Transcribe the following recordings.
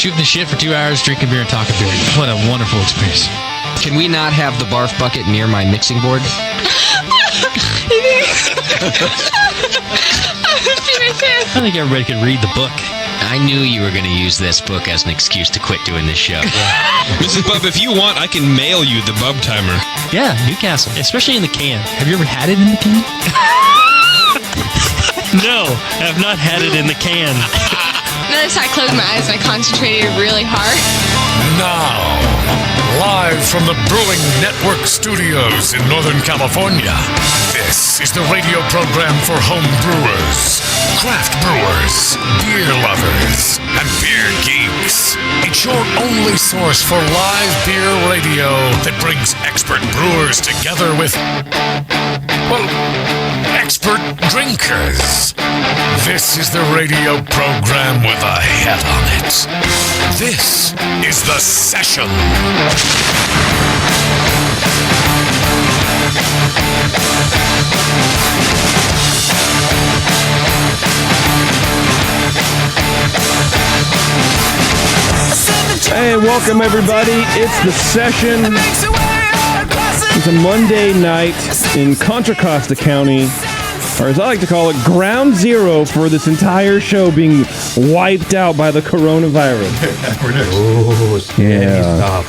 shooting the shit for 2 hours, drinking beer and talking beer. What a wonderful experience. Can we not have the barf bucket near my mixing board? I think everybody could read the book. I knew you were going to use this book as an excuse to quit doing this show. Mrs. Bub, if you want, I can mail you the Bub Timer. Yeah, Newcastle, especially in the can. Have you ever had it in the can? No, I've not had it in the can. Notice I closed my eyes and I concentrated really hard. Now, live from the Brewing Network studios in Northern California, this is the radio program for home brewers, craft brewers, beer lovers, and beer geeks. It's your only source for live beer radio that brings expert brewers together with, well, expert drinkers. This is the radio program with a head on it. This is The Session. Hey, welcome everybody. It's The Session. It's a Monday night in Contra Costa County, or as I like to call it, ground zero for this entire show being wiped out by the coronavirus. Yeah.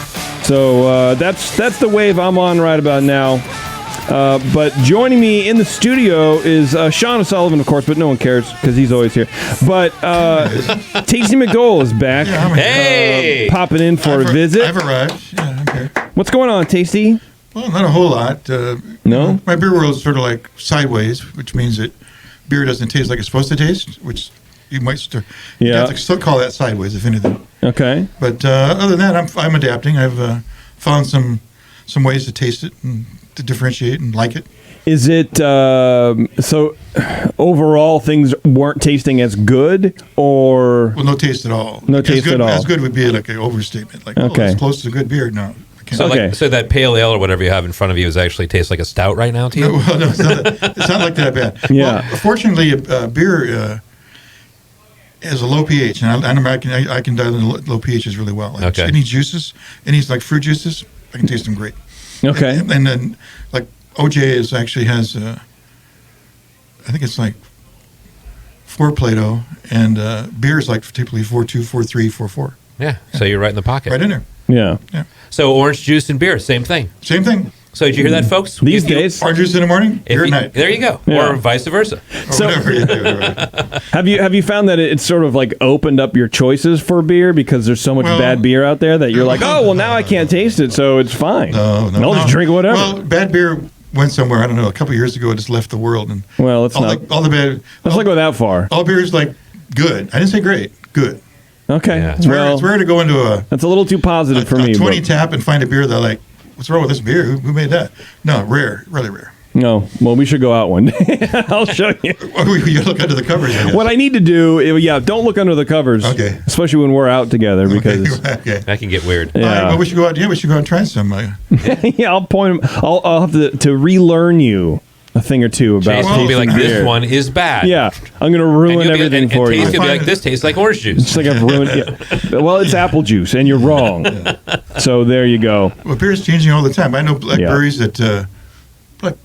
So that's the wave I'm on right about now. But joining me in the studio is Sean O'Sullivan, of course, but no one cares because he's always here. But Tasty McDowell is back. Yeah, hey! Popping in for a visit. I've arrived. Yeah, I'm here. What's going on, Tasty? Well, not a whole lot. No? My beer world is sort of like sideways, which means that beer doesn't taste like it's supposed to taste, which you might you have to still call that sideways, if anything. Okay. But other than that, I'm adapting. I've found some ways to taste it and to differentiate and like it. Is it so overall things weren't tasting as good, or well, no taste at all? No taste at all. As good would be like an overstatement. Like, okay, it's close to good beer. No. So that pale ale or whatever you have in front of you is actually tastes like a stout right now to you? No, it's not like that bad. Yeah. Well, fortunately, beer has a low pH, and I can dial in low pHs really well. Like any juices, any like fruit juices, I can taste them great. Okay. And then like OJ actually has, I think it's like 4 Plato, and beer is like typically 4.2, 4.3, 4.4. Yeah. So you're right in the pocket. Right in there. Yeah. So orange juice and beer, same thing. Same thing. So did you hear that, folks? These days, orange juice in the morning, beer at night. There you go. Yeah. Or vice versa. So, have you found that it's sort of like opened up your choices for beer because there's so much bad beer out there that you're like, oh well, now I can't taste it, so it's fine. No. I'll just drink whatever. Well, bad beer went somewhere. I don't know. A couple of years ago, it just left the world, and let's not go that far. All beer is like good. I didn't say great. Good. Okay. Yeah. It's rare to go into that's a little too positive for me. 20 tap and find a beer that like, what's wrong with this beer? Who made that? No, rare, really rare. No, well, we should go out one day. I'll show you. You look under the covers. What I need to do, don't look under the covers. Okay. Especially when we're out together because that can get weird. Yeah. All right, well, we should go out. Yeah, we should go out and try some. Yeah, I'll point them. I'll have to relearn you a thing or two about tasting. Will be like, beer. this one is bad. Yeah, I'm going to ruin everything for you. Taste will be like, this tastes like orange juice. It's like I've ruined it. Yeah. Well, it's apple juice, and you're wrong. Yeah. So there you go. Well, beer is changing all the time. I know breweries that, like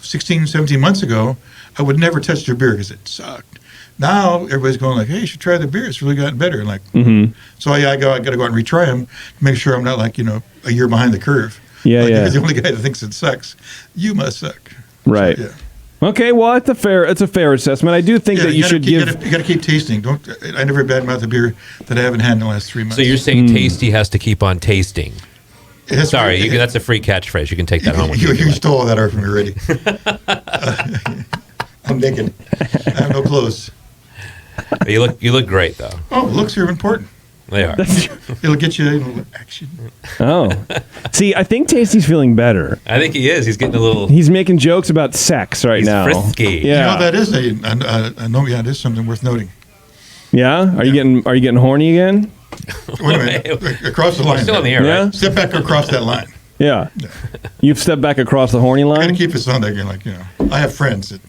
16, 17 months ago, I would never touch their beer because it sucked. Now, everybody's going like, hey, you should try the beer. It's really gotten better. And like, so I got to go out and retry them to make sure I'm not like, a year behind the curve. Yeah, You're the only guy that thinks it sucks. You must suck. Right. So, okay. Well, it's a fair assessment. I do think that you should give. You got to keep tasting. I never badmouth a beer that I haven't had in the last 3 months. So you're saying Tasty has to keep on tasting. Sorry, that's a free catchphrase. You can take that home with you. You stole that art from me already. I'm naked. I have no clothes. You look great though. Oh, looks are important. They are. It'll get you action. Oh. See, I think Tasty's feeling better. I think he is. He's getting a little... He's making jokes about sex right now. He's frisky. Yeah. That is it is something worth noting. Yeah? Are you getting horny again? Wait a minute. Across the line. We're still in the air, right? Step back across that line. Yeah. You've stepped back across the horny line? I got to keep this on there again. Like, I have friends that...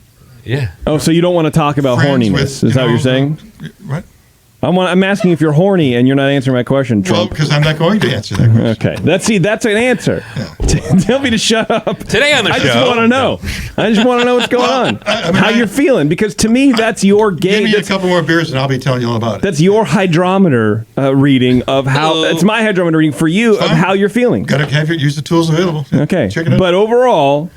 Yeah. Oh, so you don't want to talk about horniness. Is that what you're saying? What? I'm asking if you're horny, and you're not answering my question, Trump. Well, because I'm not going to answer that question. Okay. That's an answer. Yeah. Tell me to shut up. Today on the show. I just want to know. I just want to know what's going on. How you're feeling. Because to me, that's your Give me a couple more beers, and I'll be telling you all about it. That's your hydrometer reading of how... It's my hydrometer reading for you of how you're feeling. Got to use the tools available. Okay. Check it out. But overall...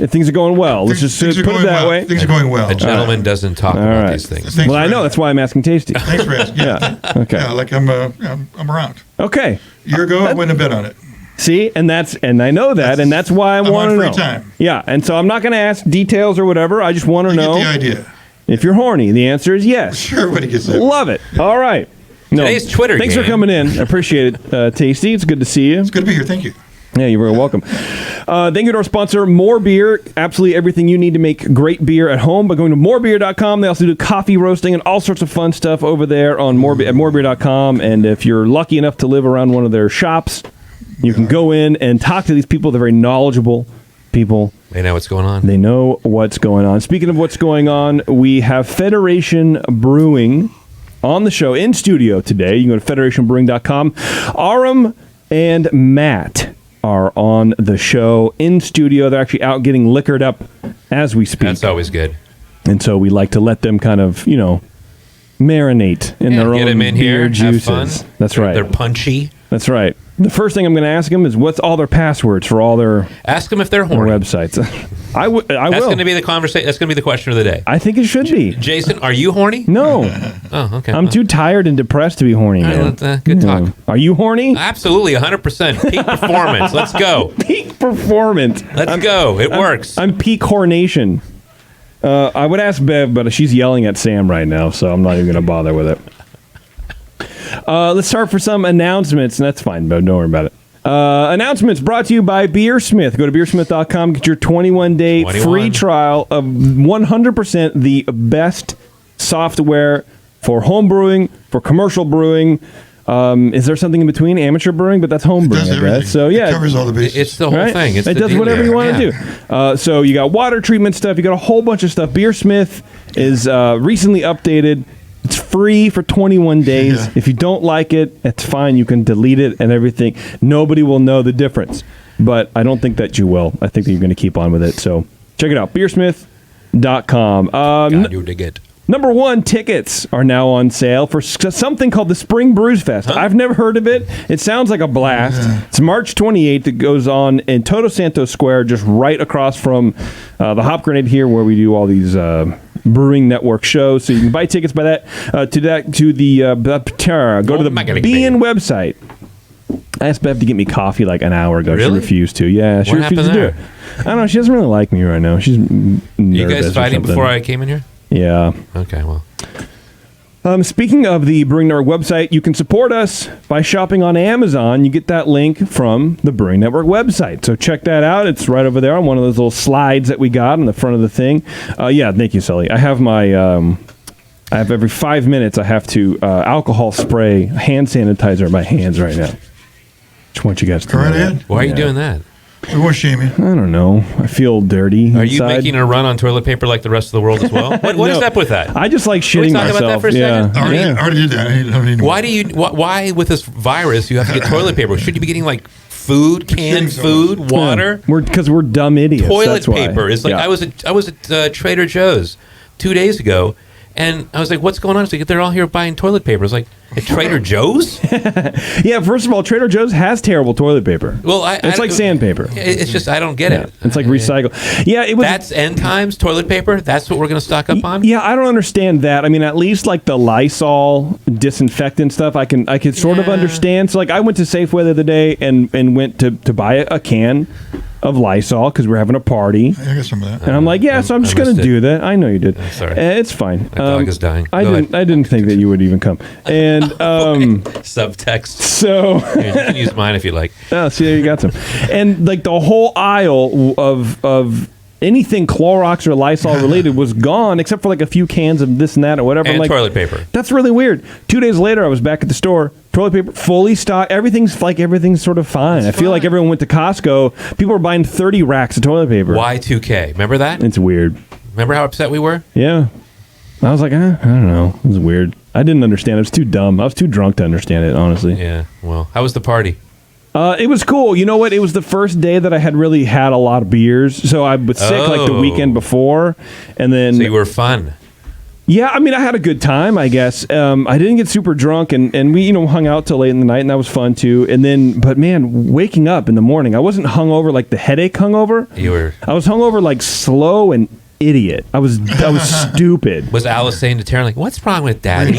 things are going well. Let's just put it that way. Things are going well. A gentleman doesn't talk about these things. Well, I know. That's why I'm asking Tasty. Thanks for asking. Yeah. Okay. Yeah, like I'm around. Okay. A year ago, I wouldn't have bet on it. See, and I know that, and that's why I want to know. free time. Yeah, and so I'm not going to ask details or whatever. I just want to know. Get the idea. If you're horny, the answer is yes. Sure, everybody gets it. Love it. All right. Today's Twitter Thanks for coming in. I appreciate it, Tasty. It's good to see you. It's good to be here. Thank you. Yeah, you're very welcome. Thank you to our sponsor, More Beer. Absolutely everything you need to make great beer at home by going to morebeer.com. They also do coffee roasting and all sorts of fun stuff over there on at morebeer.com. And if you're lucky enough to live around one of their shops, you can go in and talk to these people. They're very knowledgeable people. They know what's going on. They know what's going on. Speaking of what's going on, we have Federation Brewing on the show in studio today. You can go to federationbrewing.com. Aram and Matt are on the show in studio. They're actually out getting liquored up as we speak. That's always good. And so we like to let them kind of, marinate in their get own them in beer here, juices. have fun. That's right. They're punchy. That's right. The first thing I'm going to ask them is what's all their passwords for all their Ask them if they're their horny. websites. I will. That's going to be the conversation. That's going to be the question of the day. I think it should be. Jason, are you horny? No. Oh, okay. I'm too tired and depressed to be horny. Man. Good talk. Are you horny? Absolutely, 100%. Peak performance. Let's go. Peak performance. Let's go. It works. I'm peak hornation. I would ask Bev, but she's yelling at Sam right now, so I'm not even going to bother with it. Let's start for some announcements, and that's fine, Bev. Don't worry about it. Announcements brought to you by Beersmith. Go to beersmith.com, get your 21-day free trial of 100% the best software for home brewing, for commercial brewing. Is there something in between amateur brewing? But that's home brewing, I guess. So yeah, it covers all the bases. It's the whole thing. It does whatever you want to do. So you got water treatment stuff. You got a whole bunch of stuff. Beersmith is recently updated. It's free for 21 days. Yeah. If you don't like it, it's fine. You can delete it and everything. Nobody will know the difference. But I don't think that you will. I think that you're going to keep on with it. So check it out. Beersmith.com. God, you dig it. Number one, tickets are now on sale for something called the Spring Brews Fest. Huh? I've never heard of it. It sounds like a blast. Yeah. It's March 28th. It goes on in Toto Santos Square, just right across from the Hop Grenade here, where we do all these Brewing Network shows. So you can buy tickets by that go to the BN website. I asked Bev to get me coffee like an hour ago. Really? She refused to. Yeah, she refused to do it. I don't know. She doesn't really like me right now. She's nervous. You guys fighting before I came in here? Yeah. Okay, well. Speaking of the Brewing Network website, you can support us by shopping on Amazon. You get that link from the Brewing Network website. So check that out. It's right over there on one of those little slides that we got on the front of the thing. Yeah, thank you, Sully. I have my... I have every 5 minutes I have to alcohol spray hand sanitizer my hands right now. Just want you guys to know that. Why are you doing that? We won't shame you. I don't know. I feel dirty. Are you making a run on toilet paper like the rest of the world as well? What is up with that? I just like shitting myself. Can we talk about that for a second? I already did that. I don't need more. Why with this virus you have to get toilet paper? Should you be getting like food, canned food, water? Because we're dumb idiots. Toilet paper. It's like I was at Trader Joe's 2 days ago. And I was like, what's going on? It's like, they're all here buying toilet paper. I was like, at Trader Joe's? Yeah, first of all, Trader Joe's has terrible toilet paper. Well, it's like sandpaper. It's just, I don't get it. It's like recycle. Yeah, it was. That's end times toilet paper? That's what we're going to stock up on? Yeah, I don't understand that. I mean, at least like the Lysol disinfectant stuff, I can sort of understand. So like I went to Safeway the other day and went to buy a can of Lysol because we're having a party. I got some of that. And I'm like, so I'm just going to do that. I know you did. Sorry. It's fine. My dog is dying. I didn't think that you would even come. And subtext. So you can use mine if you like. Oh, see, there you got some. And like the whole aisle of anything Clorox or Lysol related was gone, except for like a few cans of this and that or whatever. And like, toilet paper. That's really weird. 2 days later, I was back at the store. Toilet paper fully stocked. Everything's sort of fine. I feel like everyone went to Costco. People were buying 30 racks of toilet paper. Y2K. Remember that? It's weird. Remember how upset we were? Yeah. I was like, I don't know. It was weird. I didn't understand. It was too dumb. I was too drunk to understand it, honestly. Yeah. Well, how was the party? It was cool. You know what? It was the first day that I had really had a lot of beers. So I was sick like the weekend before, and then So you were fun. Yeah, I mean, I had a good time, I guess. I didn't get super drunk, and we, hung out till late in the night, and that was fun too. And then, but man, waking up in the morning, I wasn't hungover like the headache hungover. I was hungover like slow and idiot. I was stupid. Was Alice saying to Taryn, like, what's wrong with Daddy?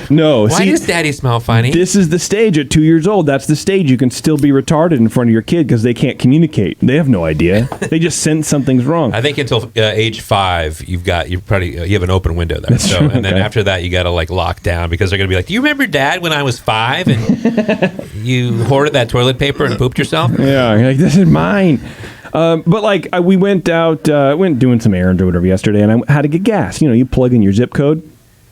No. Why does Daddy smell funny? This is the stage at 2 years old. That's the stage you can still be retarded in front of your kid because they can't communicate. They have no idea. They just sense something's wrong. I think until age 5, you have an open window there. That's true. And then after that, you got to like lock down because they're going to be like, do you remember Dad when I was 5 and you hoarded that toilet paper and pooped yourself? Yeah, you're like, this is mine. But like we went out, went doing some errands or whatever yesterday, and I had to get gas. You plug in your zip code.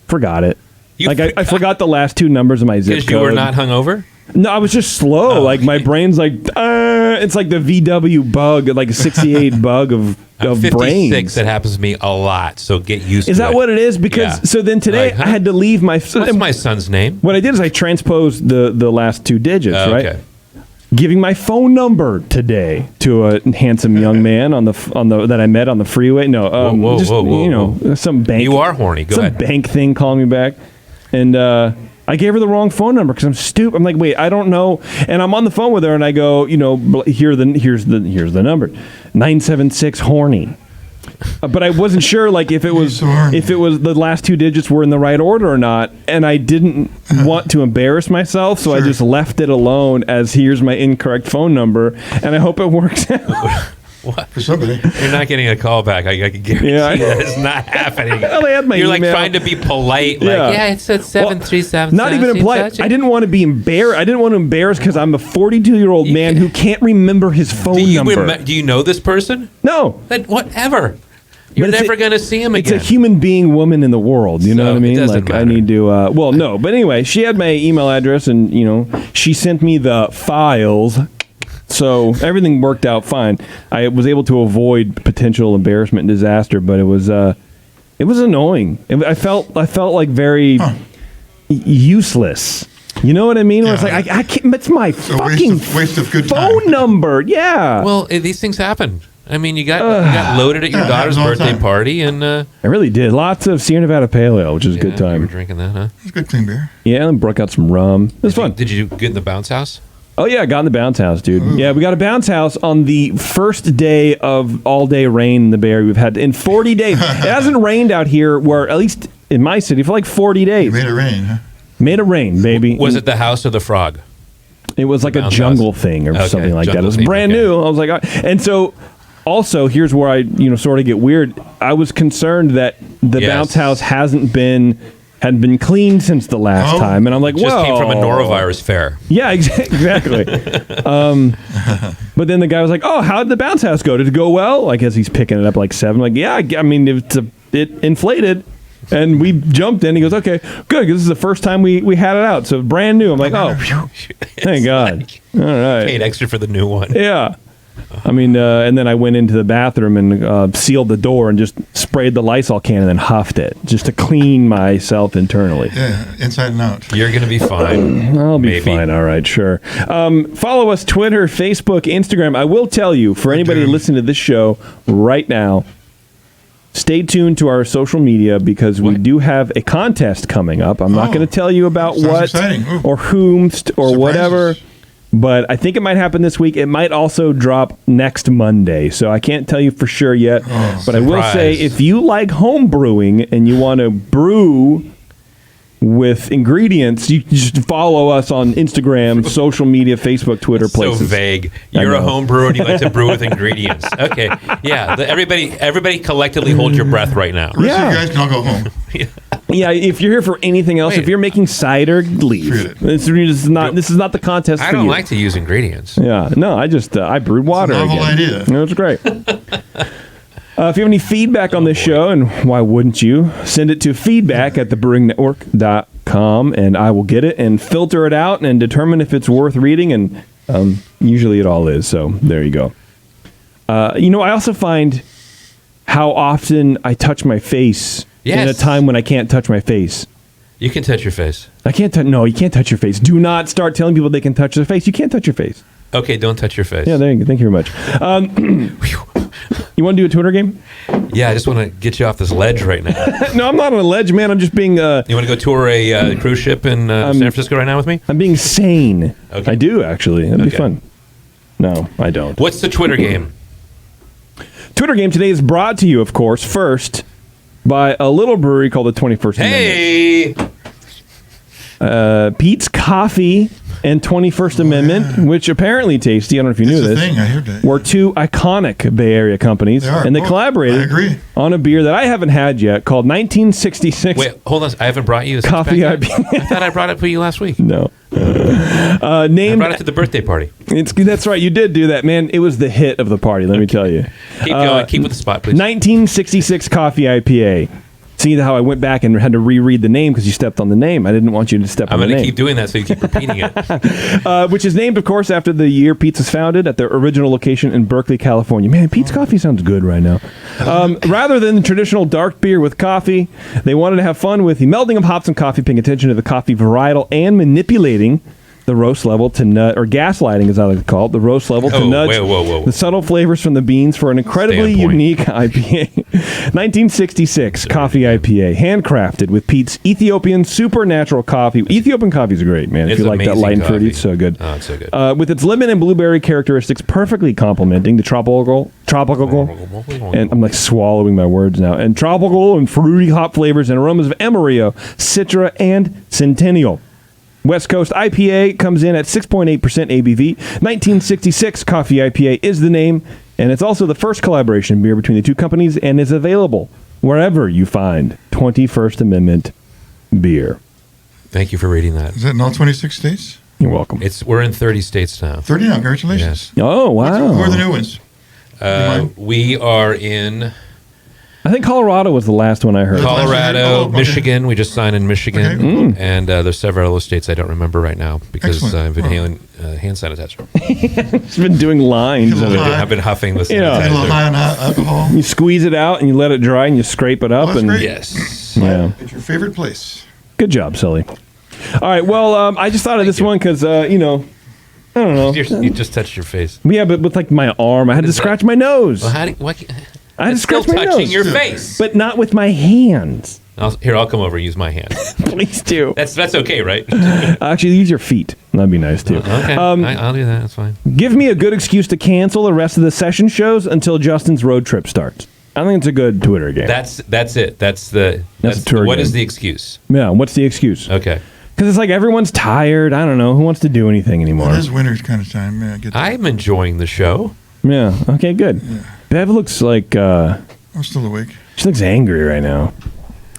Forgot it. I forgot the last 2 numbers of my zip code. Because you were not hungover? No, I was just slow. Like my brain's like, it's like the VW bug, like a 68 bug of 56, brains. that happens to me a lot. So get used to it. Is that what it is? Because so then today I had to leave my. What's my son's name? What I did is I transposed the last 2 digits, right? Okay. Giving my phone number today to a handsome young man on the that I met on the freeway. No, whoa. Some bank. You are horny. Go ahead. Some bank thing calling me back, and I gave her the wrong phone number because I'm stupid. I'm like, wait, I don't know. And I'm on the phone with her, and I go, here's the number, 976 horny. But I wasn't sure, like, if it was the last 2 digits were in the right order or not, and I didn't want to embarrass myself, so I just left it alone as here's my incorrect phone number, and I hope it works out. What? For somebody. You're not getting a call back. I can guarantee that it's not happening. Well, they had my You're like email. trying to be polite. Like, it said 737. Not even polite. I didn't want to be embarrassed. I didn't want to embarrass because I'm a 42-year-old man who can't remember his phone number. Do you know this person? No. Then whatever. You're never going to see him again. It's a human being, woman in the world. You know what I mean? Like, I need to. No. But anyway, she had my email address, and she sent me the files. So everything worked out fine. I was able to avoid potential embarrassment and disaster, but it was annoying. I felt like very useless. You know what I mean? Yeah. It's like I can't. It's my fucking waste of good phone time. Number. Yeah. Well, these things happen. I mean, you got loaded at your daughter's birthday party, and I really did. Lots of Sierra Nevada Pale Ale, which is a good time. You were drinking that, huh? It's good clean beer. Yeah, and broke out some rum. It was fun. Did you get in the bounce house? Oh, yeah, I got in the bounce house, dude. Ooh. Yeah, we got a bounce house on the first day of all-day rain in the Bay Area we've had in 40 days. It hasn't rained out here, at least in my city, for like 40 days. You made it rain, huh? Made it rain, baby. Was it the house or the frog? It was like a jungle thing or something like that. It was brand new. I was like, and so... Also, here's where I, sort of get weird. I was concerned that the bounce house hadn't been cleaned since the last time, and I'm like, just came from a norovirus fair. Yeah, exactly. But then the guy was like, "Oh, how did the bounce house go? Did it go well?" I guess he's picking it up like 7. Like, yeah, I mean, it inflated. And we jumped in. He goes, okay, good. This is the first time we had it out. So brand new. I'm like, oh, thank God. All right. Paid extra for the new one. Yeah. I mean, and then I went into the bathroom and sealed the door and just sprayed the Lysol can and then huffed it just to clean myself internally. Yeah, inside and out. You're going to be fine. I'll be fine. All right, sure. Follow us, Twitter, Facebook, Instagram. I will tell you, for anybody listening to this show right now, stay tuned to our social media because we do have a contest coming up. I'm not going to tell you about what or whom or whatever. But I think it might happen this week. It might also drop next Monday. So I can't tell you for sure yet. But I will say, if you like home brewing and you want to brew with ingredients, you just follow us on Instagram, social media, Facebook, Twitter, places. So vague. You're a home brewer and you like to brew with ingredients. Okay. Yeah. Everybody collectively hold your breath right now. The rest of you guys can all go home. Yeah, if you're here for anything else, if you're making cider, leave. This is not the contest for you. I don't like to use ingredients. Yeah, no, I brewed water again. It's a novel idea. It was great. If you have any feedback on this show, and why wouldn't you, send it to feedback@thebrewingnetwork.com, and I will get it and filter it out and determine if it's worth reading, and usually it all is, so there you go. I also find how often I touch my face in a time when I can't touch my face. You can touch your face. I can't touch. No, you can't touch your face. Do not start telling people they can touch their face. You can't touch your face. Okay, don't touch your face. Yeah, there you go. Thank you very much. You want to do a Twitter game? Yeah, I just want to get you off this ledge right now. No, I'm not on a ledge, man. I'm just being. You want to go tour a cruise ship in San Francisco right now with me? I'm being sane. Okay. I do, actually. That'd be fun. No, I don't. What's the Twitter game? Twitter game today is brought to you, of course, first by a little brewery called the 21st Amendment. Hey! Pete's Coffee and 21st Amendment, which apparently, Tasty, I don't know if you knew this, thing. I heard that. were two iconic Bay Area companies. They are. And they collaborated I agree. on a beer that I haven't had yet called 1966. Wait, hold on. I haven't brought you this Coffee IPA. I thought I brought it for you last week. No. I brought it to the birthday party. That's right. You did do that, man. It was the hit of the party, let me tell you. Keep going. Keep with the spot, please. 1966 Coffee IPA. See how I went back and had to reread the name because you stepped on the name. I didn't want you to step on the name. I'm going to keep doing that so you keep repeating it. Which is named, of course, after the year Pete's was founded at their original location in Berkeley, California. Man, Pete's Coffee sounds good right now. Rather than the traditional dark beer with coffee, they wanted to have fun with the melding of hops and coffee, paying attention to the coffee varietal and manipulating the roast level to nudge, or gaslighting as I like to call it, the roast level to nudge the subtle flavors from the beans for an incredibly unique IPA. 1966 Coffee IPA, handcrafted with Pete's Ethiopian supernatural coffee. Ethiopian coffee is great, man. If you like that light and fruity, it's so good. Oh, it's so good. With its lemon and blueberry characteristics perfectly complementing the tropical, and I'm like swallowing my words now, and tropical and fruity hop flavors and aromas of Amarillo, Citra, and Centennial. West Coast IPA comes in at 6.8% ABV. 1966 Coffee IPA is the name, and it's also the first collaboration beer between the two companies and is available wherever you find 21st Amendment beer. Thank you for reading that. Is that in all 26 states? You're welcome. We're in 30 states now. 30 now. Congratulations. Yes. Oh, wow. Who are the new ones? We are in I think Colorado was the last one I heard. Colorado, Michigan. We just signed in Michigan. Okay. And there's several other states I don't remember right now because Excellent. I've been hand sanitizer. It's been doing lines. Little of it. high. I've been huffing the Yeah. A little sanitizer. high on alcohol. You squeeze it out and you let it dry and you scrape it up. that's and great. Yes. Yeah. It's your favorite place. Good job, Sully. All right. Well, I just thought of this one because, I don't know. You just touched your face. Yeah, but with like my arm, I had to is that? scratch my nose. Well, how do you, why, I had to it's still scratch my touching nose. your face. But not with my hands. I'll come over and use my hand. Please do. That's okay, right? Actually, use your feet. That'd be nice too. Okay, I'll do that. That's fine. Give me a good excuse to cancel the rest of the session shows until Justin's road trip starts. I think it's a good Twitter game. That's it. That's a tour what game. is the excuse? Yeah. What's the excuse? Okay. Because it's like everyone's tired. I don't know who wants to do anything anymore. It is winter kind of time. Yeah, I get that. I'm enjoying the show. Yeah. Okay. Good. Bev looks like I'm still awake. she looks angry right now.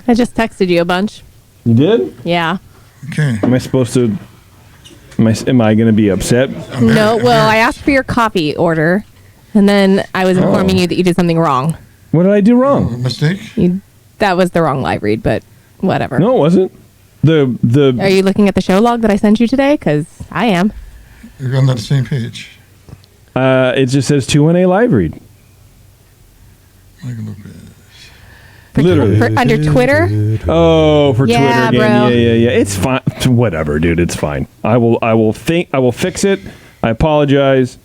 I just texted you a bunch. You did? Yeah. Okay. Am I supposed to? Am I going to be upset? No, well, I asked for your coffee order, and then I was informing you that you did something wrong. What did I do wrong? Mistake? That was the wrong live read, but whatever. No, it wasn't. The Are you looking at the show log that I sent you today? Because I am. You're on that same page. it just says 2-1-A live read. I can look at it. Literally. For under Twitter? Oh, for Yeah, Twitter bro. again. Yeah. It's fine. Whatever, dude. It's fine. I will fix it. I apologize.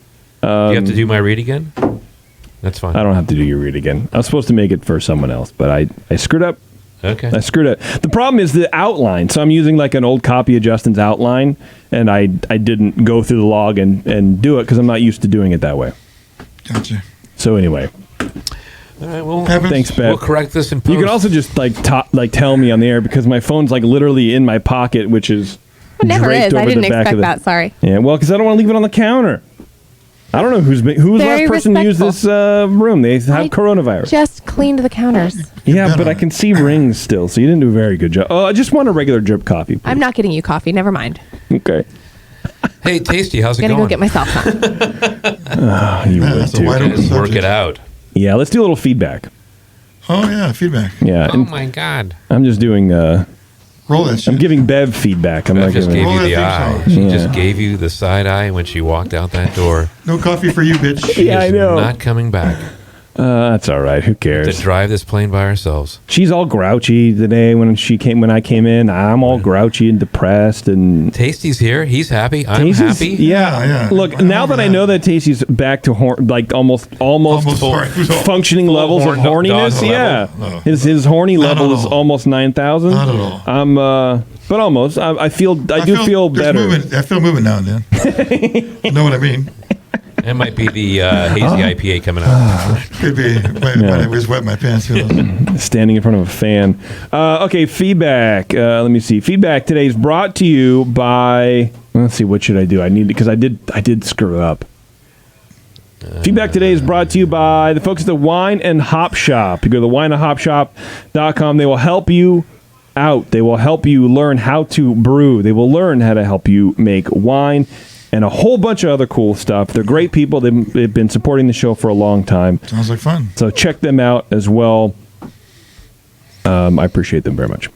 Do you have to do my read again? That's fine. I don't have to do your read again. I was supposed to make it for someone else, but I screwed up. Okay. I screwed up. The problem is the outline. So I'm using like an old copy of Justin's outline, and I didn't go through the log and do it because I'm not used to doing it that way. Gotcha. So anyway, All right. Well, Happens. thanks, Bev. we'll correct this in post. You can also just tell me on the air because my phone's like literally in my pocket, which is It never draped is. I over didn't the back expect of the, that. Sorry. Yeah, well, because I don't want to leave it on the counter. I don't know who's the Very last person to use this room. They have I coronavirus. Just cleaned the counters. Yeah, bet but on I can see rings still, so you didn't do a very good job. Oh, I just want a regular drip coffee. Please. I'm not getting you coffee. Never mind. Okay. Hey, Tasty, how's it Gonna going? go get myself some. You Man, would that's a too. wide open Just work subject. it out. Yeah, let's do a little feedback. Oh, yeah, feedback. Yeah, Oh and my God! I'm just doing. Roll that shit. I'm giving Bev feedback. I'm Beth not just giving. gave you the Roll eye. that thing She Yeah. just gave you the side eye when she walked out that door. No coffee for you, bitch. She Yeah, I is know. Not coming back. That's all right. Who To cares? drive this plane by ourselves. She's all grouchy today when I came in. I'm all grouchy and depressed and Tasty's here. He's happy. I'm Tasty's- happy. Yeah. Look, now that I know that Tasty's back to almost functioning levels of horn dog horniness, level. his horny Not level at is all. almost 9,000. Not at all. I'm but almost. I do feel there's better. Movement. I feel movement now and then. You know what I mean? It might be the hazy IPA coming out. Could be. When I was wet my pants. Standing in front of a fan. Okay, feedback. Let me see. Feedback today is brought to you by. Let's see. What should I do? I need because I did screw up. Feedback today is brought to you by the folks at the Wine and Hop Shop. You go to wineandhopshop.com. They will help you out. They will help you learn how to brew. They will learn how to help you make wine and a whole bunch of other cool stuff. They're great people. They've been supporting the show for a long time. Sounds like fun. So check them out as well. I appreciate them very much.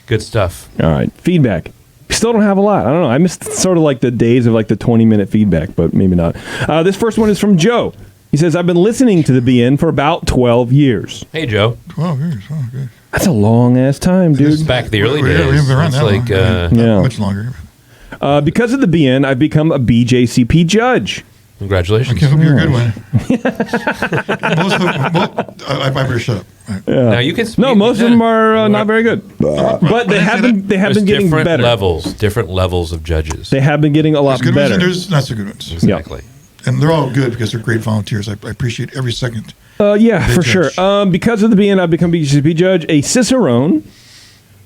Good stuff. All right. Feedback. We still don't have a lot. I don't know. I missed sort of like the days of like the 20-minute feedback, but maybe not. This first one is from Joe. He says, I've been listening to the BN for about 12 years. Hey, Joe. 12 years. Oh, good. That's a long-ass time, dude. It's back the early We days. haven't been around It's that like, long. yeah. Much longer. Because of the BN, I've become a BJCP judge. Congratulations. I hope you're a good one. I better shut up. Right. Now you can speak. No, most of them are not very good. But they have been There's getting different better. different levels of judges. They have been getting a lot There's good ones better. and there's not so good ones. Exactly. And they're all good because they're great volunteers. I appreciate every second. Yeah, They for judge. sure. Because of the BN, I've become BJCP judge, a Cicerone.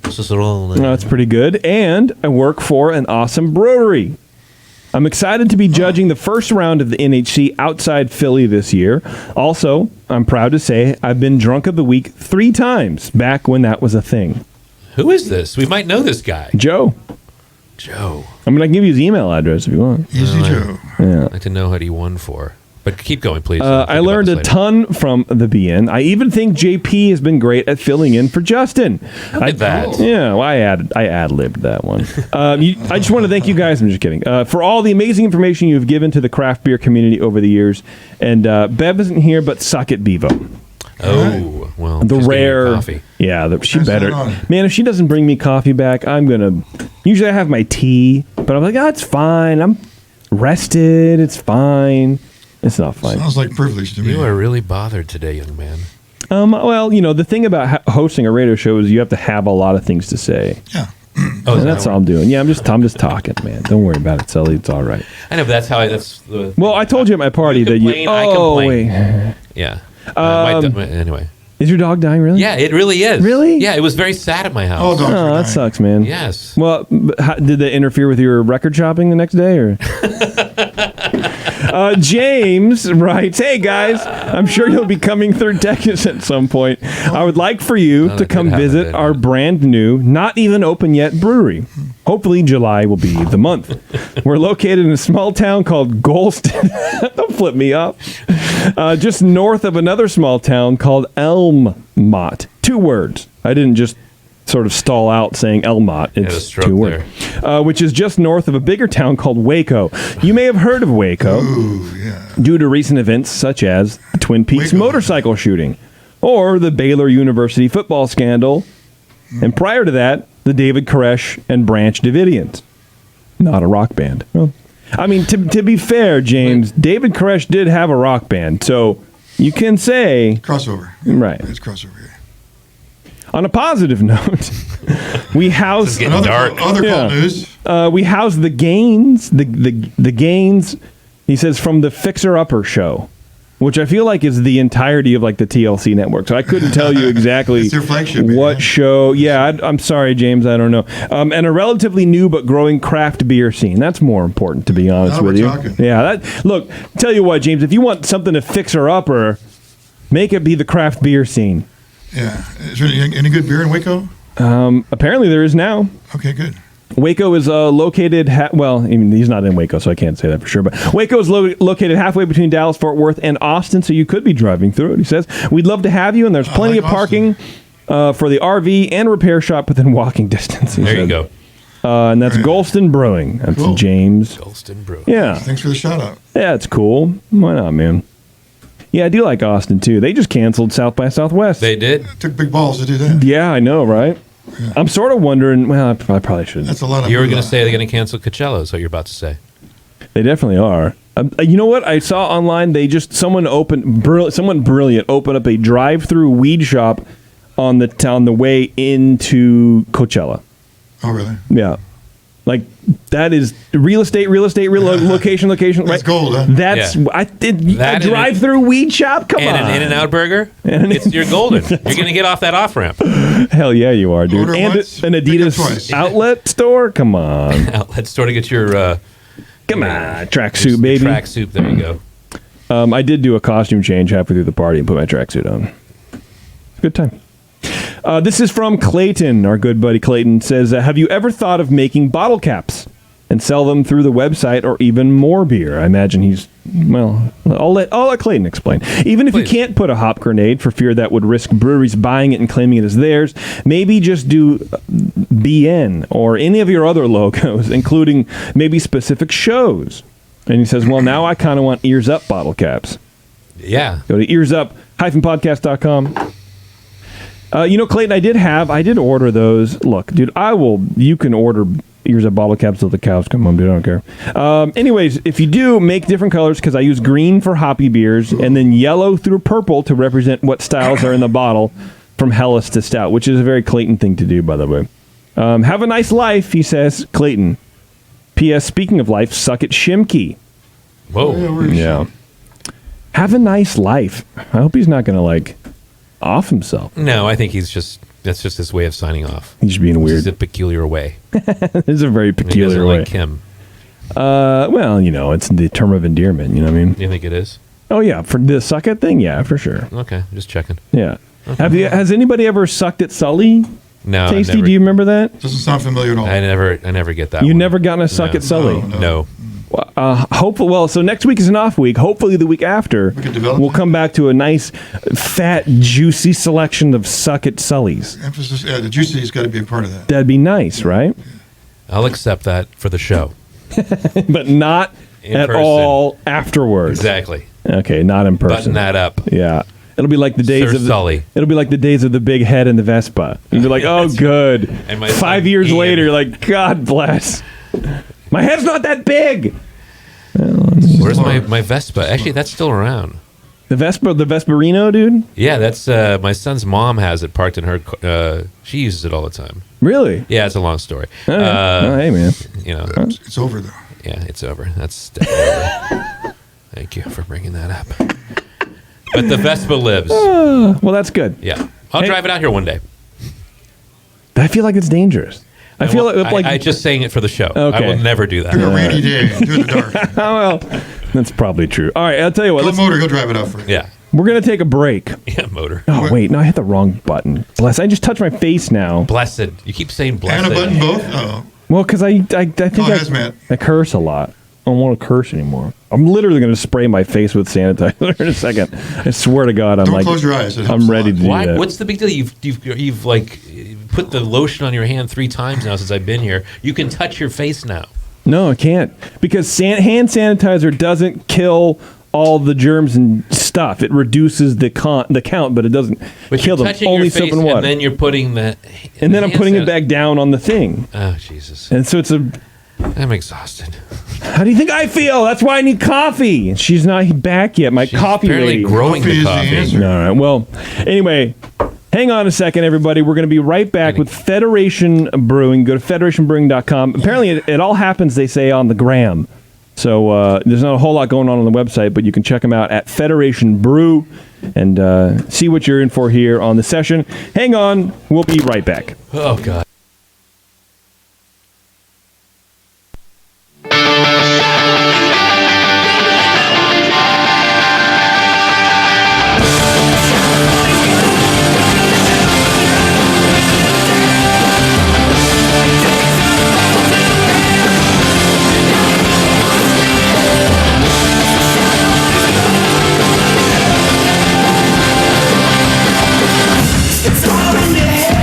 That's pretty good. And I work for an awesome brewery. I'm excited to be judging the first round of the NHC outside Philly this year. Also, I'm proud to say I've been drunk of the week 3 times back when that was a thing. Who is this? We might know this guy. Joe. Joe. I'm going to give you his email address if you want. Easy Joe. Yeah. I'd like to know what he won for. But keep going, please. I learned a ton from the BN. I even think JP has been great at filling in for Justin. Look at that. Yeah, well, I ad-libbed that one. I just want to thank you guys. I'm just kidding. For all the amazing information you've given to the craft beer community over the years. And Bev isn't here, but suck it, Bevo. Oh, well. The she's getting rare coffee. Yeah, she Pass better. that on. Man, if she doesn't bring me coffee back, I'm gonna. Usually I have my tea, but I'm like, it's fine. I'm rested. It's fine. It's not fine. Sounds like privilege to me. You are really bothered today, young man. Well, the thing about hosting a radio show is you have to have a lot of things to say. Yeah. Oh, And that's all I'm doing. Yeah, I'm just talking, man. Don't worry about it, Sully. It's all right. I know, but that's how that's the. Well, I told you at my party that you. complain, I Oh, complain. wait. Yeah. Anyway. Is your dog dying, really? Yeah, it really is. Really? Yeah, it was very sad at my house. Oh, dogs Oh, are that dying. sucks, man. Yes. Well, did they interfere with your record shopping the next day, or? James writes, "Hey guys, I'm sure you'll be coming through Texas at some point. I would like for you to that come did happen, visit didn't our it? brand new, not even open yet brewery. Hopefully July will be the month. We're located in a small town called Golston. Don't flip me off. Just north of another small town called Elmont. 2 words. I didn't just sort of stall out saying Elmont. Had a It's stroke 2 words. Which is just north of a bigger town called Waco. You may have heard of Waco Ooh, yeah. due to recent events such as the Twin Peaks Waco. motorcycle shooting or the Baylor University football scandal. And prior to that, the David Koresh and Branch Davidians. Not a rock band. Well, I mean, to be fair, James, David Koresh did have a rock band. So you can say, Crossover. right. It's crossover. Yeah. On a positive note, we house getting dark. Other Yeah. cult news. We house the Gaines, the Gaines. He says from the Fixer Upper show, which I feel like is the entirety of like the TLC network. So I couldn't tell you exactly It's their flagship, what man. show. Yeah, I'm sorry, James. I don't know. And a relatively new but growing craft beer scene. That's more important, to be honest Now with we're you. talking. Yeah. Look, tell you what, James. If you want something to Fixer Upper, make it be the craft beer scene. Yeah. Is there any good beer in Waco? Apparently, there is now. Okay, good. Waco is located, well, I mean, he's not in Waco, so I can't say that for sure, but Waco is located halfway between Dallas, Fort Worth, and Austin, so you could be driving through it, he says. We'd love to have you, and there's plenty like of parking for the RV and repair shop within walking distance. He There said. you go. And that's Golston Brewing. That's Cool. James. Golston Brew. Yeah. Thanks for the shout out. Yeah, it's cool. Why not, man? Yeah, I do like Austin, too. They just canceled South by Southwest. They did? It took big balls to do that. Yeah, I know, right? Yeah. I'm sort of wondering, well, I probably shouldn't. That's a lot of You were going to say they're going to cancel Coachella, is what you're about to say. They definitely are. You know what? I saw online, someone brilliant opened up a drive-through weed shop on the way into Coachella. Oh, really? Yeah. Like, that is real estate, location. That's right? gold, huh? That's, That a drive-through weed shop? Come on. And an In-N-Out burger? You're golden. You're going to get off that off-ramp. Hell yeah, you are, dude. Order And once, an pick up Adidas twice. outlet store? Come on. Outlet store to get your... Come on, tracksuit, baby. Tracksuit, there you go. I did do a costume change halfway through the party and put my tracksuit on. Good time. This is from Clayton. Our good buddy Clayton says, have you ever thought of making bottle caps and sell them through the website or even more beer? I imagine he's, well, I'll let Clayton explain. Even if you can't put a hop grenade for fear that would risk breweries buying it and claiming it as theirs, maybe just do BN or any of your other logos, including maybe specific shows. And he says, well, now I kind of want Ears Up bottle caps. Yeah. Go to earsup-podcast.com. Clayton, I did order those. Look, dude, you can order Ears Up bottle caps till the cows come home, dude. I don't care. Anyways, if you do, make different colors because I use green for hoppy beers and then yellow through purple to represent what styles are in the bottle from Helles to Stout, which is a very Clayton thing to do, by the way. Have a nice life, he says, Clayton. P.S. Speaking of life, suck it, Shimkey. Whoa. Yeah. Have a nice life. I hope he's not going to, off himself. No, I think that's just his way of signing off. He's just being weird. It's a peculiar way. It's a very peculiar way. Like him. Well, it's the term of endearment, you know what I mean? You think it is? Oh, yeah. For the suck it thing? Yeah, for sure. Okay, just checking. Yeah. Okay. Has anybody ever sucked at Sully? No. Tasty, do you remember that? Doesn't sound familiar at all. I never get that You one. never gotten a suck at Sully? No. Hopefully, so next week is an off week. Hopefully the week after, we'll come back to a nice, fat, juicy selection of suck at Sully's. Emphasis, the juicy's got to be a part of that. That'd be nice, right? I'll accept that for the show. But not In at person. all afterwards. Exactly. Okay, not in person. Button that up. Yeah. It'll be like the days Sir of Sully. It'll be like the days of the big head and the Vespa. You'll be like, oh, good. And my 5 son years Ian. later, you're like, God bless. My head's not that big. Where's my Vespa? Actually, that's still around. The Vesperino, dude? Yeah, that's my son's mom has it parked in her. She uses it all the time. Really? Yeah, it's a long story. Hey, man. It's over, though. Yeah, it's over. That's definitely over. Thank you for bringing that up. But the Vespa lives. Well, that's good. Yeah. I'll drive it out here one day. I feel like it's dangerous. I feel like I just saying it for the show. Okay. I will never do that. Do a rainy day. Do it in the dark. Oh, well, that's probably true. All right, I'll tell you what. Tell Motor, he'll drive it out for you. Yeah. We're going to take a break. Yeah, Motor. Oh, wait. No, I hit the wrong button. Bless. I just touched my face now. Blessed. You keep saying blessed. And a button both? Oh. Well, because I think hazmat. I curse a lot. I don't want to curse anymore. I'm literally going to spray my face with sanitizer in a second. I swear to God, Don't close your eyes. It helps I'm a ready lot. to do Why? that. What's the big deal? You've like put the lotion on your hand 3 times now since I've been here. You can touch your face now. No, I can't because hand sanitizer doesn't kill all the germs and stuff. It reduces the count, but it doesn't But kill you're them. touching Only your soap face, and water. and then you're putting the. And then I'm putting it back down on the thing. Oh Jesus! And so it's a. I'm exhausted. How do you think I feel? That's why I need coffee. She's not back yet. My She's coffee barely lady. growing Coffee the is the coffee. answer. All right. Well, anyway, hang on a second, everybody. We're going to be right back with Federation Brewing. Go to federationbrewing.com. Apparently, it all happens, they say, on the gram. So there's not a whole lot going on the website, but you can check them out at Federation Brew and see what you're in for here on the session. Hang on. We'll be right back. Oh God. It's all in your head.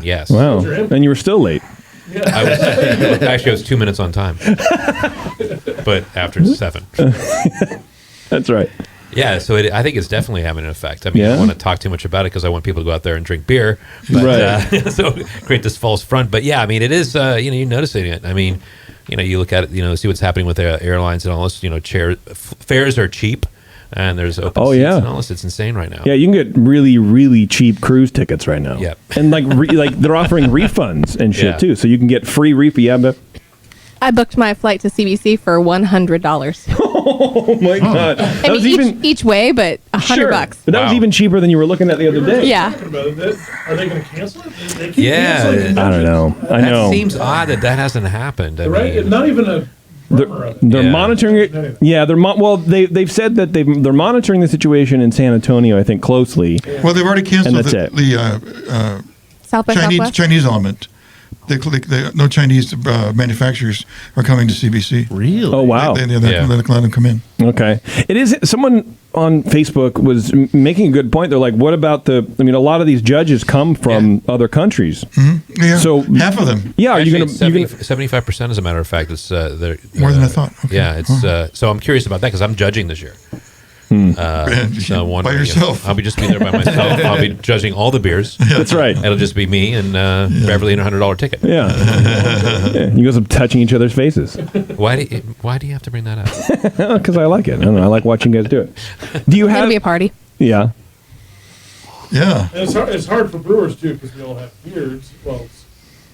yes. Wow. And you were still late. I was 2 minutes on time. But after 7. That's right. Yeah, so I think it's definitely having an effect. I mean, I Yeah? don't want to talk too much about it because I want people to go out there and drink beer. But, Right. so create this false front. But yeah, I mean, it is, you're noticing it. I mean, you look at it, see what's happening with airlines and all this, fares are cheap and there's open seats and all this. It's insane right now. Yeah, you can get really, really cheap cruise tickets right now. Yep. And like they're offering refunds and shit Yeah. too. So you can get free refund. Yeah, but I booked my flight to CBC for $100. oh my God. I That was mean, even each way, but $100. But that was even cheaper than you were looking at the other day. Yeah. Are they going to cancel it? They keep Yeah. canceling it. I don't know. I That know. seems odd that hasn't happened. I Right? mean, Not even a rumor of it. They're monitoring it. Yeah, they've said that they're monitoring the situation in San Antonio, I think, closely. Well, they've already canceled And that's the South by Southwest? Chinese element. No Chinese manufacturers are coming to CBC. Really? Oh, wow. They let them come in. Okay. It is. Someone on Facebook was making a good point. They're like, what about a lot of these judges come from other countries. Yeah. So half of them. Yeah. Are you actually, going to 75%, as a matter of fact, it's More than I thought. Okay. Yeah, it's so I'm curious about that because I'm judging this year. So I'm wondering, By yourself. I'll be just be there by myself. I'll be judging all the beers. That's right. It'll just be me and Beverly and $100 ticket. Yeah. You guys are touching each other's faces. Why do you have to bring that up? Because I like it. I don't know. I like watching you guys do it. Do you It'll have? be a party. Yeah. Yeah. And it's hard for brewers, too, because we all have beards. Well, it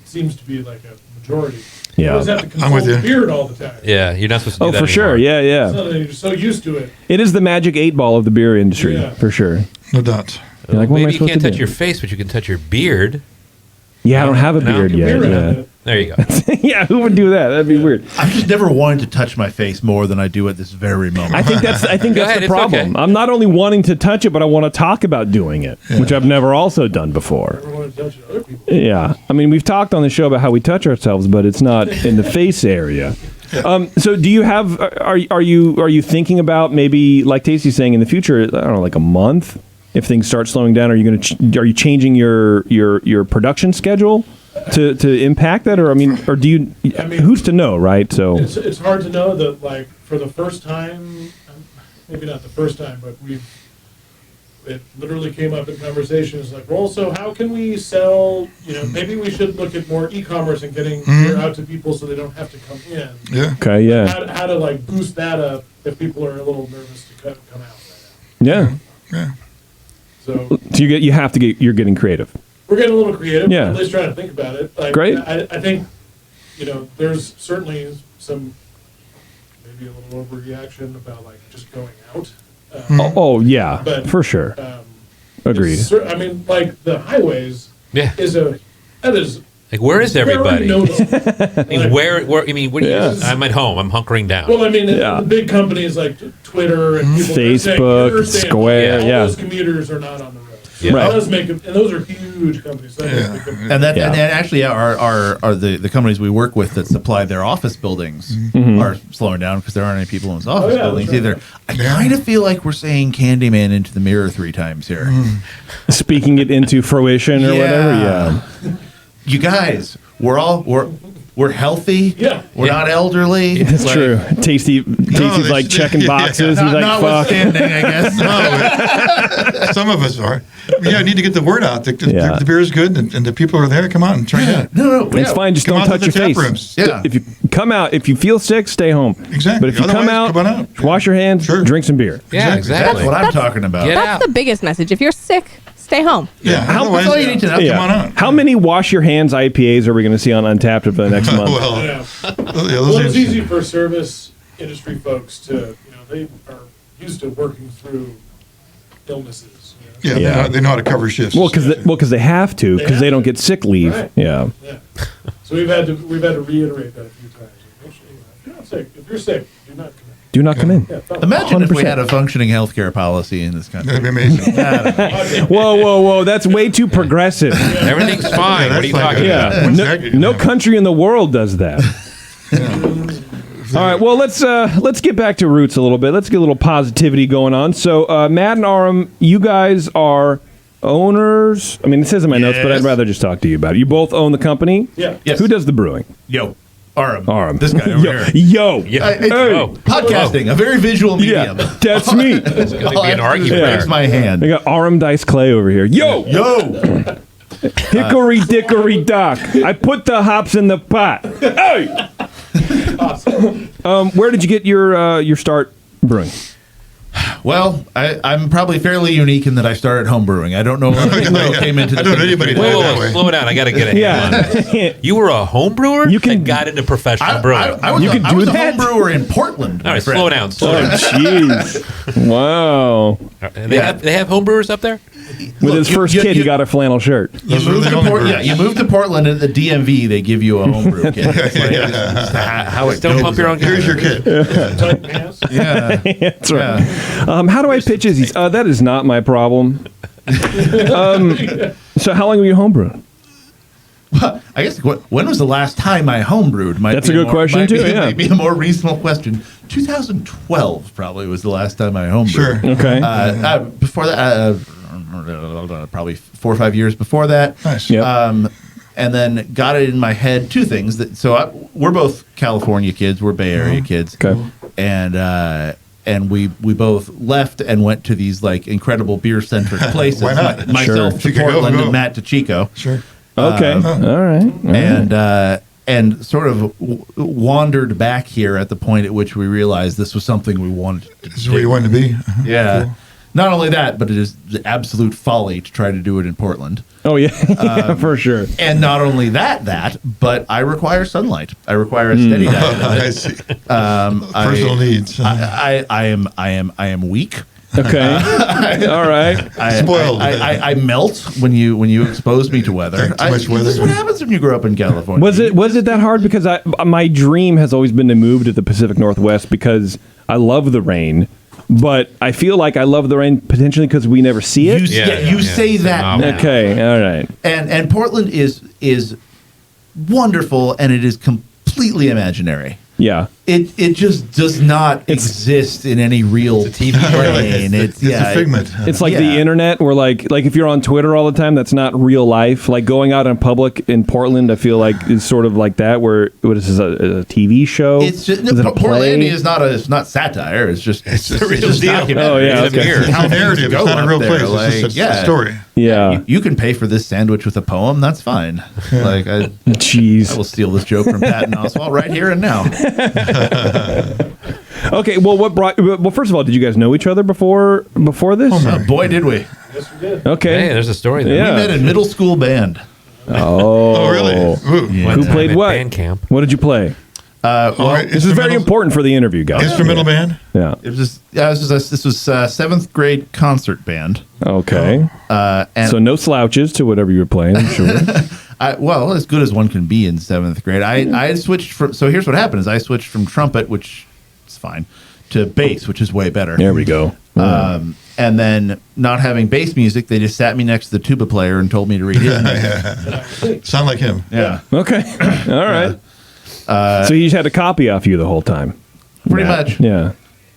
seems to be like a majority. Yeah. You always have to I'm with consult the you. beard all the time. Yeah, you're not supposed to do Oh, that for sure. anymore. Yeah. So you're so used to it. It is the magic 8-ball of the beer industry, Yeah. for sure. No doubt. You're like, what am I Maybe you supposed can't to touch do? your face, but you can touch your beard. Yeah, I don't have a No. beard Your yet. beard Yeah. habit. There you go. Yeah, who would do that? That'd be weird. I've just never wanted to touch my face more than I do at this very moment. I think that's Go ahead, the it's problem. okay. I'm not only wanting to touch it, but I want to talk about doing it, which I've never also done before. I want to touch other people. Yeah, I mean, we've talked on the show about how we touch ourselves, but it's not in the face area. So, do you have? Are you thinking about maybe, like Tasty's saying, in the future? I don't know, like a month. If things start slowing down, are you going to? Are you changing your production schedule to impact that, or do you? I mean, who's to know, right? So It's hard to know that, like, for the first time, maybe not the first time, but it literally came up in conversations like, well, so how can we sell, maybe we should look at more e-commerce and getting beer out to people so they don't have to come in. Yeah. okay, yeah, How to like boost that up if people are a little nervous to come out right yeah. Yeah. now. So So you're getting creative. we're getting a little creative, Yeah. at least trying to think about it. Like, Great. I think, there's certainly some, maybe a little overreaction about like just going out. Oh yeah, But, for sure. Agreed. I mean, like the highways Yeah. that is Like, where is very everybody? noticeable. I mean, Like, where? I mean, what do you? Yeah. I'm at home. I'm hunkering down. Well, I mean, Yeah. the big companies like Twitter and people they're saying, Facebook, they're saying, Square, all yeah. those commuters are not on the road. Yeah. That Right. does make and those are huge companies. So that does make them- And that Yeah. and actually are the companies we work with that supply their office buildings are slowing down because there aren't any people in those office yeah, buildings that's right. either. I kind of feel like we're saying Candyman into the mirror 3 times here. Speaking it into fruition or whatever. Yeah. You guys, we're healthy. Yeah. We're Yeah. not elderly. That's Like, true. Tasty's like checking boxes. He's like, fuck. Notwithstanding, I guess. Some of us are. Yeah, I need to get the word out. Yeah. The beer is good, and the people are there. Come out and try it. No. It's fine. Just Come don't out to touch your the tap face. rooms. Yeah. If you come out, if you feel sick, stay home. Exactly. But if you Otherwise, come come on out. wash your hands, Sure. drink some beer. yeah, exactly. That's what I'm talking about. Get That's out. the biggest message. If you're sick, stay home. Yeah. Otherwise, That's all you need to know. Yeah. Come on out. How many wash your hands IPAs are we going to see on Untapped for the next month? Well, Yeah. yeah, Well, those it's are- easy for service industry folks to, they are used to working through illnesses. Yeah, Yeah. they know how to cover shifts. Well, because they have to, because they don't get sick leave. Right. Yeah. Yeah. So we've had to reiterate that a few times. Make sure, if you're not sick, if you're sick, do not come in. Do not come in. Yeah, fine. Imagine if we 100%. had a functioning healthcare policy in this country. That'd be amazing. Whoa. That's way too progressive. Everything's fine. Yeah, What are you that's like talking a- about? Yeah. What's No, that? no country in the world does that. All right, well let's get back to roots a little bit. Let's get a little positivity going on. So Matt and Aram, you guys are owners? I mean, it says in my notes, but I'd rather just talk to you about it. You both own the company? Yeah. Yes. Who does the brewing? Yo. Aram. This guy over here. Yo. Podcasting, a very visual medium. Yeah, that's me. It's going to All be I an have to do is argument. raise my hand. I got Aram Dice Clay over here. Yo. Hickory dickory dock. I put the hops in the pot. Hey. Awesome. Where did you get your start brewing? Well, I'm probably fairly unique in that I started home brewing. I don't know if I came into I this don't know anybody industry. that way. Slow it down. I got to get a hand on this. You were a home brewer and got into professional brewing. I was, You can I do was a that? home brewer in Portland. All right, my friend. slow down. Slow down. Jeez. Wow. They have home brewers up there? With his first kid, he got a flannel shirt. You moved to Portland at the DMV. They give you a homebrew kit. It's like, this is how it Don't goes. pump your own Here's your kid. Tight pants. Yeah. That's right. How do I pitch these? That is not my problem. So how long were you homebrewing? Well, I guess when was the last time I homebrewed? That's a good question, too, yeah. Might be a more reasonable question. 2012 probably was the last time I homebrewed. Sure. Okay. Before that, probably 4 or 5 years before that. Nice. Yep. And then got it in my head two things. We're both California kids. We're Bay Area kids. Okay. And we both left and went to these like incredible beer centric places. Why not? Myself Sure. to Portland and Matt to Chico. Sure. Okay. All right. And sort of wandered back here at the point at which we realized this was something we wanted to This is where you wanted to be. Yeah. Cool. Not only that, but it is the absolute folly to try to do it in Portland. Oh, yeah. Yeah, for sure. And not only that, but I require sunlight. I require a steady diet. I see. Personal needs. I am weak. Okay. All right. Spoiled. I melt when you expose me to weather. Too much weather. This is what happens when you grow up in California. Was it that hard? Because my dream has always been to move to the Pacific Northwest because I love the rain. But I feel like I love the rain potentially because we never see it. You say that now. Okay, all right. And Portland is wonderful, and it is completely imaginary. Yeah. It just does not exist in any real TV plane. It's a figment. It's like the internet where like if you're on Twitter all the time, that's not real life. Like going out in public in Portland, I feel like is sort of like that where what is this, a TV show? It's just Is it a play? Portlandia is not satire. It's just the real deal. documentary. Oh, yeah, It's okay. weird. It's a narrative. It's not a real place. It's just a story. Yeah. You can pay for this sandwich with a poem. That's fine. Like I Jeez. will steal this joke from Patton Oswalt right here and now. Okay, well, well, first of all, did you guys know each other before this? Boy, did we. Yes, we did. Okay. Hey, there's a story there. Yeah. We met in middle school band. Oh, really? Ooh. Who played what? Band camp. What did you play? This is very important for the interview, guys. Instrumental band? Yeah. This was 7th grade concert band. Okay. And So no slouches to whatever you were playing, I'm sure. well, as good as one can be in 7th grade. I switched from. So here's what happened: is I switched from trumpet, which is fine, to bass, which is way better. There we go. And then not having bass music, they just sat me next to the tuba player and told me to read his music. Sound like him. Yeah, Okay. All right. So he just had a copy off you the whole time. pretty much. Yeah.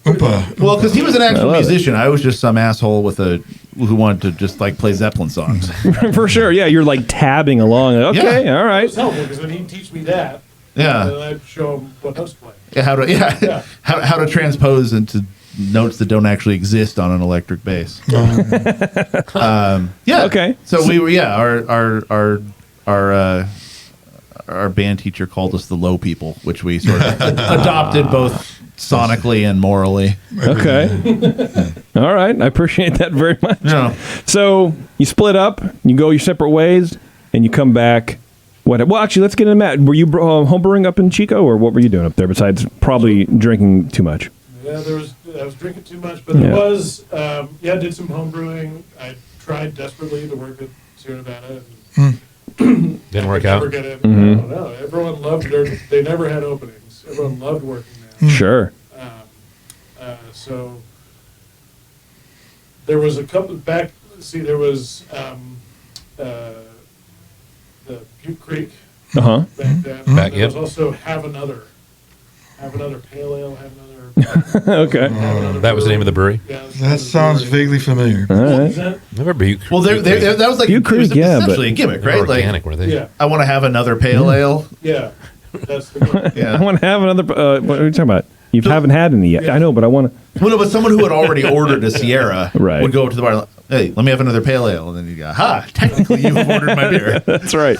Oompa. Well, because he was an actual love it. musician, I was just some asshole who wanted to just like play Zeppelin songs. For sure. Yeah, you're like tabbing along. Okay, all It right. was helpful because then he'd teach me that. Yeah. And then I'd show him what notes to play. Yeah, how to transpose into notes that don't actually exist on an electric bass. Yeah. Okay. So we were our band teacher called us the low people, which we sort of adopted both sonically and morally. Okay. All right. I appreciate that very much. Yeah. So you split up, you go your separate ways, and you come back. Well, actually, let's get into Matt. Were you homebrewing up in Chico, or what were you doing up there besides probably drinking too much? Yeah, I was drinking too much, but there was, I did some home brewing. I tried desperately to work at Sierra Nevada. Didn't work out. Never get in. No, everyone loved they never had openings. Everyone loved working there. Sure. So there was a couple there was the Butte Creek Uh-huh. back then. Back, There yep. was also Have Another have another pale ale, have another. Okay. That was the name of the brewery? Yeah, That sounds vaguely familiar. All right. Is that? I remember you. Well, that was like Butte Creek, it was yeah, essentially but- a gimmick, They were right? Like, organic, were they? Yeah, I want to have another pale ale. yeah. That's the Yeah. I want to have another. What are you talking about? You haven't had any yet. Yeah. I know, but I want to. Well, no, but someone who had already ordered a Sierra Right. would go up to the bar. Hey, let me have another pale ale, and then you go, "Ha! Technically, you have ordered my beer." That's right.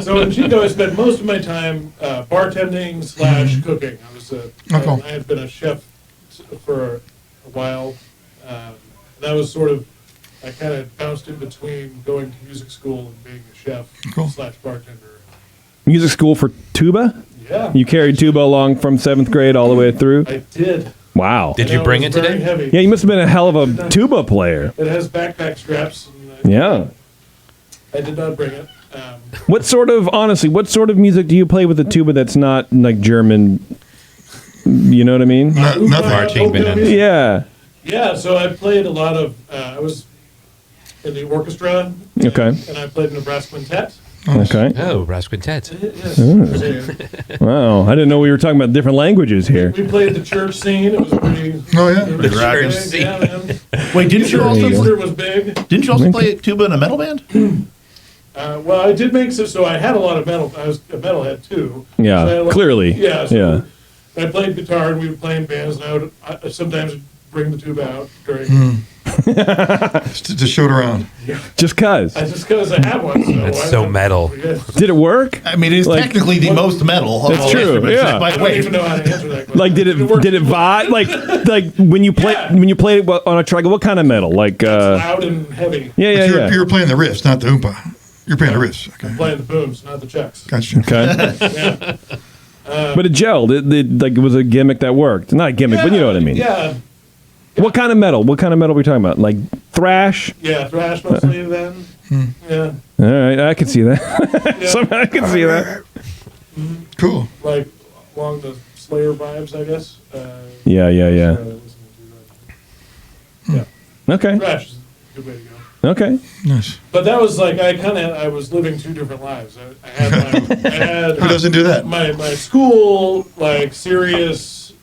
So in Chico, I spent most of my time bartending / cooking. I had been a chef for a while. That was sort of, I kind of bounced in between going to music school and being a chef Cool. / bartender. Music school for tuba. Yeah, You carried tuba along from 7th grade all the way through. I did. Wow. Did And you it bring was it very today? Heavy. Yeah, you must have been a hell of a tuba player. It has backpack straps. And Yeah. I did not bring it. What sort of music do you play with the tuba that's not like German? You know what I mean? Nothing. Marching band. Yeah. Yeah, so I played a lot of. I was in the orchestra. Okay. And I played in a brass quintet. Okay. Oh, brass quintet. Yes. Wow. I didn't know we were talking about different languages here. We played the church scene. It was pretty. Oh, yeah. It was The church big, scene. yeah, man. Wait, didn't you also Easter was big. didn't you also play tuba in a metal band? Well, I did make so I had a lot of metal. I was a metalhead too. Yeah, So I had a lot- clearly. Yeah. So Yeah. I played guitar and we would play in bands, and I sometimes bring the tuba out during. To show it around. Just cause. Just because I have one. So That's why so not? metal. Yeah. Did it work? I mean, it's Like- technically the most metal. Of That's all true, instruments. yeah. By I the don't way, even know how to answer that question. Like did it vibe? Like when you play it on a track? What kind of metal? Like Loud and heavy. yeah, But yeah. you were playing the riffs, not the oompa. You're playing the riffs. Okay. Playing the booms, not the checks. Gotcha. Okay. Yeah. But it gelled. It was a gimmick that worked. Not a gimmick, but you know what I mean. Yeah. What kind of metal? What kind of metal are we talking about? Like thrash? Yeah, thrash mostly then. Yeah. All right, I can see that. Yeah. Somehow I can see that. Cool. Like along the Slayer vibes, I guess. Yeah. listening to that. Yeah. Okay. Thrash is a good way to go. Okay. Nice. But that was like I was living two different lives. I had Who doesn't do that? my school like serious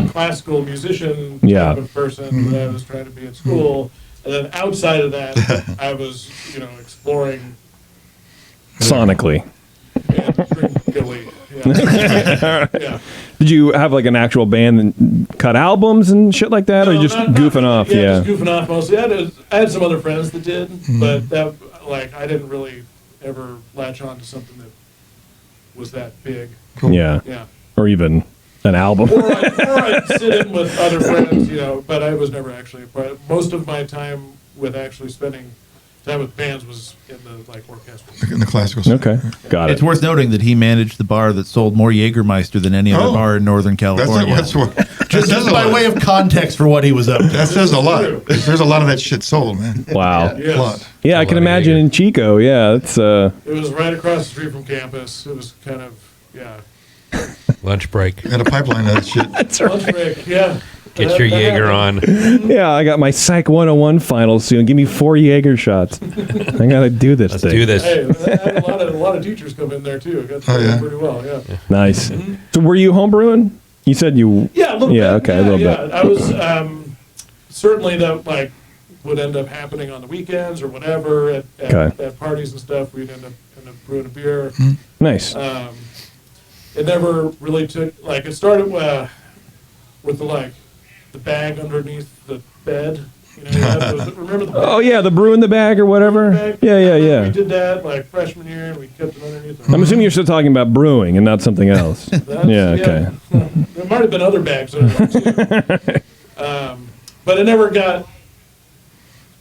classical musician type of person that I was trying to be at school, and then outside of that, I was exploring Sonically. drinkily. Yeah. Yeah. Did you have like an actual band and cut albums and shit like that, or No, just not- goofing off? Yeah, just goofing off mostly. I had some other friends that did, but that I didn't really ever latch on to something that was that big. Yeah. Yeah. Or even an album. Or I'd sit in with other friends, but I was never actually a part. Most of my time with actually spending time with bands was in the orchestra. In the classical. Okay. Got it's it. worth noting that he managed the bar that sold more Jägermeister than any other Oh. bar in Northern California. That's what. just by way of context for what he was up to. That says a lot. There's a lot of that shit sold, man. Wow. Yes. A lot. Yeah, I can imagine in Chico. Yeah, it's It was right across the street from campus. It was kind of, Lunch break. Got a pipeline of that shit. lunch break, yeah. Get your Jaeger on. yeah. I got my Psych 101 finals soon. Give me 4 Jaeger shots. I gotta do this Let's thing. do this. Hey, I had a lot of teachers come in there too. It got to know pretty well, yeah. Nice. So, were you homebrewing? You said you. Yeah, a little bit. Okay, a little bit. I was certainly that would end up happening on the weekends or whatever at parties and stuff. We'd end up brewing a beer. Nice. It never really took it started with the bag underneath the bed. You have remember the bag? Oh yeah, the brew in the bag or whatever. Bag? Yeah. We did that freshman year, and we kept it underneath. I'm assuming you're still talking about brewing and not something else. Yeah. Okay. There might have been other bags under there too. But it never got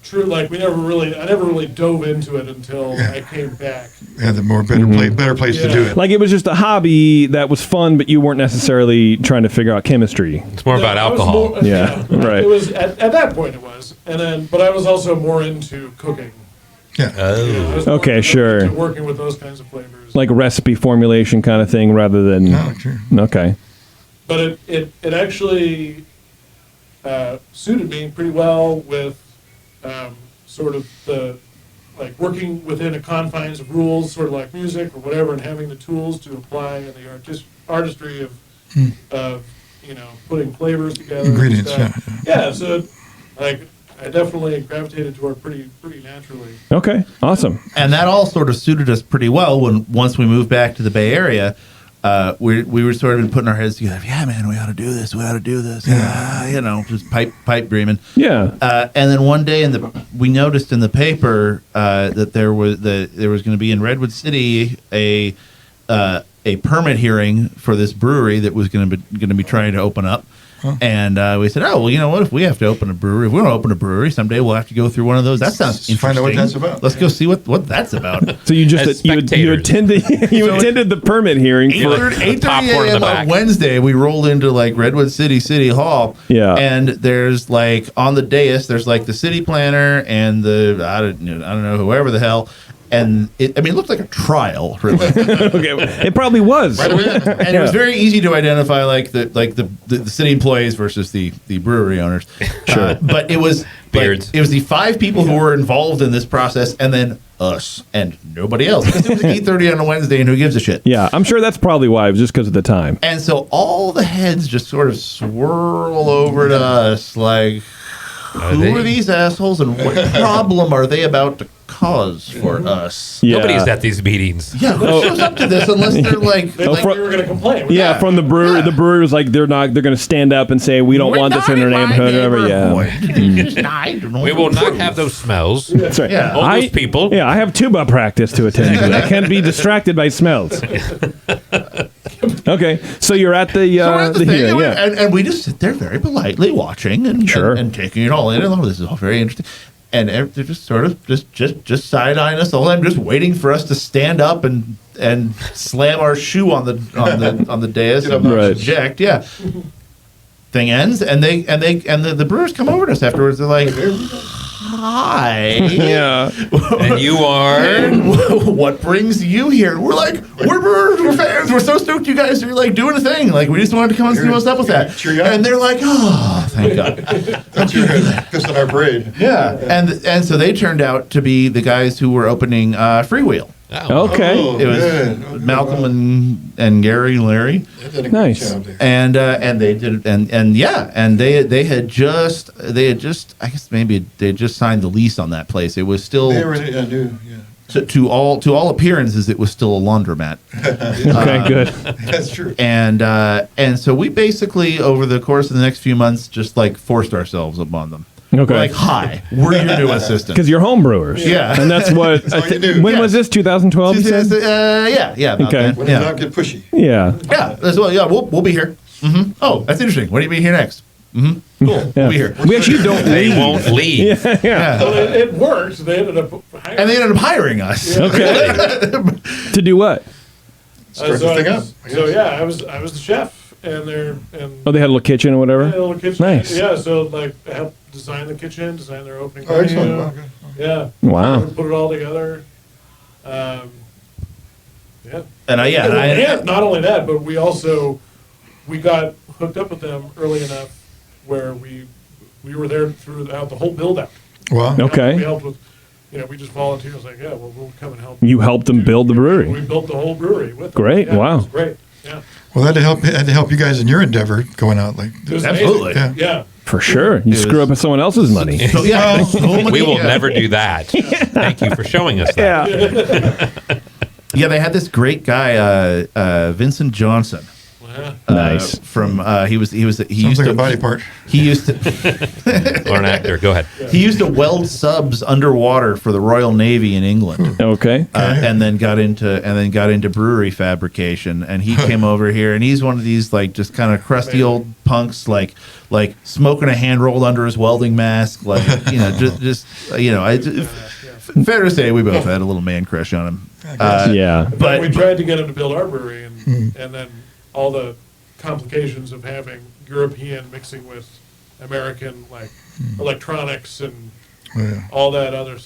true. I never really dove into it until I came back. Yeah, the better place to do it. Like it was just a hobby that was fun, but you weren't necessarily trying to figure out chemistry. It's more about I was alcohol. more- Right. It was at that point it was, but I was also more into cooking. Yeah. I was more Okay, into sure. working with those kinds of flavors. Like recipe formulation kind of thing, rather than. No, sure. Okay. But it actually suited me pretty well with sort of the working within the confines of rules, sort of like music or whatever, and having the tools to apply and the artistry of of putting flavors together. Ingredients, and stuff. Yeah. So like I definitely gravitated toward pretty naturally. Okay, awesome. And that all sort of suited us pretty well once we moved back to the Bay Area. We were sort of been putting our heads together. Yeah, man, we ought to do this. We ought to do this. Just pipe dreaming. Yeah. And then one day we noticed in the paper that there was going to be in Redwood City a permit hearing for this brewery that was going to be trying to open up. Huh. And we said, oh, well, you know what? If we have to open a brewery, if we want to open a brewery someday, we'll have to go through one of those. That sounds interesting. Find out what that's about. Let's go see what that's about. So you just you attended the permit hearing for 8:30 a.m. on Wednesday. We rolled into like Redwood City Hall. Yeah, and there's like on the dais, there's like the city planner and the I don't know whoever the hell. And it looked like a trial, really. Okay, it probably was. Right away. And it was very easy to identify, like the city employees versus the brewery owners. Sure, but it was Beards. It was the 5 people who were involved in this process, and then us and nobody else. Because it was 8:30 on a Wednesday, and who gives a shit? Yeah, I'm sure that's probably why. It was just because of the time. And so all the heads just sort of swirl over to us, like, who are these assholes, and what problem are they about to cause for us? Yeah. Nobody's at these meetings. Yeah, who shows up to this unless they're like, we were going to complain. Yeah, from the brewery. The brewery was like, they're going to stand up and say, we don't want this in our neighborhood or whatever. Yeah. We will not have those smells. That's right. Yeah. All those people. Yeah, I have tuba practice to attend to. I can't be distracted by smells. Okay, so you're at the hearing, yeah. And we just sit there very politely watching and taking it all in. And this is all very interesting. And they're just sort of just side eyeing us the whole time, just waiting for us to stand up and slam our shoe on the dais and object. Yeah. Thing ends, and the brewers come over to us afterwards. They're like, "Hi, yeah, and you are? And what brings you here?" We're like, "We're brewers, we're fans. We're so stoked you guys are like doing a thing. Like, we just wanted to come and see what's up with that." And they're like, "Oh, thank God." That's your just in our parade. Yeah, and so they turned out to be the guys who were opening Freewheel. Oh. Okay, it was Malcolm and Gary and Larry. Nice. And they did and they had just I guess maybe they just signed the lease on that place. It was still they were new, yeah. To all appearances, it was still a laundromat. Okay, good. That's true. And so we basically over the course of the next few months just like forced ourselves upon them. Okay. Like, hi, we're your new assistants. Because you're home brewers. Yeah. And that's what. When was this? 2012? You said? Yeah. Okay. When does that get pushy? Yeah. Yeah. As well. Yeah. We'll be here. Mm-hmm. Oh, that's interesting. When are you be here next? Mm-hmm. Cool. Yeah. We'll be here. We actually don't. They won't leave. Yeah. So it worked. They ended up hiring us. Okay. To do what? Start the thing up. So yeah, I was the chef, and Oh, they had a little kitchen or whatever. Yeah, a little kitchen. Nice. Yeah. So like I helped design the kitchen, design their opening Oh, excellent. menu. Okay. Yeah. Wow. Put it all together. Yeah. And not only that, but we got hooked up with them early enough where we were there throughout the whole build out. Wow. Okay. We helped with, we just volunteered. I was like, yeah, well, we'll come and help. You helped them build the brewery. We built the whole brewery with them. Great. Yeah, Wow. It was great. Yeah. Well, that had to help you guys in your endeavor going out. Like, It was Absolutely. amazing. Yeah. For sure. You screw up with someone else's money. So, yeah. We will never do that. Thank you for showing us that. Yeah. Yeah, they had this great guy, Vincent Johnson. Nice. From he sounds used like to, a body part. He used to Or an actor. Go ahead. he used to weld subs underwater for the Royal Navy in England. Okay. And then got into brewery fabrication, and he came over here, and he's one of these like just kind of crusty old punks, like smoking a hand rolled under his welding mask, like fair to say we both had a little man crush on him. Yeah. But we tried to get him to build our brewery, and then all the complications of having European mixing with American, like electronics and all that other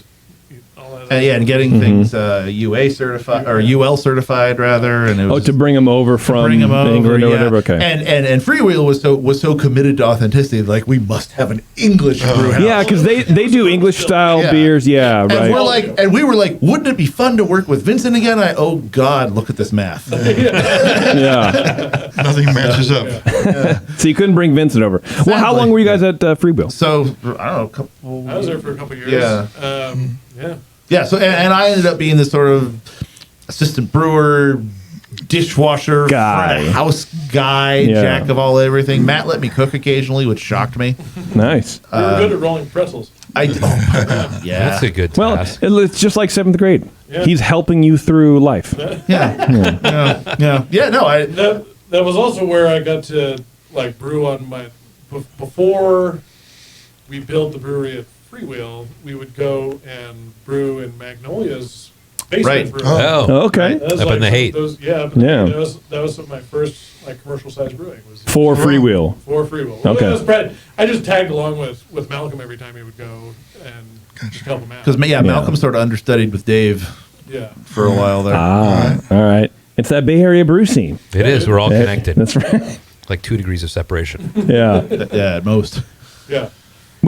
all that. And getting things UA certified or UL certified rather, and it was to bring them over from England or whatever. Okay, and Freewheel was so committed to authenticity, like we must have an English brew house. Yeah, because they do English style beers. Yeah, and right. we were like, wouldn't it be fun to work with Vincent again? Oh God, look at this math. Yeah, nothing matches up. So you couldn't bring Vincent over. Well, how long were you guys at Freewheel? So I don't know, a couple. I was there for a couple years. Yeah. So and I ended up being this sort of assistant brewer, dishwasher, guy, front of house guy, jack of all everything. Matt let me cook occasionally, which shocked me. Nice. We were good at rolling pretzels. Yeah, that's a good task. Well, it's just like 7th grade. Yeah. He's helping you through life. Yeah. No, that was also where I got to like brew on my before we built the brewery at Freewheel. We would go and brew in Magnolia's basement brewery. Oh, okay. That was Up in the Haight. That was my first like commercial size brewing. Was For Freewheel. For Freewheel. Okay. I just tagged along with Malcolm every time he would go and just help him out. Because Malcolm sort of understudied with Dave. Yeah. For a while there. All right. It's that Bay Area brew scene. It is. We're all connected. That's right. Like 2 degrees of separation. Yeah. At most. Yeah.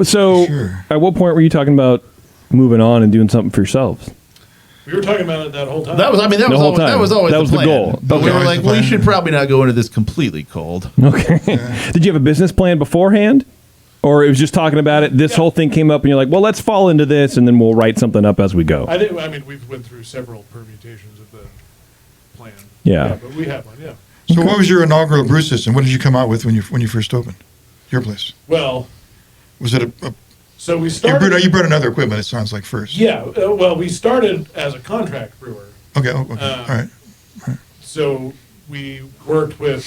So, at what point were you talking about moving on and doing something for yourselves? We were talking about it that whole time. That was always the plan. goal. But we were like, we should probably not go into this completely cold. Okay. Did you have a business plan beforehand? Or it was just talking about it, this whole thing came up and you're like, well, let's fall into this and then we'll write something up as we go. I mean, we've went through several permutations of the plan. Yeah. But we have one, yeah. So what was your inaugural brew system? What did you come out with when you first opened your place? Well, was it a so we started. You brought another equipment. It sounds like first. Yeah. Well, we started as a contract brewer. Okay. All right. So we worked with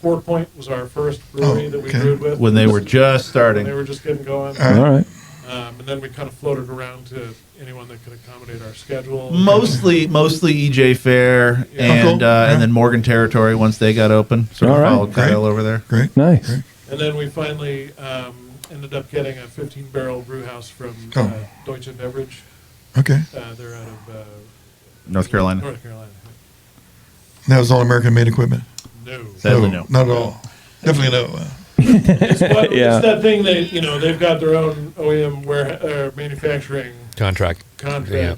Fort Point was our first brewery that we brewed with when they were just starting. When they were just getting going. All right. And then we kind of floated around to anyone that could accommodate our schedule. Mostly EJ Fair and then Morgan Territory once they got open. Sort of followed Kyle over there. Great. Nice. Great. And then we finally ended up getting a 15-barrel brew house from Deutsche Beverage. Okay. They're out of North Carolina. North Carolina. That was all American-made equipment? No. Sadly, no. Not at all. Definitely no. It's that thing they've got their own OEM manufacturing contract in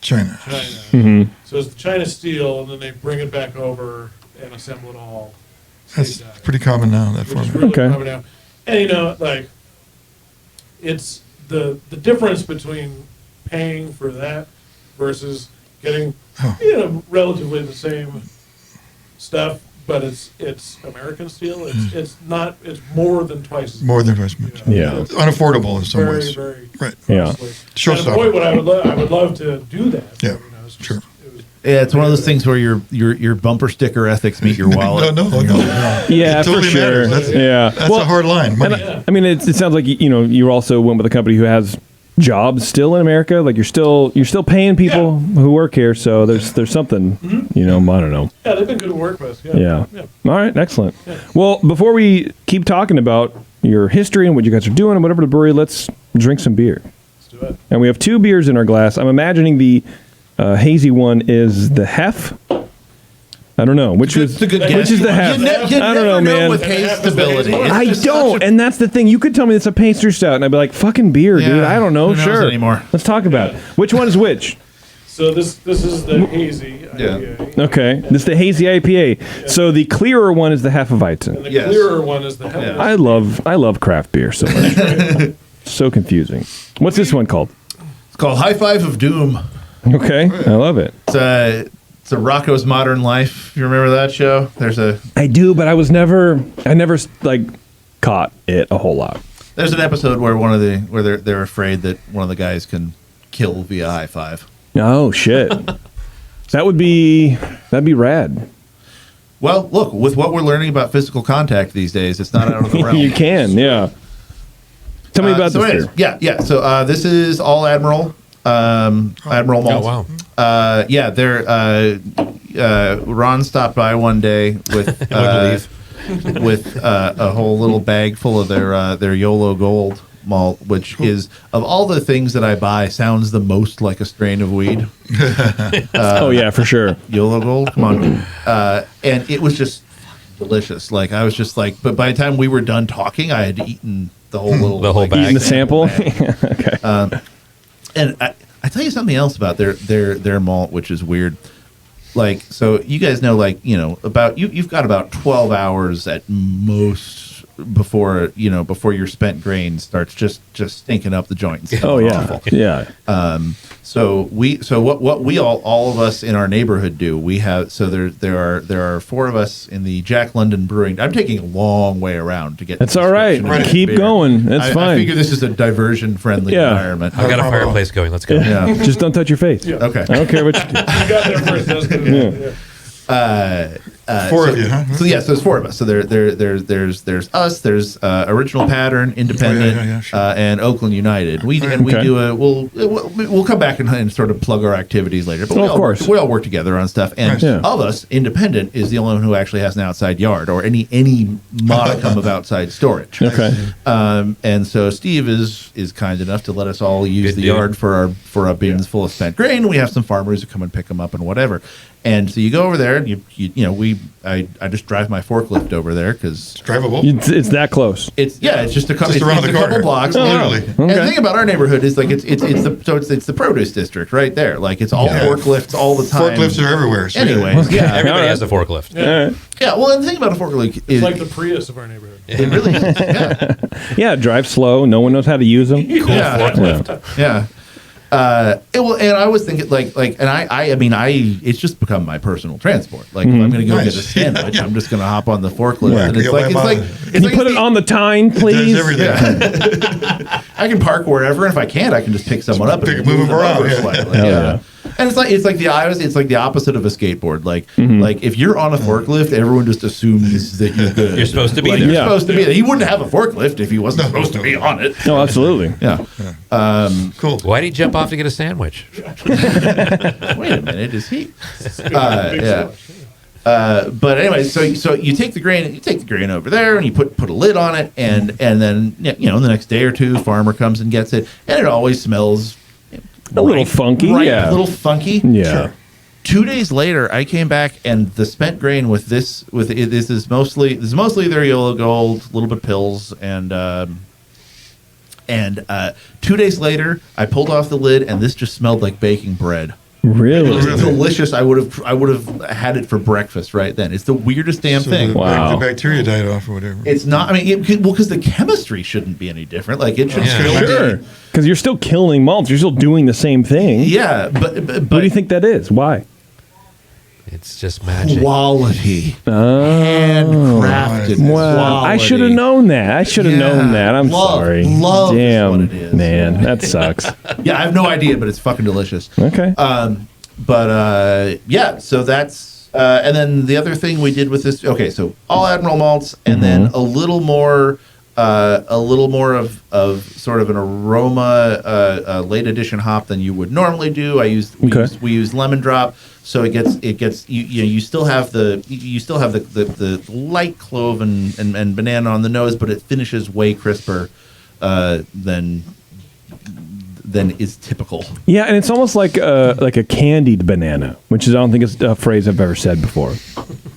China. Mm-hmm. So it's the China steel, and then they bring it back over and assemble it all. That's pretty common now. That format. Really common now. And it's the difference between paying for that versus getting relatively the same stuff, but it's American steel. It's more than twice as more than twice as much. Yeah. It's unaffordable in some ways. Very right. Yeah. Showstopper. Boy, I would love to do that. Yeah. Sure. Yeah, it's one of those things where your bumper sticker ethics meet your wallet. No. Yeah, it totally for sure. Matters. That's a hard line. Money. I mean, it sounds like you also went with a company who has jobs still in America. Like you're still paying people who work here. So there's something. I don't know. Yeah, they've been good to work with. Yeah. All right. Excellent. Yeah. Well, before we keep talking about your history and what you guys are doing and whatever the brewery, let's drink some beer. Let's do it. And we have 2 beers in our glass. I'm imagining the hazy one is the Hef. I don't know which is the Hef. I don't know, man. With haze stability. I don't, and that's the thing. You could tell me it's a pastry stout, and I'd be like, "Fucking beer, dude." I don't know. Who knows sure. anymore. Let's talk about it. Which one is which? So this is the hazy IPA. Okay, this is the hazy IPA. Yeah. So the clearer one is the Hefeweizen. And the clearer one is the Hefeweizen. I love craft beer so much. So confusing. What's this one called? It's called High Five of Doom. Okay, I love it. It's a Rocco's Modern Life. You remember that show? I do, but I never like caught it a whole lot. There's an episode where where they're afraid that one of the guys can kill via high five. Oh shit. That'd be rad. Well, look, with what we're learning about physical contact these days, it's not out of the realm. You can, yeah. Tell me about this beer. Yeah. So this is All Admiral. Admiral Malt. Oh wow! Ron stopped by one day with with a whole little bag full of their YOLO Gold malt, which is of all the things that I buy, sounds the most like a strain of weed. Oh yeah, for sure. YOLO Gold, come on. And it was just delicious. Like I was just like, but by the time we were done talking, I had eaten the whole bag. Eating the sample. Okay. And I tell you something else about their malt, which is weird. Like, so you guys know, like, you know, about you've got about 12 hours at most before your spent grain starts just stinking up the joint. Oh yeah, yeah. So what we all of us in our neighborhood do, we have, so there are 4 of us in the Jack London Brewing. I'm taking a long way around to get. That's all right. Keep going. That's fine. I figure this is a diversion friendly environment. I've got a fireplace going. Let's go. Yeah. Just don't touch your face. Yeah. Okay. I don't care what you do. You got there first. That's good. Yeah. Four of you, huh? So yeah, so there's 4 of us. So there's us. There's Original Pattern, Independent, sure. And Oakland United. We Okay. do we'll come back and sort of plug our activities later. But of course. we all work together on stuff. And Nice. Yeah. of us, Independent is the only one who actually has an outside yard or any modicum of outside storage. Okay. And so Steve is kind enough to let us all use Good the deal. yard for our bins full of spent grain. We have some farmers who come and pick them up and whatever. And so you go over there and I just drive my forklift over there because Drivable. It's that close. it's just a couple Just around the couple corner. blocks. Oh, literally. And the Okay. thing about our neighborhood is like it's the produce district right there. Like it's all Yeah. forklifts all the time. Forklifts are everywhere. So Anyways, yeah, Everybody All has a forklift. All right. yeah. Well, and the thing about a forklift is It's like the Prius of our neighborhood. it really is. Yeah, Yeah, drive slow. No one knows how to use them. yeah. And I was thinking I mean it's just become my personal transport. Like if I'm going to go Nice. get a sandwich, I'm just going to hop on the forklift. Yeah, And it's yeah, like why it's bother? Can you put it on the tine, Does please? everything. I can park wherever, and if I can't, I can just pick someone up and Pick- move them around, over yeah. slightly. Hell Yeah. yeah. And it's like the opposite of a skateboard. Like if you're on a forklift, everyone just assumes that you're good. You're supposed to be Like, there. You're Yeah. supposed to be there. He wouldn't have a forklift if he wasn't supposed to be on it. No, absolutely. Yeah. Cool. Why did he jump off to get a sandwich? Wait a minute, is he? Yeah. But anyway, so you take the grain over there and you put a lid on it, and then the next day or two, farmer comes and gets it, and it always smells A little funky. ripe, Yeah. a little funky. Yeah. Sure. 2 days later, I came back and the spent grain this is mostly their YOLO Gold, a little bit pills, and 2 days later, I pulled off the lid and this just smelled like baking bread. It Really? was delicious. I would have had it for breakfast right then. It's the weirdest damn So thing. Wow. The bacteria died off or whatever. It's not. I mean, because the chemistry shouldn't be any different. Like it should Yeah. still Sure. be. Because you're still killing malts. You're still doing the same thing. Yeah, but What do you think that is? Why? It's just magic. quality, Oh. handcrafted. Wow. I should have known that. I should have known that. I'm Love- sorry. love is Damn, what it is. man. That sucks. Yeah, I have no idea, but it's fucking delicious. Okay. Yeah. So that's and then the other thing we did with this. Okay, so all Admiral malts, and then a little more of sort of an aroma late edition hop than you would normally do. We use lemon drop, so it gets you still have the light clove and banana on the nose, but it finishes way crisper than is typical. Yeah, and it's almost like a candied banana, which is I don't think it's a phrase I've ever said before.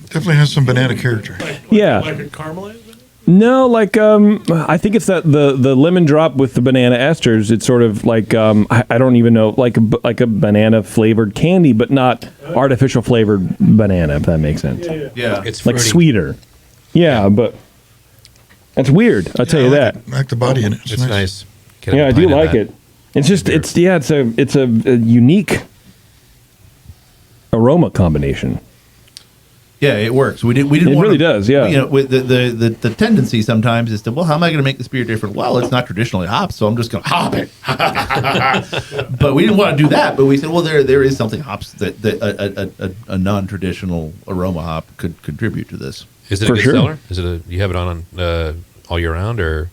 Definitely has some banana character. Yeah. Like a caramelized? No, like I think it's that the lemon drop with the banana esters. It's sort of like I don't even know, like a banana flavored candy, but not artificial flavored banana. If that makes sense. Yeah. It's Like fruity. sweeter. Yeah, but that's weird. I'll tell you I that. like the body in it. It's nice. Get a Yeah, I do pint of like that. it. It's just it's a unique aroma combination. Yeah, it works. We didn't. It wanna- really does, yeah. You know, with the tendency sometimes is to, well, how am I going to make this beer different? Well, it's not traditionally hopped, so I'm just going to hop it. But we didn't want to do that. But we said, well, there is something hops that a non-traditional aroma hop could contribute to this. Is it For a good sure. seller? Is it you have it on all year round or?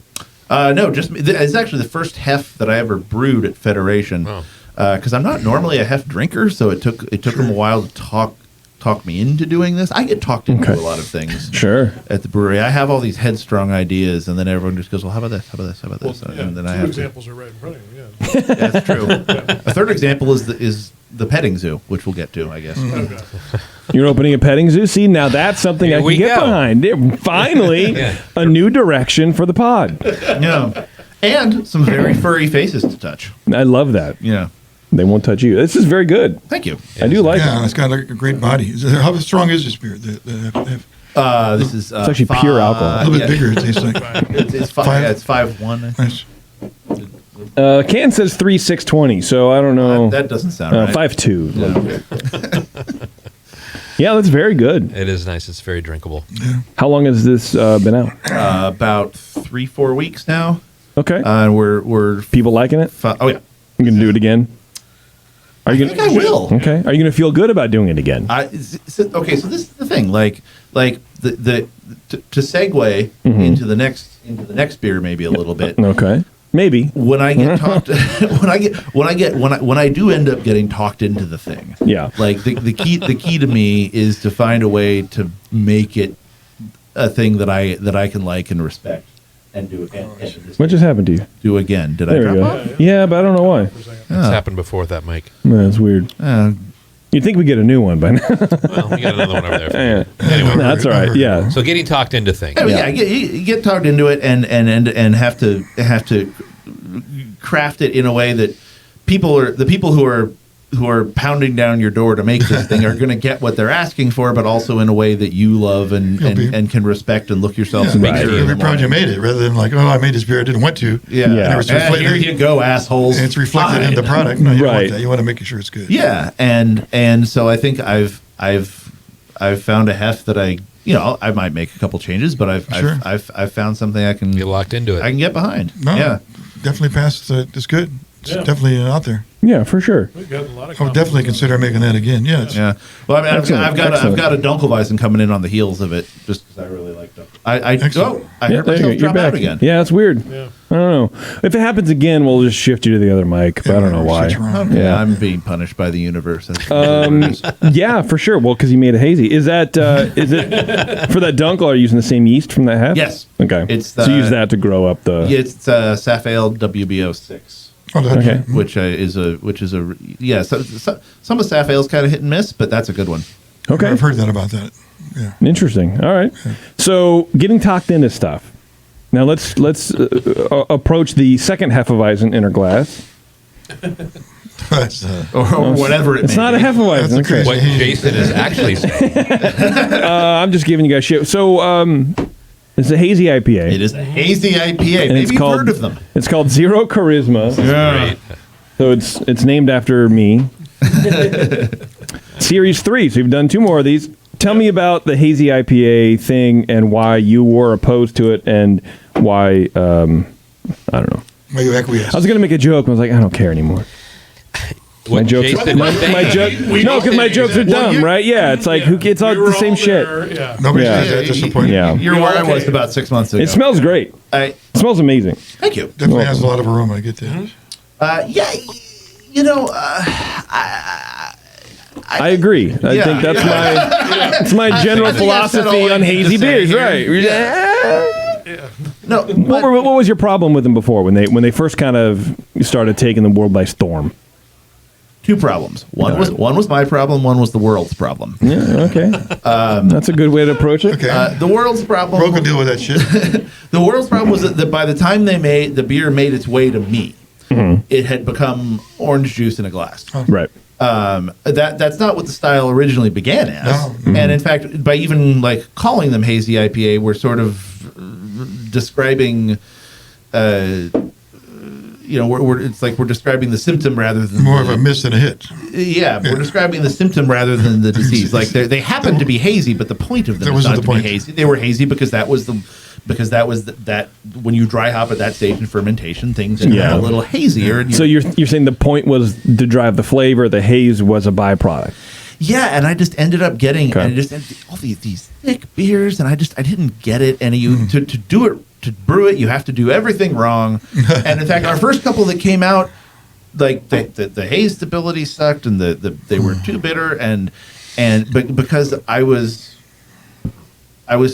No, just it's actually the first hef that I ever brewed at Federation. Oh. Because I'm not normally a hef drinker, so it took them a while to talk talk me into doing this. I get talked into a lot of things. Sure. At the brewery, I have all these headstrong ideas, and then everyone just goes, "Well, how about this? How about this? How about this?" Yeah, and then two I have examples are right in front of you. Yeah. That's true. A third example is the petting zoo, which we'll get to, I guess. Okay. You're opening a petting zoo. See, now that's something Here I can we get go. behind. Finally, a new direction for the pod. Yeah, and some very furry faces to touch. I love that. Yeah, they won't touch you. This is very good. Thank you. I do like Yeah, it. it's got a great body. How strong is this beer? This is It's actually pure alcohol. A little bit bigger, it tastes like. It's 5.1. Nice. Can says 3,620, so I don't know. That doesn't sound right. 5.2. Yeah, that's very good. It is nice. It's very drinkable. How long has this been out? About 3-4 weeks now. Okay. We're people liking it. Oh yeah. You gonna do it again? Are you I think I will. Okay. Are you gonna feel good about doing it again? Okay, so this is the thing. Like the to segue into the next beer maybe a little bit. Okay. Maybe when I get talked, when I do end up getting talked into the thing. Yeah. Like the key to me is to find a way to make it a thing that I can like and respect and do. What just happened to you? Do again? Did There I we drop go. off? Yeah, but I don't know why. It's happened before with that mic. That's weird. You'd think we get a new one by now. Well, we got another one over there. Yeah. Anyway, That's all right. Yeah. So getting talked into things. Yeah, you get talked into it and have to craft it in a way that the people who are pounding down your door to make this thing are going to get what they're asking for, but also in a way that you love and can respect and look yourself in the mirror. You'll be proud you made it, rather than like, oh, I made this beer I didn't want to. Yeah. And it was reflected- Here you go, assholes. And it's reflected in the product. No, you don't want that. You want to make sure it's good. Yeah, and so I think I've found a heft that I might make a couple changes, but I've found something I can get locked into it. I can get behind. No, Yeah. definitely past. It's good. It's Yeah. definitely out there. Yeah, for sure. We've got a lot of I would definitely consider making that again. Yeah. Yeah. Well, I mean, Excellent, I've got excellent. a Dunkelweizen coming in on the heels of it, just because I really like them. I Excellent. I heard there you go. myself You're drop out back again. Yeah, it's weird. Yeah. I don't know. If it happens again, we'll just shift you to the other mic. But I don't know why. Switch around. Yeah, Yeah. I'm being punished by the universe. That's Yeah, for sure. Well, because you made a hazy. Is that is it for that Dunkel? Are you using the same yeast from that half? Yes. Okay. It's so you use that to grow up the. it's Safale WBO6. Oh, that's Okay. Which is a yeah. So, some of Safale's kind of hit and miss, but that's a good one. Okay. I've heard that about that. Yeah. Interesting. All right. So getting talked into stuff. Now let's approach the second Hefeweizen in her glass. That's, Or whatever it It's may not a be. Hefeweizen. That's a crazy- What Jason is actually saying. I'm just giving you guys shit. So it's a hazy IPA. It is a hazy IPA. And Maybe it's you've called, heard of them. It's called Zero Charisma. Yeah. So it's named after me. Series 3. So you've done 2 more of these. Tell me about the hazy IPA thing and why you were opposed to it and why I don't know. Why you acquiesce? I was gonna make a joke, but I was like, I don't care anymore. What My jokes, Jason my, is saying. my joke, no, because my jokes are dumb, right? Yeah, it's like it's all We were the same shit. there, Yeah. Nobody Yeah. says that. Disappointed. Yeah, You're where I was about 6 months ago. it smells great. It smells amazing. Thank you. Definitely has a lot of aroma. I get that. Yeah, you know, I agree. I Yeah. think that's my general I think I've said all philosophy I on need to hazy say beers. here. Right? no. What was your problem with them before when they first kind of started taking the world by storm? 2 problems. One was my problem. One was the world's problem. Yeah, okay. That's a good way to approach it. Okay. The world's problem. Bro can deal with that shit. The world's problem was that by the time the beer made its way to me, it had become orange juice in a glass. Right. That's not what the style originally began as. No. And in fact, by even like calling them hazy IPA, we're sort of describing. We're describing the symptom rather than More of a miss than a hit. Yeah, we're describing the symptom rather than the disease. Like they happen to be hazy, but the point of them That is wasn't not the to point. be hazy. They were hazy because that was that when you dry hop at that stage in fermentation, things get Yeah. a little hazier. And So you're saying the point was to drive the flavor. The haze was a byproduct. yeah, and I just ended up getting Okay. all these thick beers, and I didn't get it. And to do it, to brew it, you have to do everything wrong. And in fact, our first couple that came out, like the haze stability sucked, and they were too bitter, and but because I was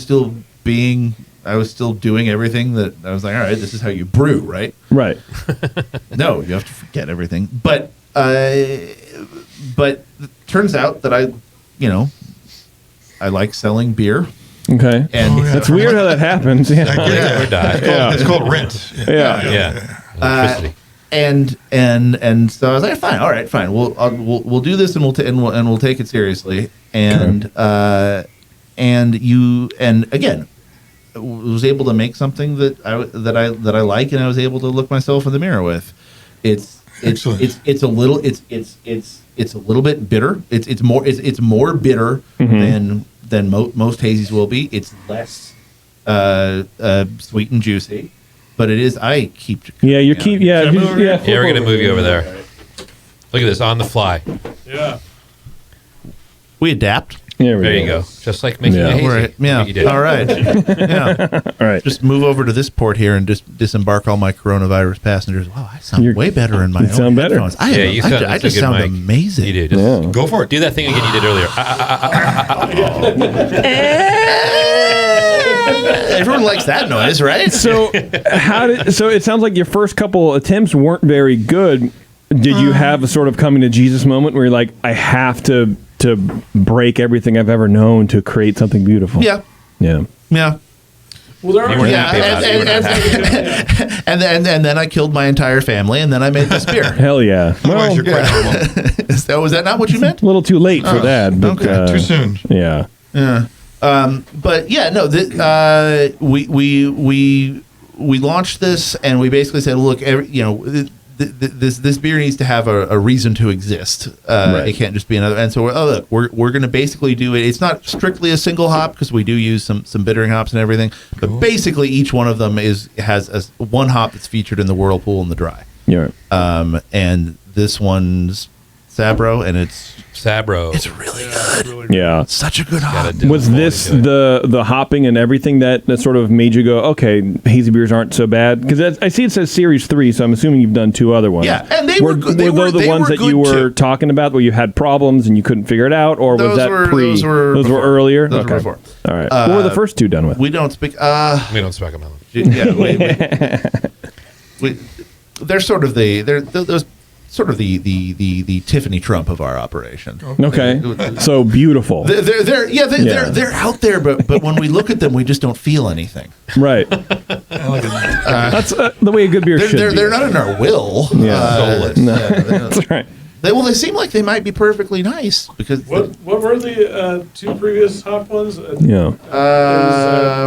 still doing everything that I was like, all right, this is how you brew, right? Right. No, you have to forget everything. But it turns out that I like selling beer. Okay. And that's weird how that happens. Yeah. I get that. It's called rent. Yeah. Electricity. And so I was like, fine, all right, fine. We'll do this and we'll take it seriously. And again, was able to make something that I like, and I was able to look myself in the mirror with. It's a little bit bitter. It's more bitter than most hazies will be. It's less sweet and juicy, but it is. I keep. Yeah, you keep. Yeah, we're gonna move you over there. Look at this on the fly. Yeah. We adapt. There you go. Just like making a hazy. Right. Yeah. You did. All right. Yeah. All right. Just move over to this port here and just disembark all my coronavirus passengers. Wow, I sound way better in my own sound better. headphones. I just sound amazing. You do. Just go for it. Do that thing again you did earlier. Everyone likes that noise, right? So so it sounds like your first couple attempts weren't very good. Did you have a sort of coming to Jesus moment where you're like, I have to break everything I've ever known to create something beautiful? Yeah. Yeah. Yeah. Well, there You weren't happy about it. And then I killed my entire family, and then I made this beer. Hell yeah. Otherwise, you're quite normal. Was that not what you meant? A little too late for that. But, okay. Too soon. Yeah. Yeah. But yeah, no. We launched this, and we basically said, look, this beer needs to have a reason to exist. It can't just be another. And so we're going to basically do it. It's not strictly a single hop because we do use some bittering hops and everything. But basically, each one of them has one hop that's featured in the Whirlpool and the Dry. Yeah. And this one's Sabro, and it's really good. Yeah. Such a good hop. Was this the hopping and everything that sort of made you go, okay, hazy beers aren't so bad? Because I see it says Series 3, so I'm assuming you've done 2 other ones. Yeah, and they were good. Were those the ones that you were talking about where you had problems and you couldn't figure it out, or was that pre? Those were earlier. Those okay. were before. All right. What were the first 2 done with? We don't speak. We don't speak about them. Yeah, they're sort of those sort of the Tiffany Trump of our operation. Okay, so beautiful. They're out there, but when we look at them, we just don't feel anything. Right. That's the way a good beer should be. They're not in our will. Yeah. That's right. They seem like they might be perfectly nice because what were the 2 previous hop ones?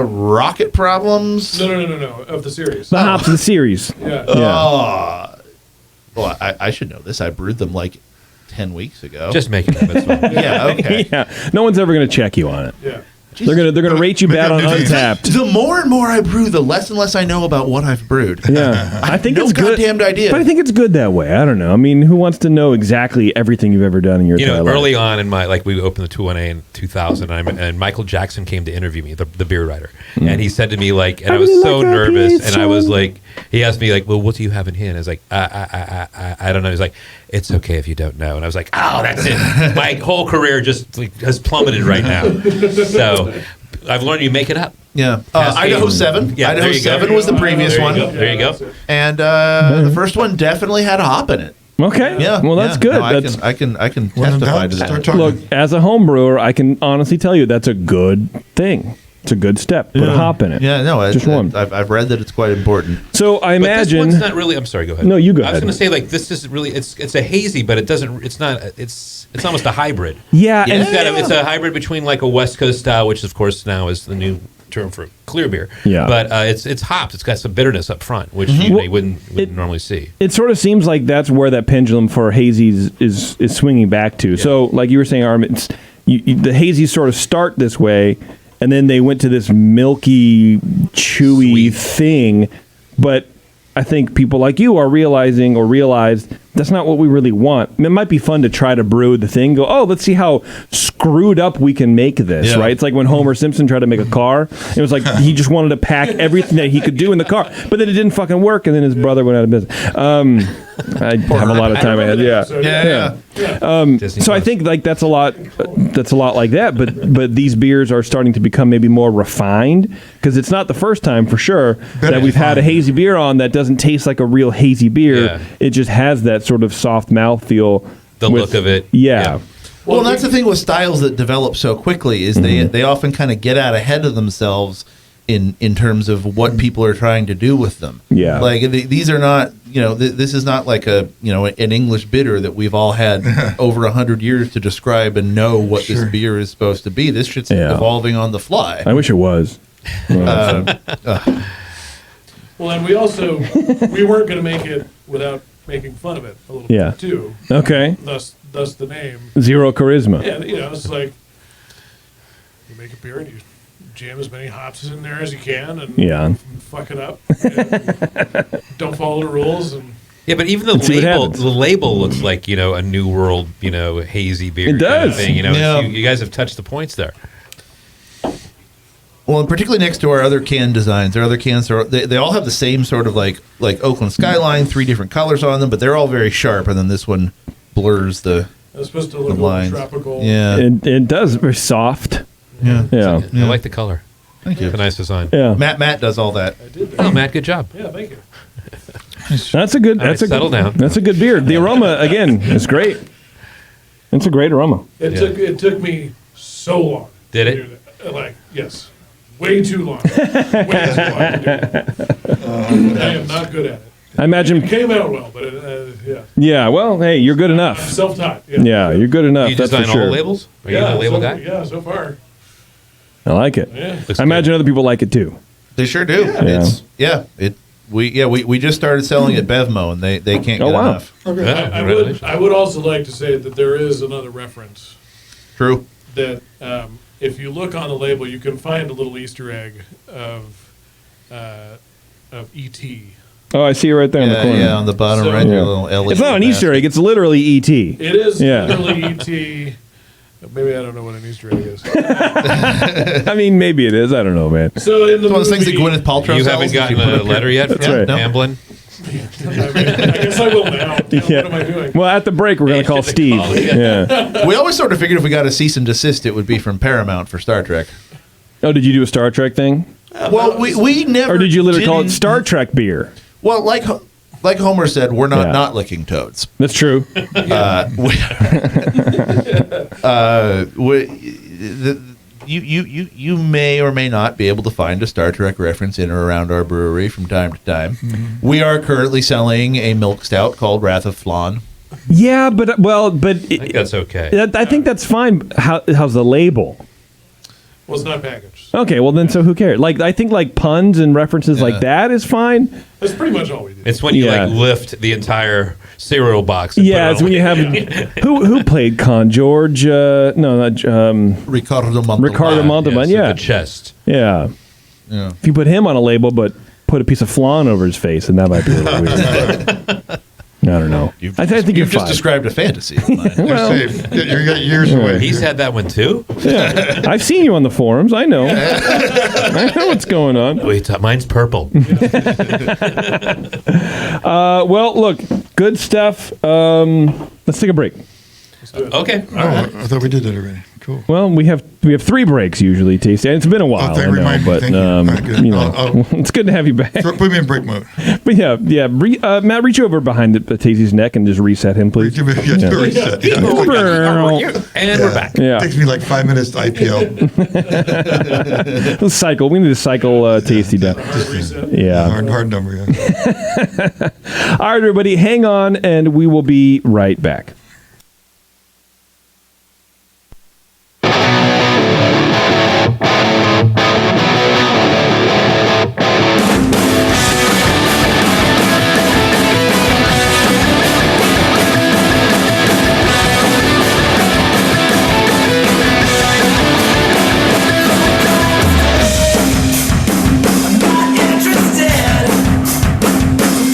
Rocket Problems. No, of the series. The hops of the series. Yeah. Well, I should know this. I brewed them like 10 weeks ago. Just make it up. It's fine. Yeah, okay. Yeah. No one's ever going to check you on it. Yeah. They're gonna rate you bad on Untapped. The more and more I brew, the less and less I know about what I've brewed. Yeah, I think it's good. Goddamned idea. But I think it's good that way. I don't know. I mean, who wants to know exactly everything you've ever done in your entire life? Early on in my we opened the 21A in 2000, and Michael Jackson came to interview me, the beer writer, and he said to me and I was so nervous, and I was like, he asked me well, what do you have in here? And I was like, I don't know. He's like, it's okay if you don't know. And I was like, oh, that's it. My whole career just has plummeted right now. So I've learned you make it up. Yeah. Idaho 7. Yeah, Idaho 7 was the previous one. There you go. And the first one definitely had a hop in it. Okay. Yeah. Well, that's good. No, I can testify to that. Look, as a home brewer, I can honestly tell you that's a good thing. It's a good step. Put a hop in it. Yeah, no, just one. I've read that it's quite important. So I imagine this one's not really. I'm sorry. Go ahead. No, you go I ahead. was going to say this is really. It's a hazy, but it doesn't. It's not. It's almost a hybrid. Yeah, and it's a hybrid between like a West Coast style, which of course now is the new term for clear beer. Yeah, but it's hops. It's got some bitterness up front, which you wouldn't normally see. It sort of seems like that's where that pendulum for hazies is swinging back to. Yeah. So, like you were saying, Arm, the hazies sort of start this way. And then they went to this milky, chewy thing. But I think people like you are realized that's not what we really want. It might be fun to try to brew the thing. Go, oh, let's see how screwed up we can make this. Right? It's like when Homer Simpson tried to make a car. It was like he just wanted to pack everything that he could do in the car, but then it didn't fucking work, and then his brother went out of business. I have a lot of time ahead. So I think like that's a lot like that. But these beers are starting to become maybe more refined because it's not the first time for sure that we've had a hazy beer on that doesn't taste like a real hazy beer. Yeah. It just has that sort of soft mouthfeel. The look of it. Yeah. Well, that's the thing with styles that develop so quickly is they often kind of get out ahead of themselves in terms of what people are trying to do with them. Yeah. Like these are not, this is not like an English bitter that we've all had over 100 years to describe and know what this beer is supposed to be. This shit's evolving on the fly. I wish it was. Well, and we weren't going to make it without making fun of it a little bit too. Okay. Thus the name. Zero charisma. Yeah, it's like you make a beer and you jam as many hops in there as you can and fuck it up. And don't follow the rules and. Yeah, but even the label looks like a New World hazy beer. It does. Kind of thing. You guys have touched the points there. Well, and particularly next to our other can designs, our other cans they all have the same sort of like Oakland skyline, 3 different colors on them, but they're all very sharp. And then this one blurs the. It's supposed to look lines. tropical. Yeah, it does. Very soft. Yeah. Yeah. I like the color. Thank you. It's a nice design. Yeah. Matt does all that. I did that. Oh, Matt, good job. Yeah, thank you. That's a good. All right, settle down. That's a good beer. The aroma again is great. It's a great aroma. It took me so long. Did to it? do that. Like yes, way too long. Way too long to do it. I am not good at it. I imagine. It came out well, but yeah. Yeah. Well, hey, you're good enough. I'm self-taught. Yeah, you're good enough. You That's design for sure. all labels? Are you the label guy? Yeah, so far. I like it. Yeah. I imagine other people like it too. They sure do. We just started selling at Bevmo, and they can't get enough. Okay. Yeah, I would also like to say that there is another reference. True. That if you look on the label, you can find a little Easter egg of E.T. Oh, I see it right there in the corner. Yeah, on the bottom right there, a little LED. It's not an Easter egg. It's literally E.T. It is Yeah. literally E.T. Maybe I don't know what an Easter egg is. I mean, maybe it is. I don't know, man. So in the It's one of those things that movie- Gwyneth Paltrow You sells. haven't gotten You put a up letter your- yet from That's right. Amblin? I guess I will now. Yeah. What am I doing? Well, at the break, we're going to call Steve. Yeah. We always sort of figured if we got a cease and desist, it would be from Paramount for Star Trek. Oh, did you do a Star Trek thing? Well, we never. Or did you literally call it didn't- Star Trek beer? Well, like Homer said, we're not licking toads. That's true. You may or may not be able to find a Star Trek reference in or around our brewery from time to time. Mm-hmm. We are currently selling a milk stout called Wrath of Flan. Yeah, but I think that's okay. I think that's fine. How's the label? Well, it's not packaged. Okay, well then, so who cares? Like, I think like puns and references like that is fine. That's pretty much all we do. It's when you Yeah. like lift the entire cereal box. And Yeah, put it's it when you have who played Con George? No, not Ricardo Montalban. Ricardo Montalban. so Yeah, the chest. yeah. Yeah. If you put him on a label, but put a piece of flan over his face, and that might be a little weird. I don't know. I think you're You've just fine. described a fantasy of mine. You're safe. You got years away. He's had that one too. Yeah, I've seen you on the forums. I know. I know what's going on. Wait, mine's purple. Well, look, good stuff. Let's take a break. Okay. Oh, I thought we did that already. Cool. Well, we have 3 breaks usually, Tasty. And it's been a while, thank- I know, remind me. but Thank you. All right, good. you know, it's good to have you back. Put me in break mode. But yeah. Matt, reach over behind Tasty's neck and just reset him, please. Give me a reset. Yeah. And we're back. Yeah. Takes me like 5 minutes to IPL. Let's cycle. We need to cycle Tasty down. Yeah. Hard number, yeah. All right, everybody, hang on, and we will be right back.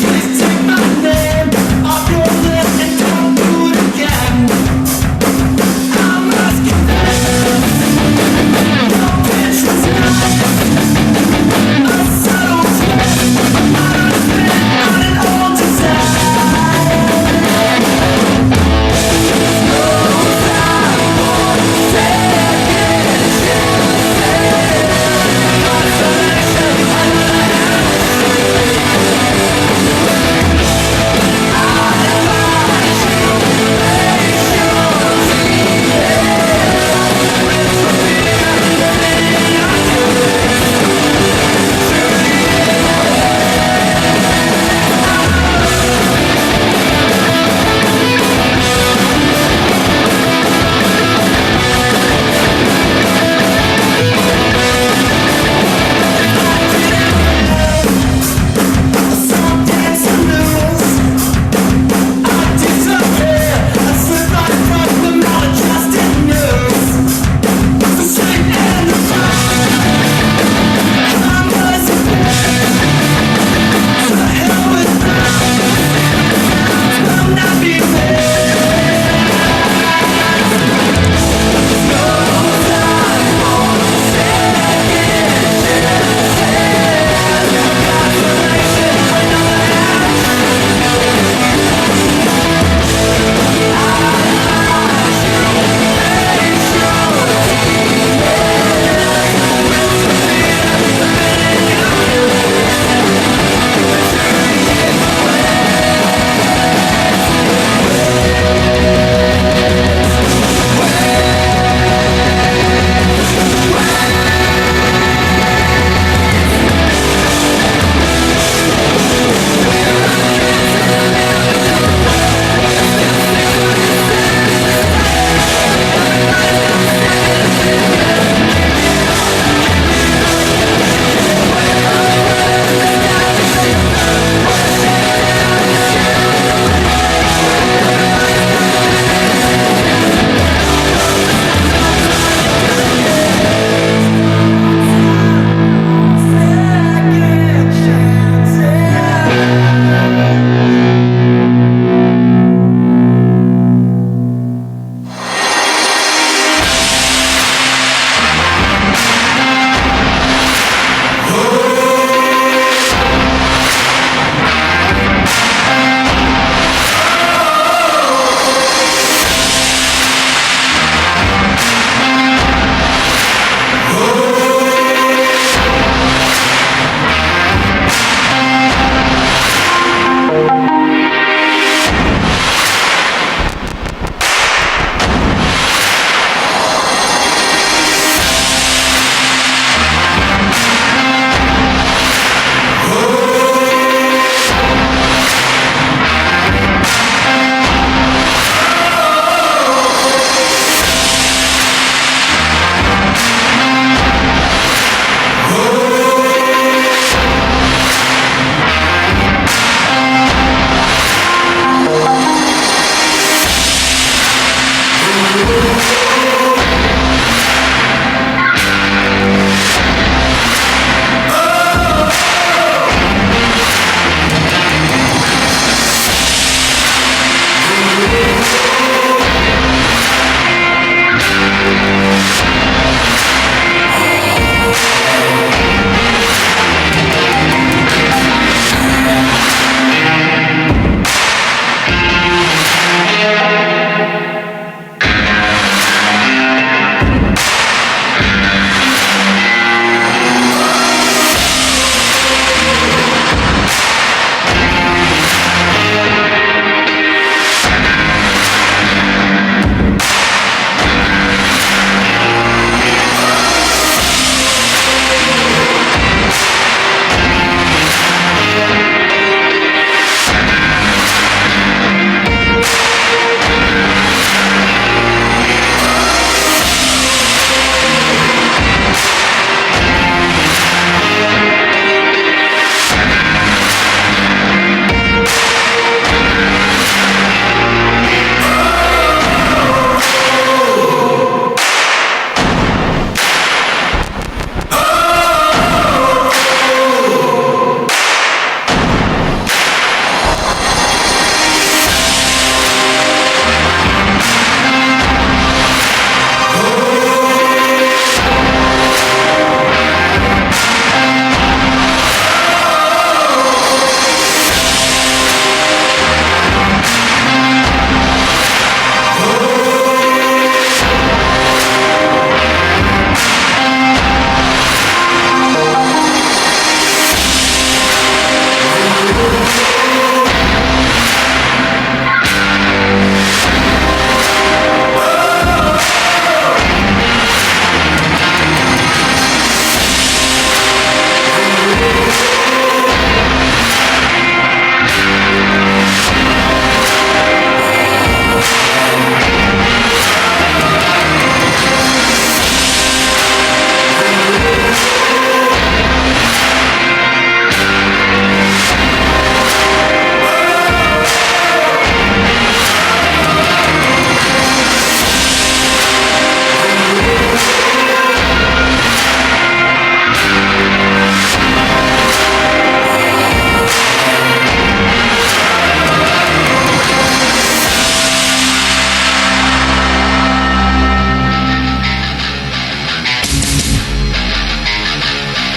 Please take my name off your list.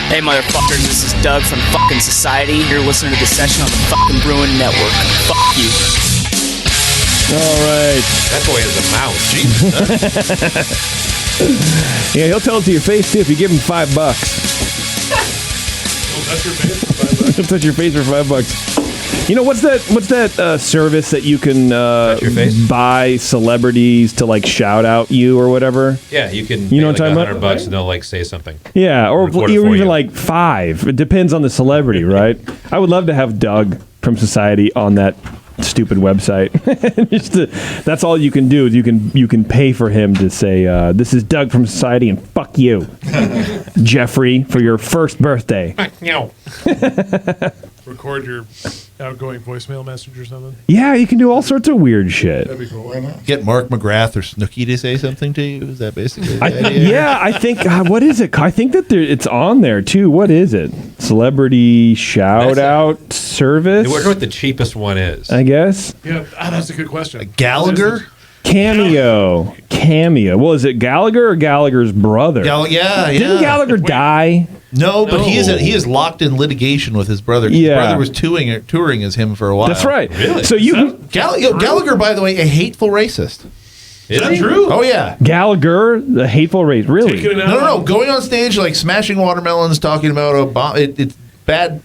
Hey motherfuckers, this is Doug from fucking Society. You're listening to the session on the fucking Brewing Network. Fuck you. All right. That boy has a mouth. Jesus. Yeah, he'll tell it to your face too if you give him $5. Touch your face for $5. He'll touch your face for $5. You know what's that service that you can buy celebrities to like shout out you or whatever? Yeah, you can. You know what like I'm talking about? $100 and they'll like say something. Yeah, or Record it for even you. like $5. It depends on the celebrity, right? I would love to have Doug from Society on that stupid website. That's all you can do. Is you can pay for him to say, "This is Doug from Society," and fuck you, Jeffrey, for your first birthday. Record your outgoing voicemail message or something. Yeah, you can do all sorts of weird shit. That'd be cool. Why not? Get Mark McGrath or Snooki to say something to you. Is that basically the idea? Yeah, I think. What is it? I think that it's on there too. What is it? Celebrity shout out service. I wonder what the cheapest one is. I guess. Yeah, that's a good question. Gallagher? Cameo. Well, is it Gallagher or Gallagher's brother? Didn't Gallagher die? No, but he is locked in litigation with his brother. His brother was touring as him for a while. That's right. Really? So Gallagher, by the way, a hateful racist. Is that true? Oh yeah, Gallagher, the hateful race. Really? No. Going on stage like smashing watermelons, talking about Obama. It's bad.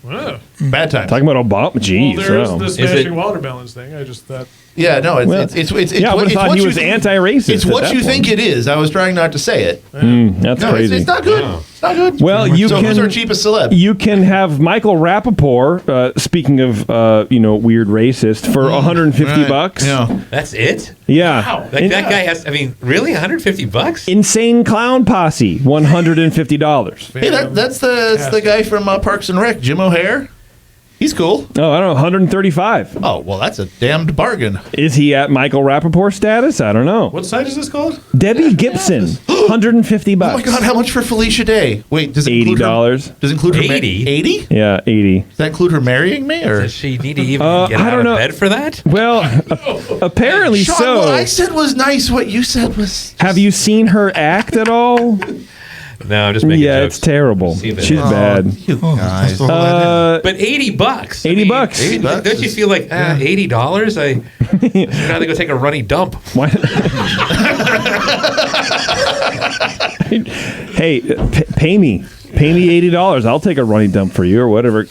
Wow. Bad time. Talking about Obama. Jeez. Well, there's the smashing watermelons thing. I just thought. Yeah, no, it's I would have thought he was anti-racist. It's what you think it is. I was trying not to say it. That's crazy. It's not good. It's not good. Well, who's our cheapest celeb? You can have Michael Rappaport. Speaking of weird racist for $150. Yeah, that's it. Yeah, wow. Like that guy has. I mean, really, $150? Insane Clown Posse, $150. Hey, that's the guy from Parks and Rec, Jim O'Hare. He's cool. Oh, I don't know, 135. Oh, well, that's a damned bargain. Is he at Michael Rappaport status? I don't know. What site is this called? Debbie Gibson, $150. Oh my God, how much for Felicia Day? Wait, does it include $80? Does it include her 80? 80? Yeah, 80. Does that include her marrying me, or does she need to even get out of bed for that? Well, apparently Sean, so. What I said was nice. What you said was. Have you seen her act at all? No, I'm just making jokes. It's terrible. She's bad. You guys. But $80. $80. $80. Don't you feel like $80? I'd rather go take a runny dump. Why? Hey, pay me. Pay me $80. I'll take a running dump for you or whatever.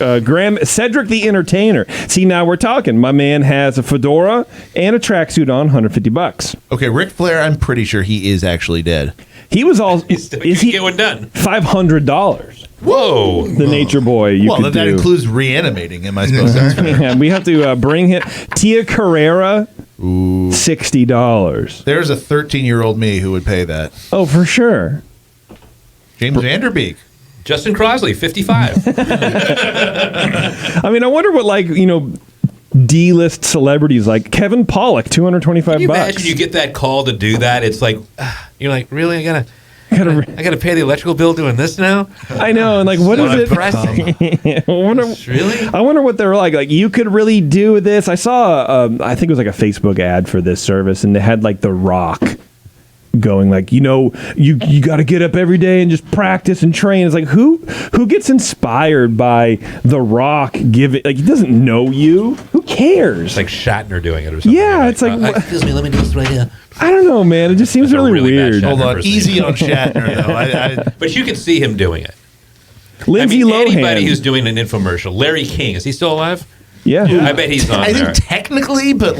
Cedric the Entertainer. See, now we're talking. My man has a fedora and a tracksuit on, $150. Okay, Ric Flair, I'm pretty sure he is actually dead. He was all. Is he get one done? $500. Whoa. The Nature Boy. You could that do. includes reanimating him, I suppose. Yeah, we have to bring him. Tia Carrera, $60. There's a 13-year-old me who would pay that. Oh, for sure. James Vanderbeek. Justin Crosley, 55. I mean, I wonder what, D-list celebrities like Kevin Pollak, $225. Can you imagine you get that call to do that? It's like, you're like, really? I gotta pay the electrical bill doing this now? I know, and what is it? Really? I wonder what they're like. Like, you could really do this. I saw, I think it was like a Facebook ad for this service, and they had The Rock going you got to get up every day and just practice and train. It's like, who gets inspired by The Rock giving, he doesn't know you. Who cares? It's like Shatner doing it or something. Yeah, it's like, excuse me, let me do this right here. I don't know, man. It just seems That's a really really bad weird. Shatner Hold on, easy on Shatner, though. But you can see him doing it. Lindsay Lohan. Anybody who's doing an infomercial. Larry King, is he still alive? Yeah. I bet he's on I there. think technically, but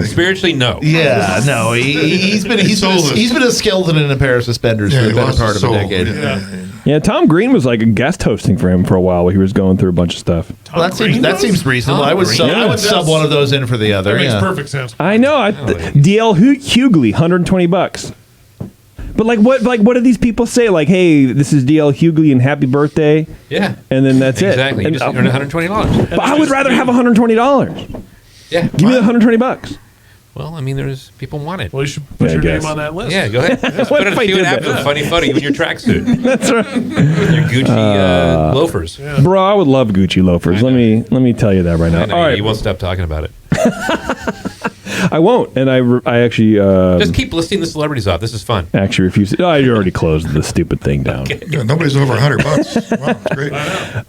spiritually, no. Yeah, no. He's been a skeleton in a pair of suspenders for the better part of a decade. Yeah, Tom Green was a guest hosting for him for a while he was going through a bunch of stuff. Well, that seems reasonable. I would sub one of those in for the other. That makes perfect sense. I know. DL Hughley, $120. But what do these people say? Hey, this is DL Hughley and happy birthday. Yeah. And then that's exactly. it. You just earn $120. But I would rather have $120. Yeah. Give me the $120. Well, I mean, there's people want it. Well, you should put your name on that list. Yeah, go ahead. Let's put it, see what happens. A funny photo, you in your tracksuit. That's right. With your Gucci loafers. Yeah. Bro, I would love Gucci loafers. Let me tell you that right now. All right. You won't stop talking about it. I won't, and I actually Just keep listing the celebrities off. This is fun. actually refuse. I already closed the stupid thing down. Yeah, nobody's over $100. Wow, that's great.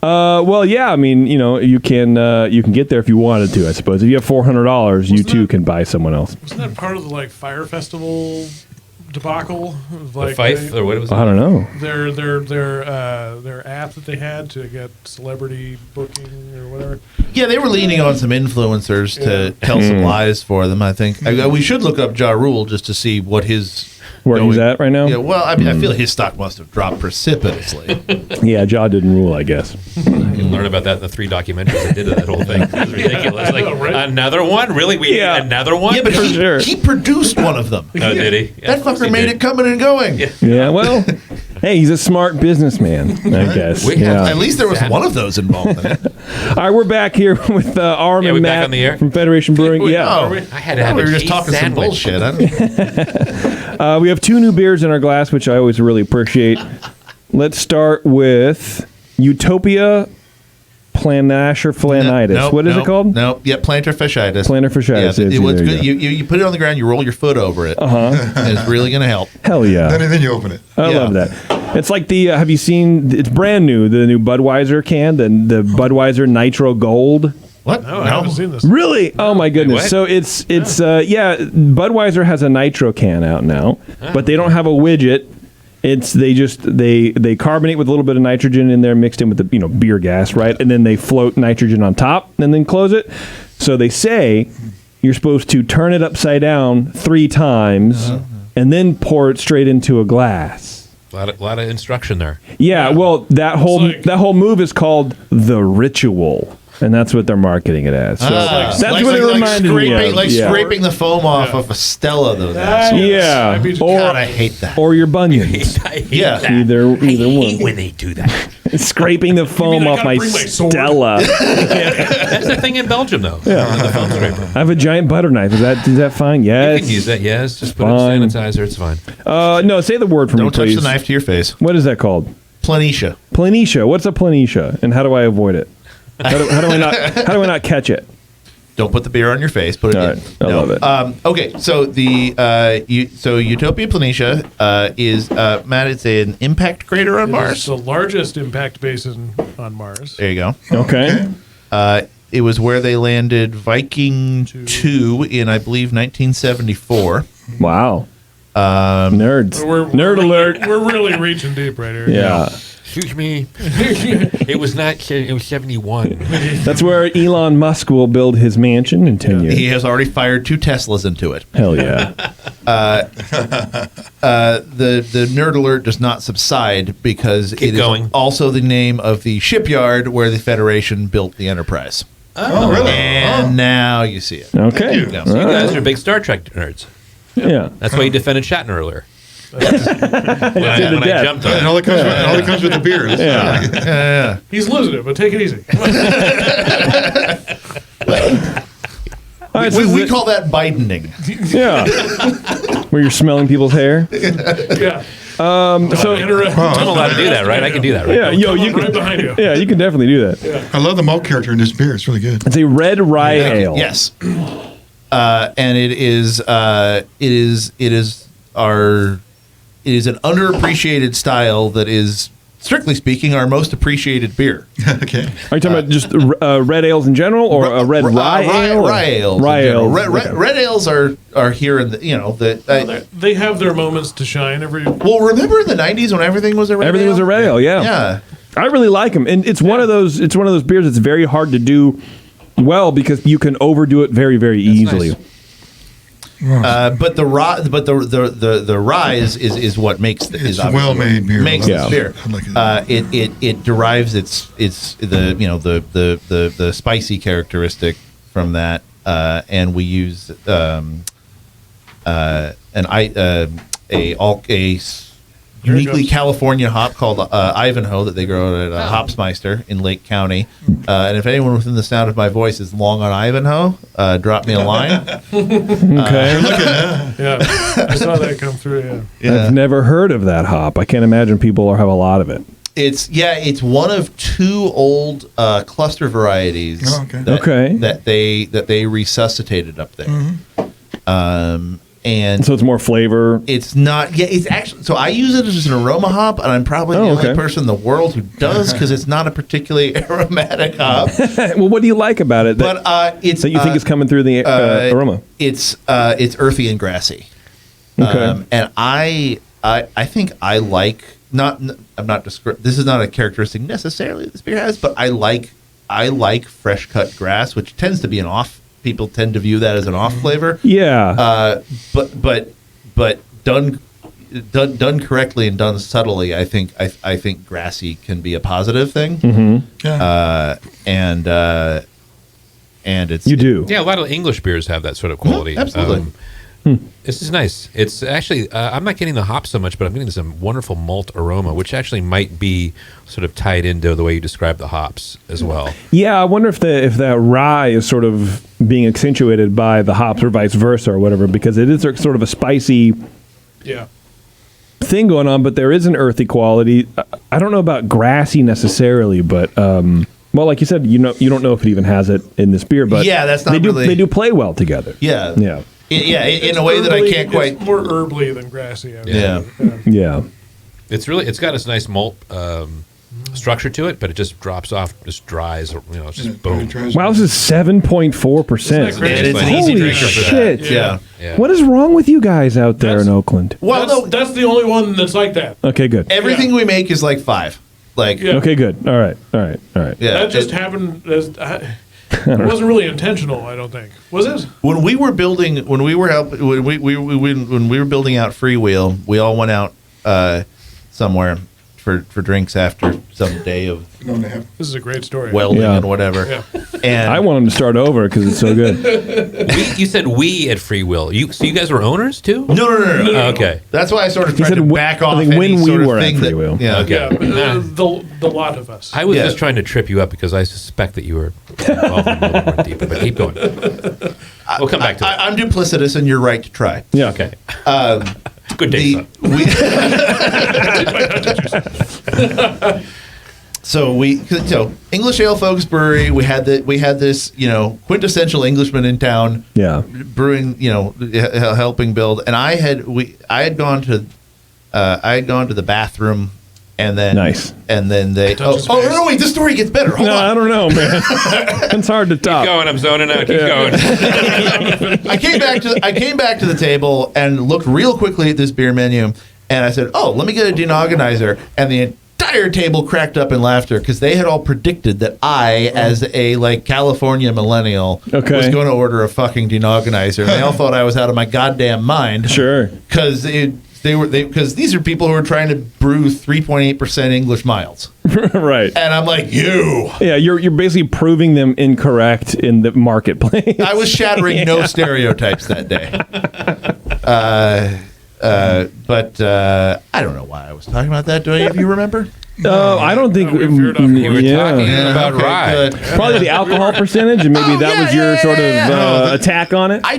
Well, yeah, I mean, you can get there if you wanted to. I suppose if you have $400, you too can buy someone else. Wasn't that part of the Fire Festival debacle? The Fife, or what was it? I don't know. Their app that they had to get celebrity booking or whatever. Yeah, they were leaning on some influencers to tell some lies for them, I think. We should look up Ja Rule just to see what where he's at right now. Yeah, well, I mean, I feel his stock must have dropped precipitously. Yeah, Ja didn't rule, I guess. You can learn about that in the 3 documentaries I did of that whole thing. It was ridiculous. Another one? Really? Another one? Yeah, but he produced one of them. Oh, did he? That fucker made it coming and going. Yeah, well, hey, he's a smart businessman, I guess. At least there was one of those involved in it. All right, we're back here with Arm and we Matt back on the air? from Federation Brewing. I had to have we a were just cheese talking sandwich. some bullshit. We have 2 new beers in our glass, which I always really appreciate. Let's start with Utopia Planash or Flanitis. What is it called? No, plantar fasciitis. Plantar fasciitis. Yeah, it's good. You put it on the ground, you roll your foot over it. And it's really going to help. Hell yeah. Then you open it. I love that. It's like the, have you seen, it's brand new, the new Budweiser can, the Budweiser Nitro Gold. What? No, I haven't seen this. Really? Oh my goodness! What? So it's Budweiser has a nitro can out now, but they don't have a widget. They carbonate with a little bit of nitrogen in there, mixed in with the beer gas, right? And then they float nitrogen on top and then close it. So they say you're supposed to turn it upside down 3 times and then pour it straight into a glass. A lot of instruction there. Yeah, well, that whole move is called the ritual. And that's what they're marketing it as. So that's what it reminded me of. Scraping the foam off of a Stella, though. Yeah. God, I hate that. Or your bunions. I hate that. Either I hate one. when they do that. Scraping the foam off my Stella. That's the thing in Belgium, though. Yeah. The foam scraper. I have a giant butter knife. Is that fine? Yes. You can use that, yes. Just put it in sanitizer. It's fine. No, say the word for me, please. Don't touch the knife to your face. What is that called? Planitia. Planitia. What's a planitia? And how do I avoid it? How do I not catch it? Don't put the beer on your face. Put it in. I love it. Okay, so Utopia Planitia is Matt. It's an impact crater on Mars. It's the largest impact basin on Mars. There you go. Okay. It was where they landed Viking 2 in, I believe, 1974. Wow. Nerds. Nerd alert. We're really reaching deep right here. Yeah. Excuse me. It was 71. That's where Elon Musk will build his mansion in 10 years. He has already fired 2 Teslas into it. Hell yeah. The nerd alert does not subside because Keep it going. is also the name of the shipyard where the Federation built the Enterprise. Oh, really? And now you see it. Okay. You guys are big Star Trek nerds. Yeah. That's why you defended Shatner earlier. when I jumped on And it. all that comes with the beer. Yeah. He's losing it, but take it easy. We call that Bidening. Yeah. Where you're smelling people's hair. Yeah. So I'm allowed to do that, right? I can do that, right? yeah, you right can. behind you. Yeah, you can definitely do that. I love the malt character in this beer. It's really good. It's a red rye ale. Yes. And it is an underappreciated style that is, strictly speaking, our most appreciated beer. Okay. Are you talking about just red ales in general, or a red rye ale? Rye ales. Rye in general. ales. Red ales are here in the They have their moments to shine every. well, remember in the 90s when everything was a red Everything ale? was a red ale. Yeah. Yeah. I really like them, and it's one of those. It's one of those beers that's very hard to do well because you can overdo it very, very easily. nice. But the rye is what makes It's a well-made beer. Makes Yeah. this beer. I like it. It derives its the spicy characteristic from that, and we use a uniquely California hop called Ivanhoe that they grow at Hopsmeister in Lake County. And if anyone within the sound of my voice is long on Ivanhoe, drop me a line. Okay. Yeah, I saw that come through. Yeah. I've never heard of that hop. I can't imagine people have a lot of it. It's one of 2 old cluster varieties Oh, okay. that they resuscitated up there. And so it's more flavor. It's not. Yeah, it's actually. So I use it as an aroma hop, and I'm probably the only person in the world who does because it's not a particularly aromatic hop. Well, what do you like about it? But it's that you think is coming through the aroma. It's earthy and grassy. Okay. And I think I like not. I'm not describing. This is not a characteristic necessarily this beer has, but I like fresh cut grass, which tends to be an off. People tend to view that as an off flavor. Yeah. But done correctly and done subtly, I think grassy can be a positive thing. Mm-hmm. And it's you do. Yeah, a lot of English beers have that sort of quality. Absolutely. This is nice. It's actually I'm not getting the hop so much, but I'm getting some wonderful malt aroma, which actually might be sort of tied into the way you describe the hops as well. Yeah, I wonder if that rye is sort of being accentuated by the hops or vice versa or whatever, because it is sort of a spicy thing going on, but there is an earthy quality. I don't know about grassy necessarily, but well, like you said, you don't know if it even has it in this beer, but yeah, that's not they do play well together. Yeah. In a way herbally, that I can't quite. It's more herbally than grassy. Yeah. It's got this nice malt structure to it, but it just drops off, just dries. It's just boom. Wow, this is 7.4%. It's an easy Holy drinker for shit! that. Yeah. What is wrong with you guys out there in Oakland? Well, that's the only one that's like that. Okay, good. Everything we make is like 5. Okay, good. All right. Yeah. That just happened. It wasn't really intentional, I don't think. Was it? When we were building out Freewheel, we all went out somewhere for drinks after some day of This is a great story. welding and whatever. Yeah. And I want them to start over because it's so good. You said we at Free Will. So you guys were owners too? No. Oh, okay. That's why I sort of tried said to we- back I off think any when we sort of were at thing that- Freewheel. Yeah. Okay. Yeah, the lot of us. I was just trying to trip you up because I suspect that you were involved in a little more deeper, but keep going. We'll come back to it. I'm duplicitous, and you're right to try. Yeah. Okay. Good day, son. So English Ale Folks Brewery. We had this quintessential Englishman in town. Yeah. Brewing, helping build, and I had gone to the bathroom. And then they no wait, this story gets better. Hold on. I don't know, man. It's hard to top. Keep going. I'm zoning out. Keep going. I came back to the table and looked real quickly at this beer menu, and I said, "Oh, let me get a denogonizer." And the entire table cracked up in laughter because they had all predicted that I, as a California millennial, was going to order a fucking denogonizer, and they all thought I was out of my goddamn mind. Sure, because because these are people who are trying to brew 3.8% English miles. Right. And I'm like, yeah, you're basically proving them incorrect in the marketplace. I was shattering no stereotypes that day. But I don't know why I was talking about that. Do any of you remember? I don't think we were talking about rye. Good. Probably the alcohol percentage, and maybe that was your sort of attack on it. I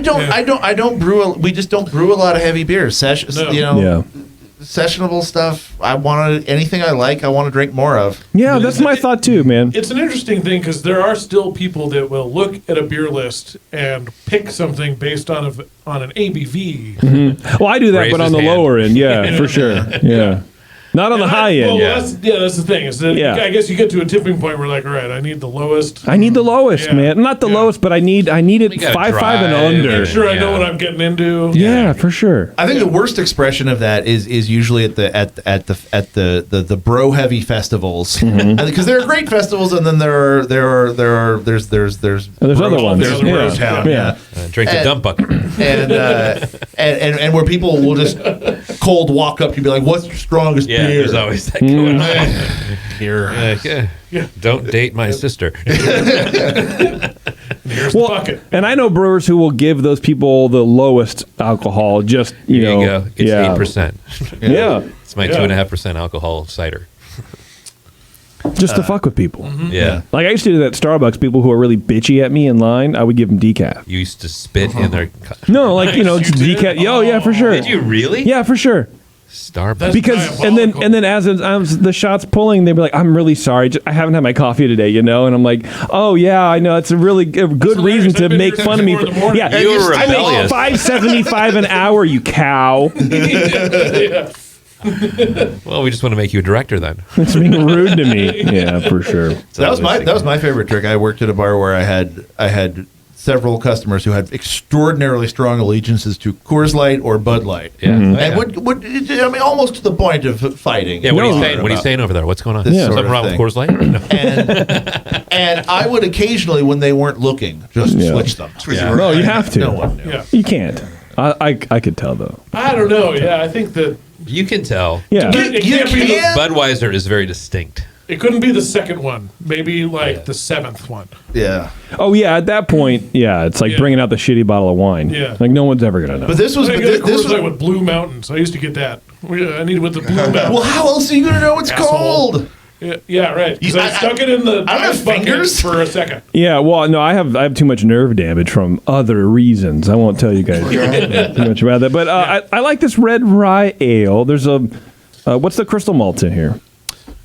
don't brew. We just don't brew a lot of heavy beers. Sessionable stuff. Anything I like. I want to drink more of. Yeah, that's my thought too, man. It's an interesting thing because there are still people that will look at a beer list and pick something based on an ABV. Mm-hmm. Well, I do that, Raise but on his the hand. lower end, yeah, for sure. Yeah. Not on the high end. Well, that's the thing. Is that I guess you get to a tipping point where all right, I need the lowest. I need the lowest, man. Not the lowest, but I need it 5.5 and under. Make sure I know what I'm getting into. Yeah, for sure. I think the worst expression of that is usually at the bro heavy festivals, because there are great festivals, and then there's other ones. There's Bro Town, yeah. Drink the dump bucket, and where people will just cold walk up to you and be like, "What's your strongest beer?" There's always that going on. Here. Don't date my sister. Here's the bucket. And I know brewers who will give those people the lowest alcohol. Just There you go. It's 8%. Yeah, It's my 2.5% alcohol cider. just to fuck with people. Yeah. Like I used to do that at Starbucks. People who are really bitchy at me in line, I would give them decaf. You used to spit in their. No, just decaf. Oh yeah, for sure. Did you really? Yeah, for sure. Starbucks. Because and then as the shot's pulling, they'd be like, "I'm really sorry, I haven't had my coffee today," and I'm like, "Oh yeah, I know. It's a really good reason to make fun of me." Yeah, you were I make $5.75 an hour, you cow. Well, we just want to make you a director then. It's being rude to me. Yeah, for sure. That was my favorite trick. I worked at a bar where I had several customers who had extraordinarily strong allegiances to Coors Light or Bud Light. Yeah. And would almost to the point of fighting. Yeah, what are you saying? What are you saying over there? What's going on? Something wrong with Coors Light? No. And I would occasionally, when they weren't looking, just switch them. No, you have to. No one knew. Yeah. You can't. I could tell though. I don't know. Yeah, I think that You can tell. Yeah. it can't be the, Budweiser is very distinct. it couldn't be the second one. Maybe the seventh one. Yeah. Oh yeah, at that point, it's like bringing out the shitty bottle of wine. Yeah. Like no one's ever gonna know. But this was I this got a Coors was Light with Blue Mountains. I used to get that. I needed with the Blue Mountains. well. How else are you gonna know it's Asshole. cold? Yeah, right. Because I stuck it in the I don't have ice bucket fingers. for a second. Yeah, well, no, I have too much nerve damage from other reasons. I won't tell you guys too much about that. But I like this red rye ale. There's a what's the crystal malts in here?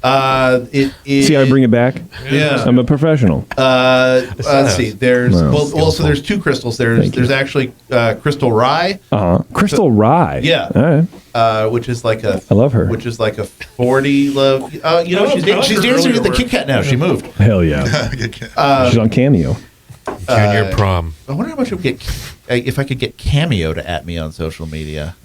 It is. See how I bring it back? Yeah. I'm a professional. Let's see. There's so there's two crystals. There's actually crystal rye. Crystal rye. Yeah. All right. Which is like a. I love her. Which is like a 40 love. She's dancing at the Kit Kat now. She moved. Hell yeah. She's on Cameo. Junior prom. I wonder how much I would get if I could get Cameo to at me on social media.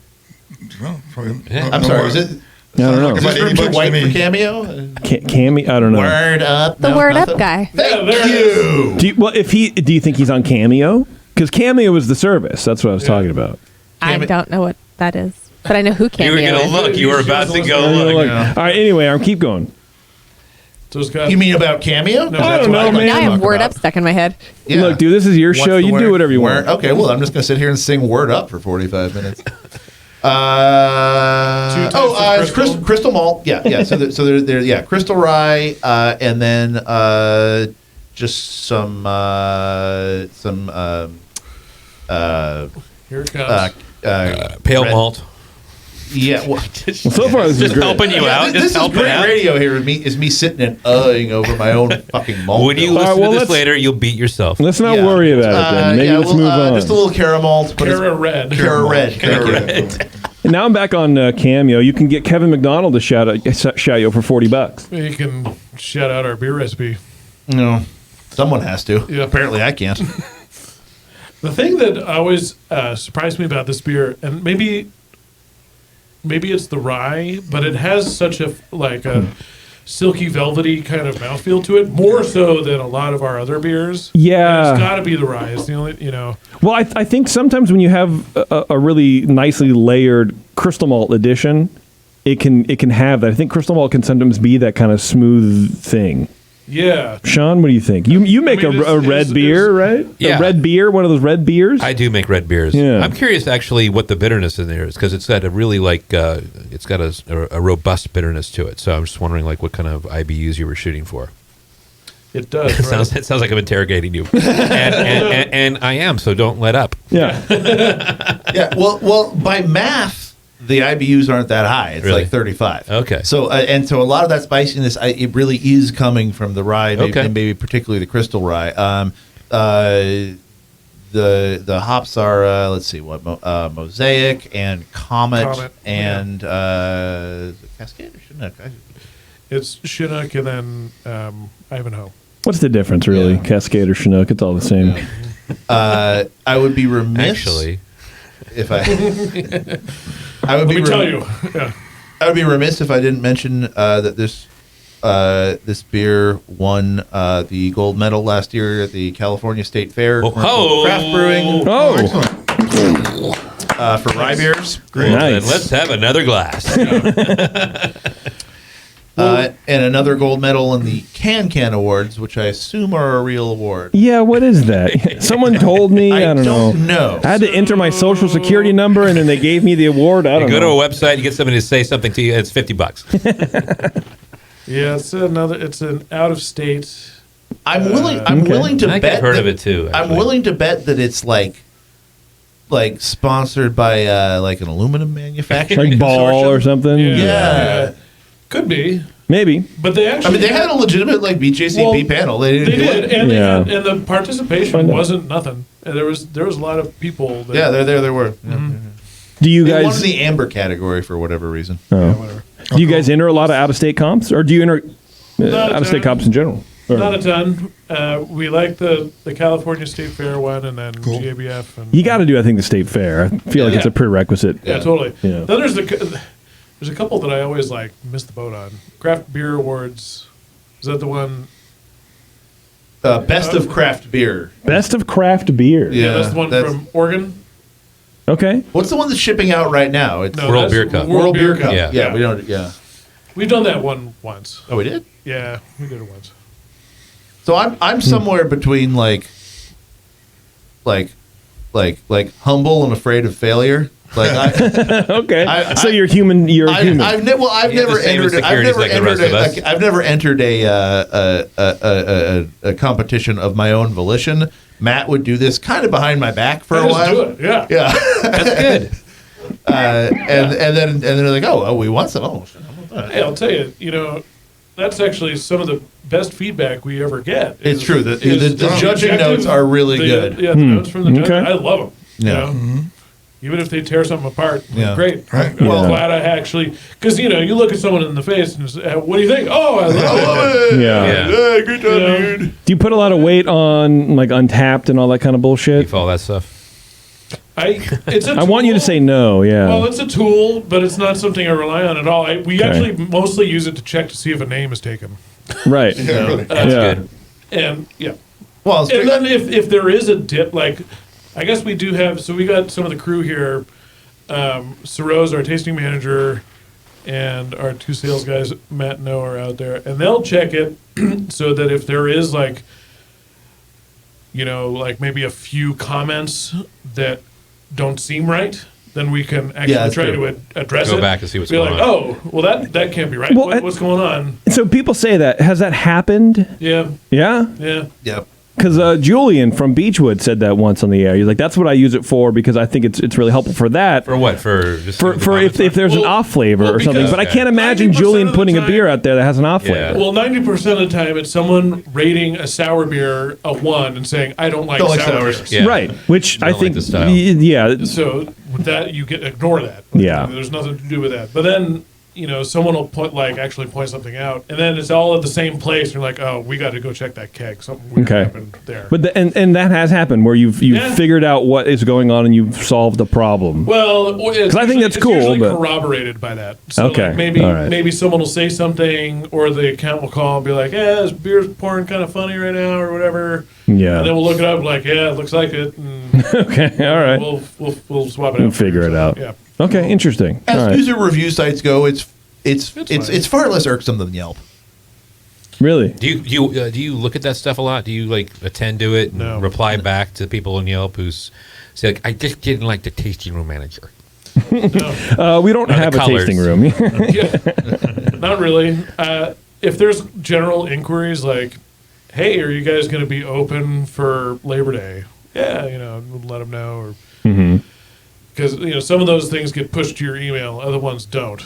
Well, I'm sorry. Was it? I don't know. Is this room too white for Cameo? Cameo? I don't know. Word up. The word up guy. Thank you. Do you think he's on Cameo? Because Cameo is the service. That's what I was talking about. I don't know what that is, but I know who You Cameo were going to is. look. You were about to go look. All right. Anyway, I'll keep going. So it's got, You mean about Cameo? No, I don't know, man. Now I have word up stuck in my head. Yeah. Look, dude, this is your What's show. the You word? do whatever you want. Okay, well, I'm just going to sit here and sing Word Up for 45 minutes. It's crystal malt. Yeah. So there. Crystal rye, and then just some here it comes. Pale red- malt. Yeah. Well, So far, this is great. Helping you out. This is helping great out. radio here. Is me sitting and over my own fucking malt. When you bill. listen well, to this let's- later, you'll beat yourself. Let's not Yeah. worry about it then. Maybe let's move on. Just a little caramel. But Cara red. Cara red. Thank you. And now I'm back on Cameo. You can get Kevin McDonald to shout you for $40. You can shout out our beer recipe. No, someone has to. Yeah. Apparently, I can't. The thing that always surprised me about this beer, and maybe it's the rye, but it has such a silky, velvety kind of mouthfeel to it, more so than a lot of our other beers. Yeah. And it's got to be the rye. It's the only, Well, I think sometimes when you have a really nicely layered crystal malt edition, it can have that. I think crystal malt can sometimes be that kind of smooth thing. Yeah. Sean, what do you think? You make a red beer, right? Yeah. A red beer, one of those red beers? I do make red beers. Yeah. I'm curious actually what the bitterness in there is because it's got a really it's got a robust bitterness to it. So I'm just wondering what kind of IBUs you were shooting for. It does. It sounds like I'm interrogating you, and I am. So don't let up. Yeah. Yeah. Well, by math, the IBUs aren't that high. It's Really? like 35. Okay. So so a lot of that spiciness, it really is coming from the rye, maybe, Okay. and maybe particularly the crystal rye. The hops are let's see what Mosaic and Comet, and Cascade or Chinook. It's Chinook and then Ivanhoe. What's the difference, really? Cascade or Chinook? It's all the same. I would be remiss Actually, if I would Let be me tell you. Yeah. I would be remiss if I didn't mention that this beer won the gold medal last year at the California State Fair. Oh. Craft brewing. Oh, For rye beers. well, then Nice. let's have another glass. And another gold medal in the Can Awards, which I assume are a real award. yeah, what is that? Someone told me. I don't know. I had to enter my social security number, and then they gave me the award. I You don't go know. to a website, you get somebody to say something to you, and it's $50. Yeah, it's an out of state. I'm willing to I think bet I've heard that, of it too. I'm actually. willing to bet that it's like like sponsored by like an aluminum manufacturing like Ball consortium? or something. Yeah. Could be. Maybe. But they actually. I mean, they had a legitimate like BJCP panel. They didn't. They do did, it. and Yeah. and the participation wasn't nothing. And there was a lot of people. That, Yeah, there were. Do you They guys? won in the amber category for whatever reason. Oh. Do you guys enter a lot of out-of-state comps, or do you enter out-of-state comps in general? Or- Not a ton. We like the California State Fair one, and then GABF. And You got to do, I think, the state fair. I feel like Yeah. it's a prerequisite. Yeah, totally. Yeah. Then there's a couple that I always like miss the boat on. Craft Beer Awards. Is that the one? Best of craft beer. Best of craft beer. Yeah, that's the one from Oregon. Okay. What's the one that's shipping out right now? It's No, World that's Beer Cup. World Beer Cup. Yeah. Yeah, we don't. Yeah. We've done that one once. Oh, we did. Yeah, we did it once. So I'm somewhere between like humble and afraid of failure. Like okay. So you're human. You're human. I've never entered a competition of my own volition. Matt would do this kind of behind my back for a Just while. do it, yeah. Yeah, That's good. and then they're like, oh, we want some. Oh, shit, how about that? Hey, I'll tell you, that's actually some of the best feedback we ever get. It's true. The judging objective- notes are really good. Yeah, the notes from the judge. Okay. I love them. Yeah. Even if they tear something apart, Yeah. great. Right. I'm Yeah. glad I actually, because you look at someone in the face and say, what do you think? Oh, I love it. Yeah. Yeah, good job, You know? dude. Do you put a lot of weight on like Untapped and all that kind of bullshit? Beef, all that stuff. It's a I want you to tool. say no. Yeah. Well, it's a tool, but it's not something I rely on at all. We actually mostly use it to check to see if a name is taken. right. Yeah, really. That's Yeah. good. And yeah. Well, And then if there is a dip, like I guess we do have. So we got some of the crew here. Saro's our tasting manager, and our two sales guys, Matt and Noah, are out there, and they'll check it so that if there is like maybe a few comments that don't seem right, then we can actually that's try true. to address Go it. back and see what's Be going like, on. oh, well that can't be right. Well, What's going on? So people say that. Has that happened? Yeah, Yeah. yeah. yeah. Because Julian from Beechwood said that once on the air. He's like, "That's what I use it for because I think it's really helpful for that." For what? For just For if there's an Well- off flavor well, or something. because But I can't imagine 90% Julian of the putting a time- beer out there that has an off Yeah. flavor. Well, 90% of the time, it's someone rating a sour beer a 1 and saying, "I don't like Don't like sour sours." beers." Yeah. Right. Which Don't I like think, the style. yeah. So with that, you ignore that. Yeah. There's nothing to do with that. But then someone will actually point something out, and then it's all at the same place. And you're like, oh, we got to go check that keg. Something weird Okay. happened there. But and that has happened where you've Yeah. figured out what is going on and you've solved the problem. Well, because I think that's it's cool, usually but- corroborated by that. So Okay, like maybe all right. maybe someone will say something, or the account will call and be like, "Yeah, this beer's pouring kind of funny right now," or whatever. Yeah. And then we'll look it up, like, "Yeah, it looks like it." And Okay. All right. we'll swap it We'll out. figure it out. Yeah. Okay. Interesting. As All right. user review sites go, it's fine. far less irksome than Yelp. Really? Do you look at that stuff a lot? Do you like attend to it and No. reply back to people on Yelp who's say like, I just didn't like the tasting room manager. We don't the have a colors. tasting room. Yeah, not really. If there's general inquiries like, "Hey, are you guys going to be open for Labor Day?" Yeah, we'll let them know, or because some of those things get pushed to your email, other ones don't.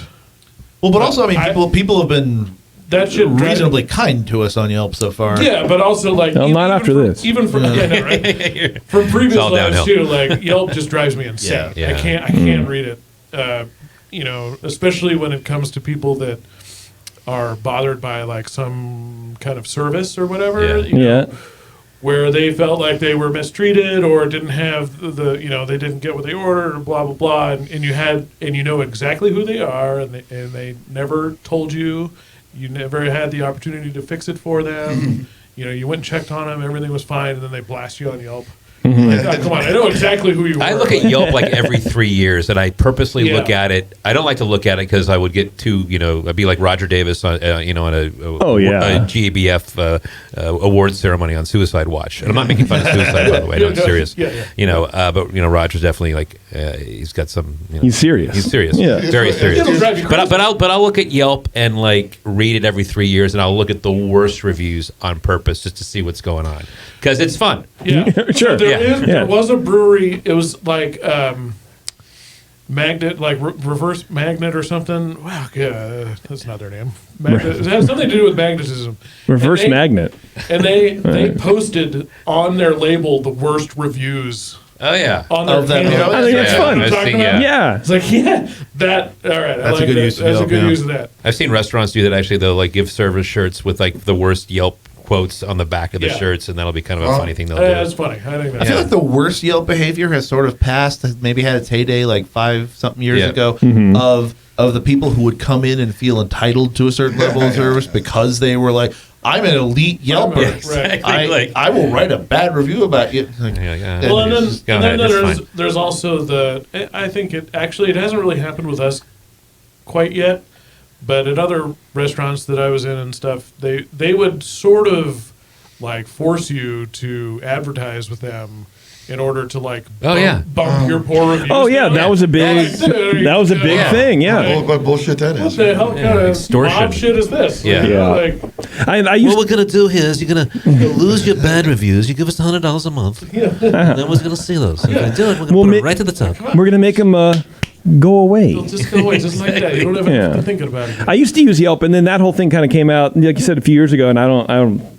Well, but also, I mean, people have been That should drive- reasonably kind to us on Yelp so far. Yeah, but also like Well, not after this. Even from right? From previous all lives downhill. too, like Yelp just drives me insane. Yeah. I can't read it. Especially when it comes to people that are bothered by like some kind of service or whatever. Yeah. Yeah. Where they felt like they were mistreated or didn't have they didn't get what they ordered or blah blah blah, and you know exactly who they are, and they never told you. You never had the opportunity to fix it for them. You went and checked on them, everything was fine, and then they blast you on Yelp. Like, oh, come on, I know exactly who you are. I look at Yelp like every 3 years, and I purposely Yeah. look at it. I don't like to look at it because I would get too, I'd be like Roger Davis on, on a GABF awards ceremony on Suicide Watch. And I'm not making fun of suicide, by the way. No, it's serious. Yeah. But Roger's definitely like he's got some. He's serious. He's serious. Yeah. Very serious. It'll drive you crazy. But I'll look at Yelp and like read it every 3 years, and I'll look at the worst reviews on purpose just to see what's going on because it's fun. Yeah, Sure. There There was a brewery. It was like Magnet, like reverse magnet or something. Wow, yeah, that's not their name. Magnet, it has something to do with magnetism. Reverse magnet. And they posted on their label the worst reviews. Oh yeah, on their can. I think that's fun. It's like that. All right, that's a good use. That's a good use of that. I've seen restaurants do that. Actually, they'll like give service shirts with like the worst Yelp quotes on the back of the shirts, and that'll be kind of a funny thing they'll do. That's funny. I think I feel like the worst Yelp behavior has sort of passed, has maybe had its heyday like 5-something years ago, of the people who would come in and feel entitled to a certain level of service because they were like, I'm an elite Yelper. Exactly. I will write a bad review about you. Like, well, and then there's also I think it hasn't really happened with us quite yet, but at other restaurants that I was in and stuff, they would sort of like force you to advertise with them in order to like bump your poor reviews. Oh yeah, that was a big thing. Yeah, what bullshit that is? What the hell kind of mob shit is this? What we're gonna do here is you're gonna lose your bad reviews. You give us $100 a month, and then we're gonna see those. If I do it, we're gonna put it right to the top. We're gonna make them go away. It'll just go away, just like that. You don't even have to think about it. I used to use Yelp, and then that whole thing kind of came out, like you said, a few years ago, and I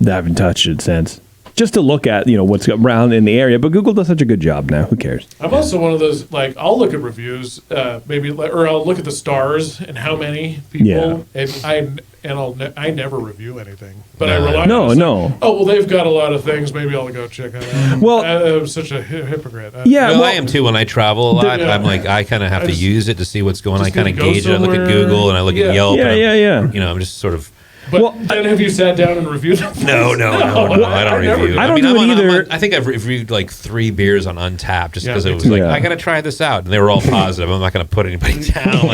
haven't touched it since. Just to look at, what's around in the area. But Google does such a good job now. Who cares? I'm also one of those, like, I'll look at reviews, or I'll look at the stars and how many people, I never review anything. But I rely on it. Oh, well, they've got a lot of things. Maybe I'll go check on that. Well, I'm such a hypocrite. I am too. When I travel a lot, I'm like, I kind of have to use it to see what's going on. I kind of gauge it. I look at Google and I look at Yelp. I'm just sort of... But then have you sat down and reviewed them? No, I don't review. I don't do it either. I think I've reviewed like 3 beers on Untappd just because it was like, I got to try this out. And they were all positive. I'm not going to put anybody down.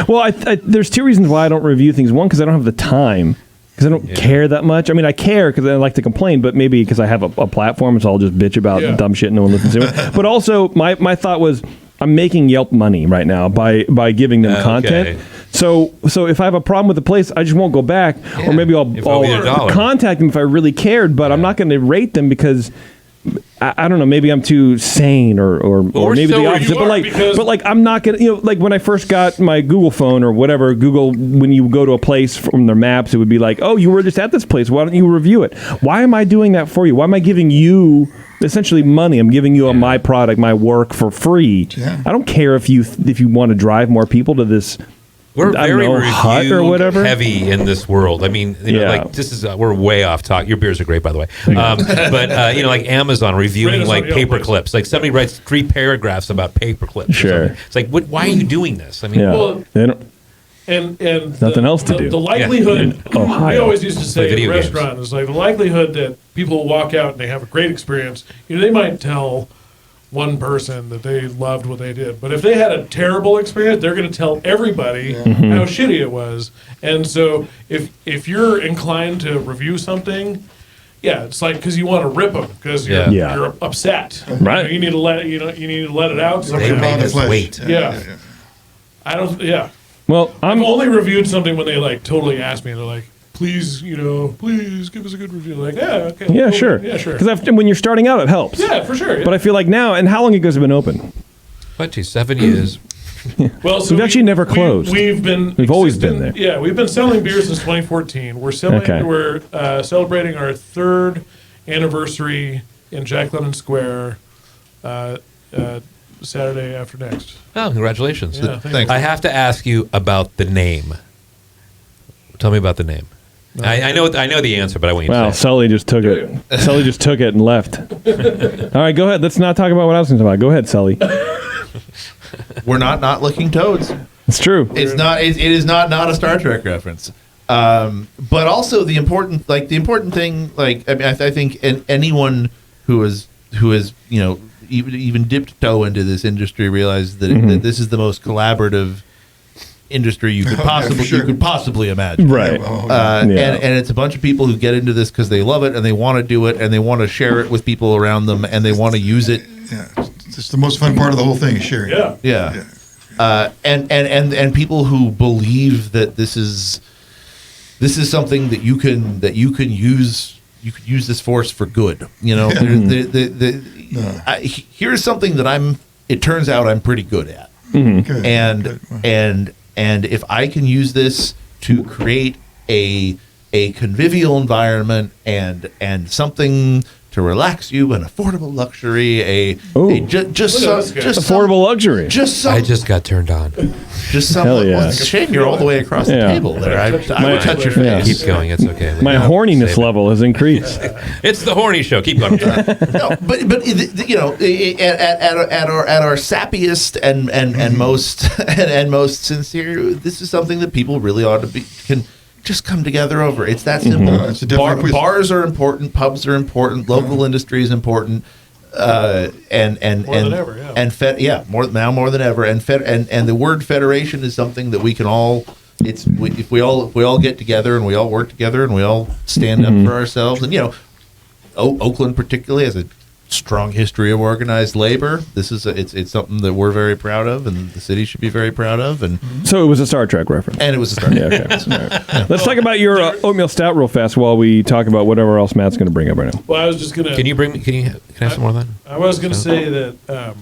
Well, there's 2 reasons why I don't review things. One, because I don't have the time. Because I don't care that much. I mean, I care because I like to complain, but maybe because I have a platform, so I'll just bitch about dumb shit and no one listens to it. But also, my thought was, I'm making Yelp money right now by giving them content. So if I have a problem with the place, I just won't go back, or maybe I'll contact them if I really cared. But I'm not going to rate them because I don't know. Maybe I'm too sane, or maybe the opposite. But like I'm not going to. Like when I first got my Google phone or whatever, Google, when you go to a place from their maps, it would be like, oh, you were just at this place. Why don't you review it? Why am I doing that for you? Why am I giving you essentially money? I'm giving you my product, my work for free. I don't care if you want to drive more people to this. We're very hut or whatever heavy in this world. I mean, like this is we're way off talk. Your beers are great, by the way. But like Amazon reviewing like paper clips. Like somebody writes 3 paragraphs about paper clips. Sure, it's like, why are you doing this? I mean, and nothing else to do. The likelihood, we always used to say in video restaurant is like the likelihood that people walk out and they have a great experience. They might tell one person that they loved what they did, but if they had a terrible experience, they're going to tell everybody how shitty it was. And so if you're inclined to review something, it's like because you want to rip them because you're upset, right? You need to let it out. They made us wait. I don't. Well, I've only reviewed something when they like totally asked me. They're like, please give us a good review. Like, okay. Yeah, sure. Because when you're starting out, it helps. Yeah, for sure. Yeah. But I feel like now, and how long ago has it been open? 7 years. Well, so we've actually never closed. We've always been there. Yeah, we've been selling beer since 2014. We're celebrating our 3rd anniversary in Jack London Square Saturday after next. Oh, congratulations! Yeah, thanks. I have to ask you about the name. Tell me about the name. I know the answer, but I want you to say. Wow, Sully just took it. Sully just took it and left. All right, go ahead. Let's not talk about what I was going to talk about. Go ahead, Sully. We're not licking toads. It's true. It's not. It is not a Star Trek reference. But also the important thing. Like I mean, I think anyone who has even dipped toe into this industry realizes that this is the most collaborative industry you could possibly imagine. Right. And it's a bunch of people who get into this because they love it and they want to do it and they want to share it with people around them and they want to use it. Yeah, it's the most fun part of the whole thing is sharing. Yeah. And people who believe that this is something that you can use use this force for good. You know, here's something that it turns out I'm pretty good at. And if I can use this to create a convivial environment and something to relax you, an affordable luxury, just affordable luxury. I just got turned on. Just something. Well, Shane, you're all the way across the table there. I would touch your face. Keep going. It's okay. My horniness level has increased. It's the horny show. Keep going. No, but you know, at our sappiest and most sincere, this is something that people really ought to can just come together over. It's that simple. Bars are important, pubs are important, local industry is important, and more than ever, more than ever. And the word federation is something that we can all. If we all get together and we all work together and we all stand up for ourselves, and you know, Oakland particularly has a strong history of organized labor. This is it's something that we're very proud of, and the city should be very proud of. And so it was a Star Trek reference, and it was a Star Trek. Okay. Let's talk about your oatmeal stout real fast while we talk about whatever else Matt's going to bring up right now. Well, I was just gonna. Can I have some more of that? I was going to say that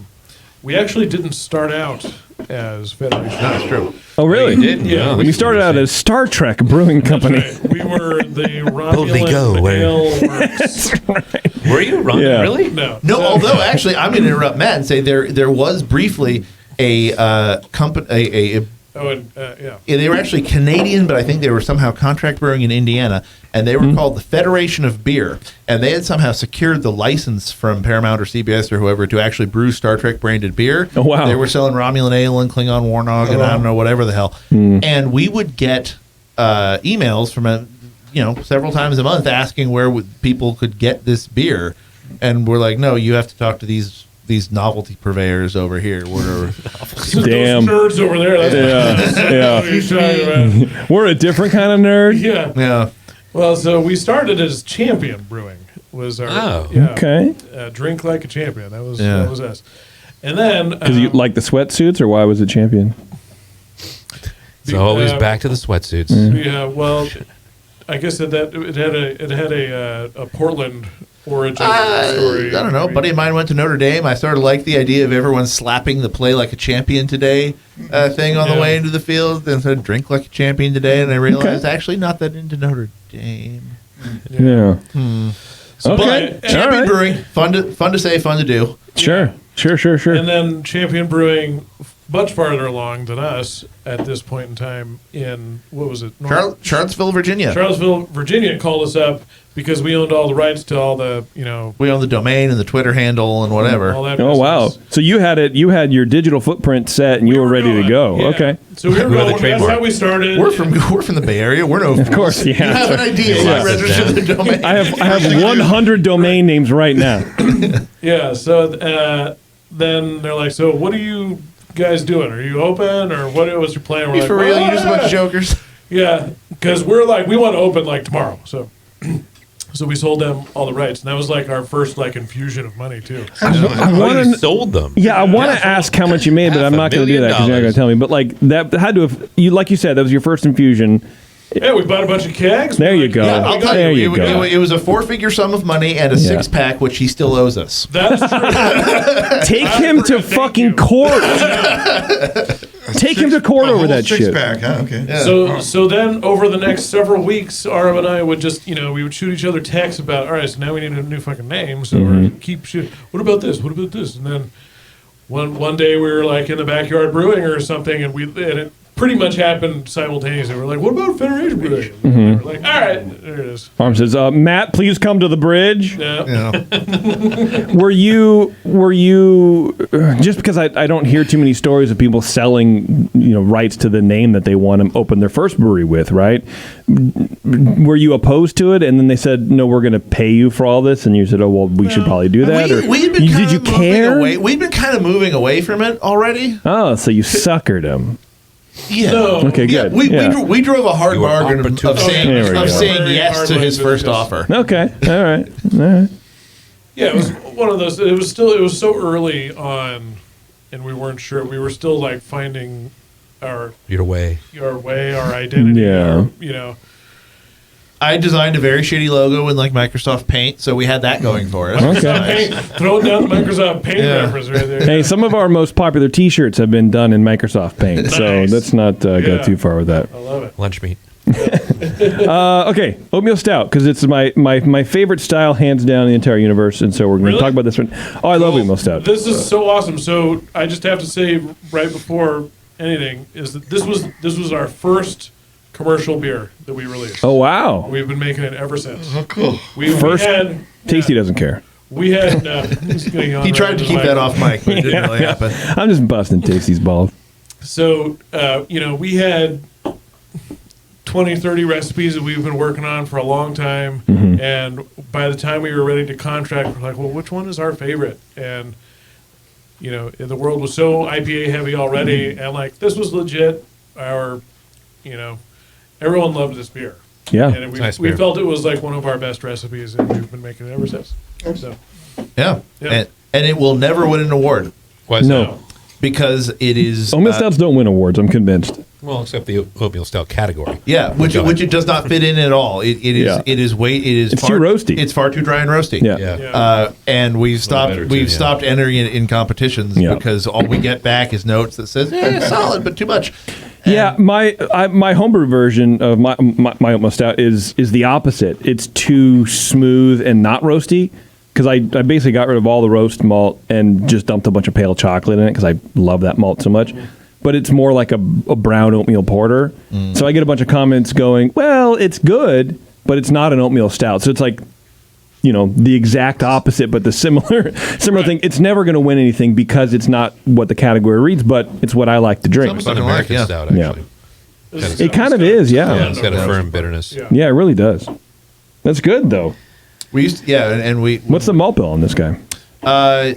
we actually didn't start out as Federation. That's true. Oh, really? You did? Yeah. We started out as Star Trek Brewing Company. Right. We were the Romulan Ale Works. Right. Were you wrong? Yeah. Really? No. Although actually, I'm going to interrupt Matt and say there was briefly a company. They were actually Canadian, but I think they were somehow contract brewing in Indiana, and they were called the Federation of Beer, and they had somehow secured the license from Paramount or CBS or whoever to actually brew Star Trek branded beer. Oh, wow. They were selling Romulan Ale and Klingon Warnog and I don't know, whatever the hell. And we would get emails from several times a month asking where people could get this beer, and we're like, no, you have to talk to these novelty purveyors over here. We're damn nerds over there. Yeah. We're a different kind of nerd. Yeah. Well, so we started as Champion Brewing. Was our okay. Drink like a champion. That was us. And then because you like the sweatsuits, or why was it Champion? So always back to the sweatsuits. Yeah. Well, I guess it had a Portland origin story. I don't know. A buddy of mine went to Notre Dame. I sort of like the idea of everyone slapping the "Play Like a Champion Today" thing on the way into the field, and said "Drink like a champion today." And I realized actually not that into Notre Dame. Yeah. So, okay. Champion Brewing, fun to say, fun to do. Sure. And then Champion Brewing, much farther along than us at this point in time in, what was it? Charlottesville, Virginia. Charlottesville, Virginia called us up because we owned all the rights to all the, We owned the domain and the Twitter handle and whatever. All that oh, wow. So you had your digital footprint set and you were ready to go. Yeah. Okay. So we were going, that's how we started. We're from the Bay Area. We're no fools. Of course, yeah. You have an idea. You register the domain. I have 100 domain names right now. Yeah, so then they're like, so what are you guys doing? Are you open, or what was your plan? We're like, for real? You just a bunch of jokers? Yeah, because we're like, we want to open like tomorrow. So we sold them all the rights, and that was like our first infusion of money too. You sold them. Yeah, I want to ask how much you made, but I'm not going to do that because you're not going to tell me. But like that had to have like you said, that was your first infusion. Yeah, we bought a bunch of kegs. There you go. Yeah, I'll tell there you, go. It was a 4-figure sum of money and a 6-pack, which he still owes us. That's true. Take him to fucking court. Take him to court over that shit. Six-pack, huh? Okay. Yeah. So then over the next several weeks, Aram and I would just, we would shoot each other texts about, all right, so now we need a new fucking name, so we're keep shooting. What about this? What about this? And then one day we were like in the backyard brewing or something, and it pretty much happened simultaneously. We're like, what about Federation Brewing? We're like, all right, there it is. Arm says, Matt, please come to the bridge. Yeah. Were you just because I don't hear too many stories of people selling rights to the name that they want to open their first brewery with, right? Were you opposed to it, and then they said, no, we're going to pay you for all this, and you said, oh well, we should probably do that? Did you care? We'd been kind of moving away from it already. Oh, so you suckered him. Yeah. No. Okay, good. We drove a hard bargain of saying yes to his first offer. Okay. All right. Yeah, it was one of those. It was so early on, and we weren't sure. We were still like finding our way, our identity. Yeah. I designed a very shitty logo in like Microsoft Paint, so we had that going for us. Okay. Throwing down Microsoft Paint reference right there. Hey, some of our most popular T-shirts have been done in Microsoft Paint, so let's not go too far with that. I love it. Lunch meat. Okay, oatmeal stout, because it's my favorite style, hands down, in the entire universe, and so we're going to talk about this one. Oh, I love oatmeal stout. This is so awesome. So I just have to say right before anything is that this was our first commercial beer that we released. Oh, wow. We've been making it ever since. Oh, cool. First, Tasty doesn't care. We had. He tried to keep that off mic, but it didn't really happen. I'm just busting Tasty's balls. So, we had 20, 30 recipes that we've been working on for a long time. Mm-hmm. And by the time we were ready to contract, we're like, well, which one is our favorite? And, the world was so IPA heavy already. And, this was legit. Everyone loved this beer. Yeah. And we felt it was one of our best recipes, and we've been making it ever since. So. Yeah. And it will never win an award. Why is No. that? Because it is... Oatmeal stouts don't win awards, I'm convinced. Well, except the oatmeal stout category. Yeah, which it does not fit in at all. It's too roasty. It's far too dry and roasty. Yeah. And we've stopped entering it in competitions because all we get back is notes that says it's solid but too much. Yeah, my homebrew version of my oatmeal stout is the opposite. It's too smooth and not roasty. Because I basically got rid of all the roast malt and just dumped a bunch of pale chocolate in it because I love that malt so much. But it's more like a brown oatmeal porter. So I get a bunch of comments going, well, it's good, but it's not an oatmeal stout. So it's the exact opposite, but the similar thing. It's never going to win anything because it's not what the category reads, but it's what I like to drink. It's an American stout, actually. It kind of is, yeah. It's got a firm bitterness. Yeah, it really does. That's good, though. We used to, and we. What's the malt bill on this guy?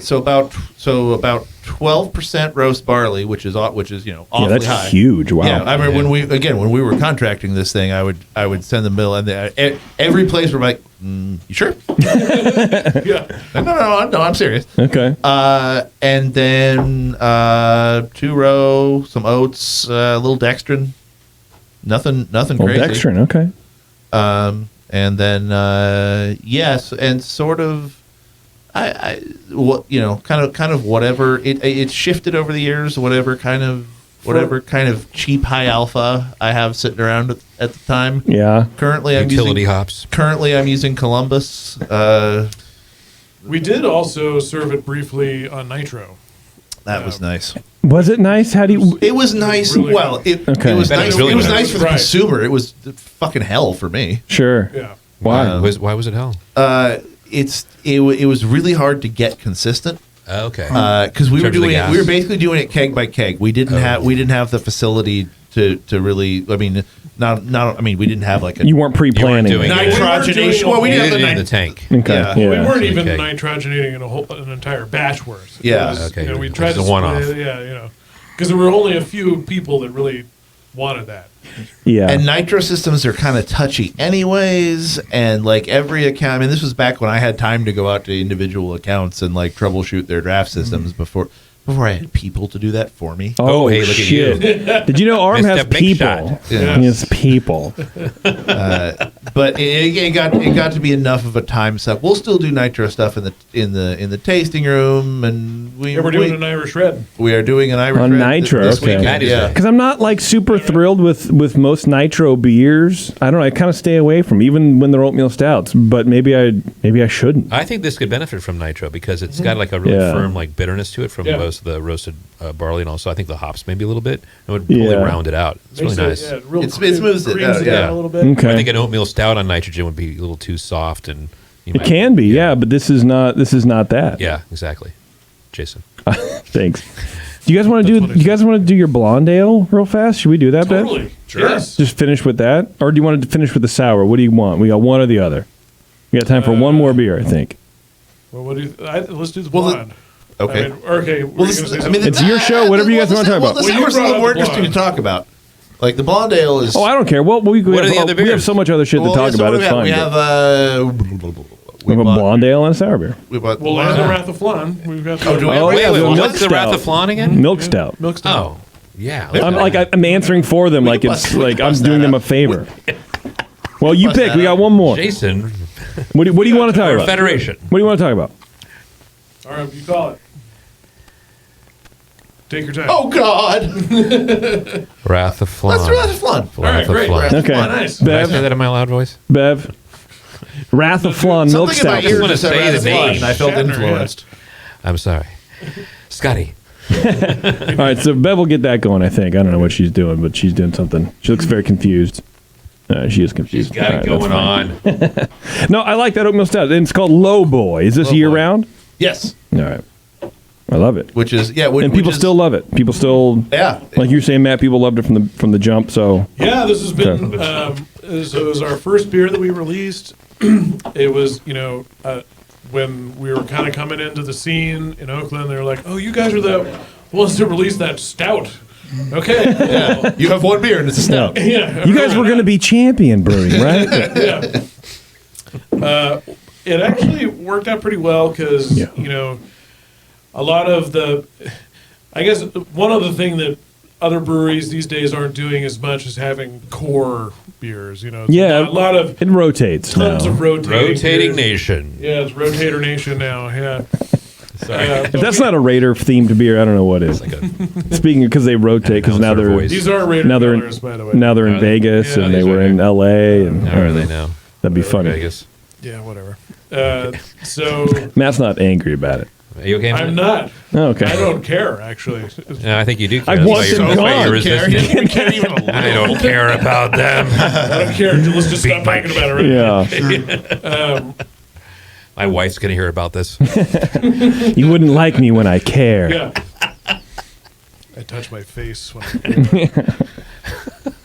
So about 12% roast barley, which is awfully that's high. Huge. Wow. Yeah, I remember when we were contracting this thing, I would send the bill, and every place we're like, you sure? Yeah. No, I'm serious. Okay. And then 2-row, some oats, a little dextrin, nothing crazy. Dextrin, okay. And then yes, and sort of, kind of whatever it shifted over the years. Whatever kind of cheap high alpha I have sitting around at the time. Yeah. Currently, I'm using hops. Currently, I'm using Columbus. We did also serve it briefly on nitro. That was nice. Was it nice? How do you? It was nice. Really well, it was nice. It was nice for the consumer. It was fucking hell for me. Sure. Yeah. Why? Why was it hell? It was really hard to get consistent. Okay. Because we were basically doing it keg by keg. We didn't have the facility to really. I mean, we didn't have like a. You weren't pre-planning. Nitrogenation. Well, we didn't have in the tank. Okay. Yeah. Yeah. We weren't even nitrogenating an entire batch worth. Yeah. Okay. We tried to one-off. because there were only a few people that really wanted that. Yeah. And nitro systems are kind of touchy anyways, and every account, I mean, this was back when I had time to go out to individual accounts and troubleshoot their draft systems before I had people to do that for me. Oh, hey, look shit. at you. Did you know ARM Missed has a big people? shot. Yeah. He has people. But it got to be enough of a time suck. We'll still do nitro stuff in the tasting room, and we're doing an Irish Red. We are doing an Irish On Red nitro, this okay. weekend. Yeah. Because I'm not super thrilled with most nitro beers. I don't know. I kind of stay away from even when they're oatmeal stouts. But maybe I shouldn't. I think this could benefit from nitro because it's got a really firm bitterness to it from most of the roasted barley, and also I think the hops maybe a little bit. It would really round it out. It's really nice. It smooths it out. Yeah, a little bit. Okay. I think an oatmeal stout on nitrogen would be a little too soft, and it can be, but this is not that. Yeah, exactly. Jason, thanks. Do you guys want to do your blonde ale real fast? Should we do that, Ben? Totally. Sure. Yes. Just finish with that, or do you want to finish with the sour? What do you want? We got one or the other. We got time for one more beer, I think. Well, let's do the blonde. Okay. It's your show. Whatever you guys want to talk about. Well, the sour's a little more interesting to talk about. The blonde ale is. Oh, I don't care. Well, we have so much other shit to talk about. It's fine. We have a blonde ale and a sour beer. And the Rathlaflan. We've got. What's the Rathlaflan again? Milk stout. Milk stout. Oh, yeah. I'm answering for them. I'm doing them a favor. Well, you pick. We got one more. Jason. What do you want to talk about? Federation. What do you want to talk about? All right, you call it. Take your time. Oh God! Wrath of Flan. Let's Wrath of Flan. All right, great. Flan. Wrath of Okay. Flan, nice. Did I Bev, say that in my loud voice? Bev. Wrath of Flan milk Something in my stout. ear wanna just said say Wrath the of Flan, name. and I felt Shatner, influenced. I'm sorry. Scotty. All right, so Bev will get that going, I think. I don't know what she's doing, but she's doing something. She looks very confused. She is confused. She's got it All right, going that's on. fine. No, I like that oatmeal stout. And it's called Low Boy. Is this Low year Boy. round? Yes. All right. I love it. Which is And people still love it. People still, like you're saying, Matt, people loved it from the jump, so. Yeah, this has been, so it was our first beer that we released. It was, when we were kind of coming into the scene in Oakland, they were like, oh, you guys are the ones to release that stout. Okay. Yeah. You have one beer and it's a stout. Yeah. You guys were going to be champion brewing, right? Yeah. It actually worked out pretty well because, a lot of I guess one of the things that other breweries these days aren't doing as much as having core beers, Yeah, a lot of it rotates tons now. of rotating beers. Nation. Yeah, it's Rotator Nation now. Yeah. Sorry. If that's not a Raider themed beer, I don't know what is. Speaking because they rotate, because now they're These are Raider now they're colors, by the way. now they're in Vegas and they were in L.A. and How are they now? That'd be funny. Vegas. Yeah, whatever. So Matt's not angry about it. Are you okay? I'm not. Oh, okay. I don't care, actually. No, I think you do care. I That's want why you're- them that's why gone. you're resistant. I don't care about them. I don't care. Let's just stop talking about it right now. My wife's going to hear about this. You wouldn't like me when I care. Yeah. I touch my face when I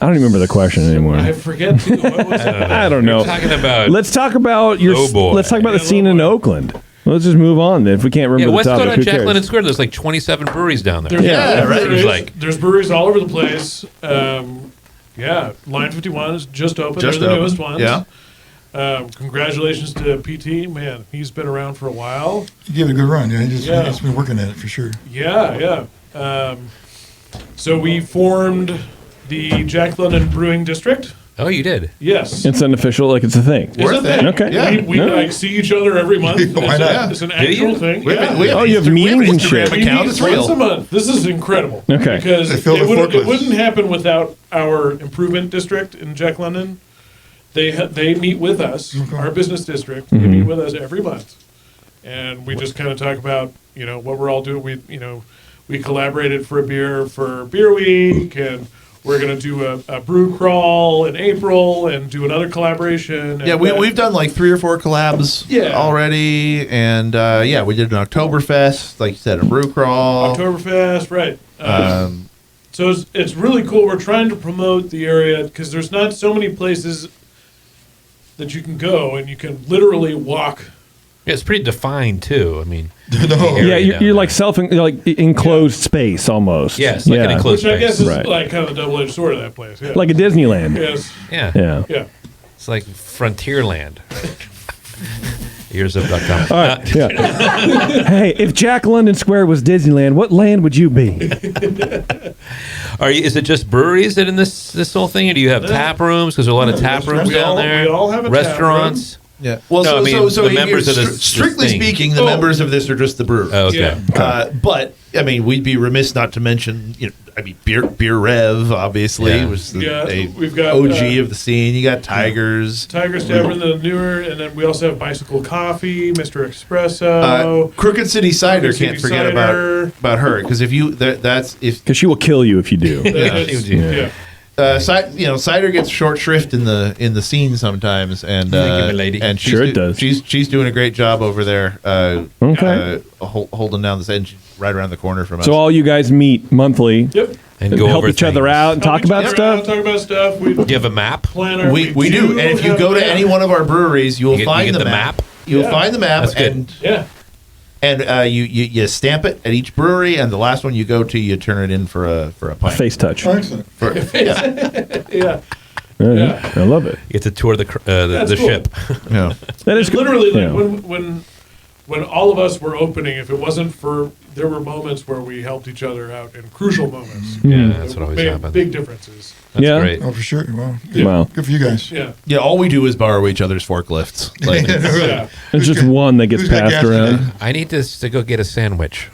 don't remember the question anymore. I forget too. What was it? I don't know. We're talking about Let's talk about your. Low Boy. Let's talk about the scene in Oakland. Let's just move on. If we can't remember the let's topic, go to who Jack cares? London Square. There's like 27 breweries down there. There's breweries all over the place. Line 51 is just open. They're the newest ones. Yeah. Congratulations to PT. Man, he's been around for a while. He gave it a good run. Yeah, he's been working at it for sure. Yeah. So we formed the Jack London Brewing District. Oh, you did? Yes. It's unofficial, like it's a thing. It's a thing. Okay. Yeah. We like see each other every month. Why not? It's an actual thing. Oh, you have meetings and shit. We meet once a month. This is incredible. Okay. Because They fill the it forklifts. wouldn't happen without our improvement district in Jack London. They meet with us, our business district. They meet with us every month, and we just kind of talk about what we're all doing. We collaborated for a beer for Beer Week, and we're going to do a brew crawl in April and do another collaboration. Yeah, we've done like 3 or 4 collabs already, and we did an Oktoberfest, like you said, a brew crawl. Oktoberfest, right. So it's really cool. We're trying to promote the area because there's not so many places that you can go, and you can literally walk. Yeah, it's pretty defined too. I mean, Yeah, you're like enclosed space almost. Yeah, it's like an enclosed Which I guess is Right. like kind of the double-edged sword of that place. Yeah. Like a Disneyland. Yes. Yeah. Yeah. It's like Frontierland. Earsup.com. All right. Yeah. Hey, if Jack London Square was Disneyland, what land would you be? Is it just breweries that in this whole thing, or do you have tap rooms? Because there's a lot of tap rooms down there. We all have a restaurants. tap Yeah. Well, No, I mean, so the members of this strictly thing. speaking, the members of this are just the brewers. Oh, okay. Yeah. But I mean, we'd be remiss not to mention, Beer Rev, obviously, Yeah. was we've got OG of the scene. You got Tigers, Tiger's Tavern, the newer, and then we also have Bicycle Coffee, Mr. Espresso, Crooked City Cider. Crooked Can't City forget Cider. about her, because if you that's if Because she will kill you if you do. Yeah. cider gets short shrift in the scene sometimes, and Thank you, my lady. and Sure it does. She's doing a great job over there. Okay. Holding down this edge right around the corner from us. So all you guys meet monthly Yep. And go help over each other things. out and talk about stuff. Talk about stuff. We Do you have a map? plan our. we do, and if you go to any one of our breweries, you'll You get find the the map? map. You'll Yeah. find the map, That's good. and Yeah. and you stamp it at each brewery, and the last one you go to, you turn it in for a pint. Face touch. Oh, excellent. Yeah. Yeah. I love it. You get to tour the That's cool. ship. Yeah. That is Literally, yeah. like, when all of us were opening, if it wasn't for, there were moments where we helped each other out in crucial moments. Yeah, that's what always made happens. Big differences. That's great. Oh, for sure. Well, Wow. good for you guys. Yeah. Yeah, all we do is borrow each other's forklifts. Like, Yeah. There's just one that gets who's got passed gas around. today? I need to go get a sandwich.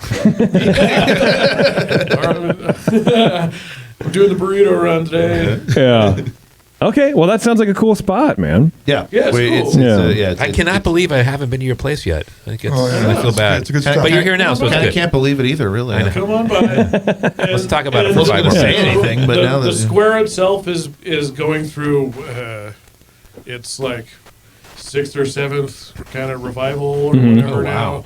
We're doing the burrito run today. Yeah. Okay, well, that sounds like a cool spot, man. yeah, Yeah, it's cool. Yeah. I cannot believe I haven't been to your place yet. I think Oh, yeah. I feel bad. It's a good spot. But you're here now, so it's I good. can't believe it either. Really, Come on by. Let's talk about it for And 5 more say minutes. anything, but now the that- square itself is going through. It's like 6th or 7th kind of revival or whatever now.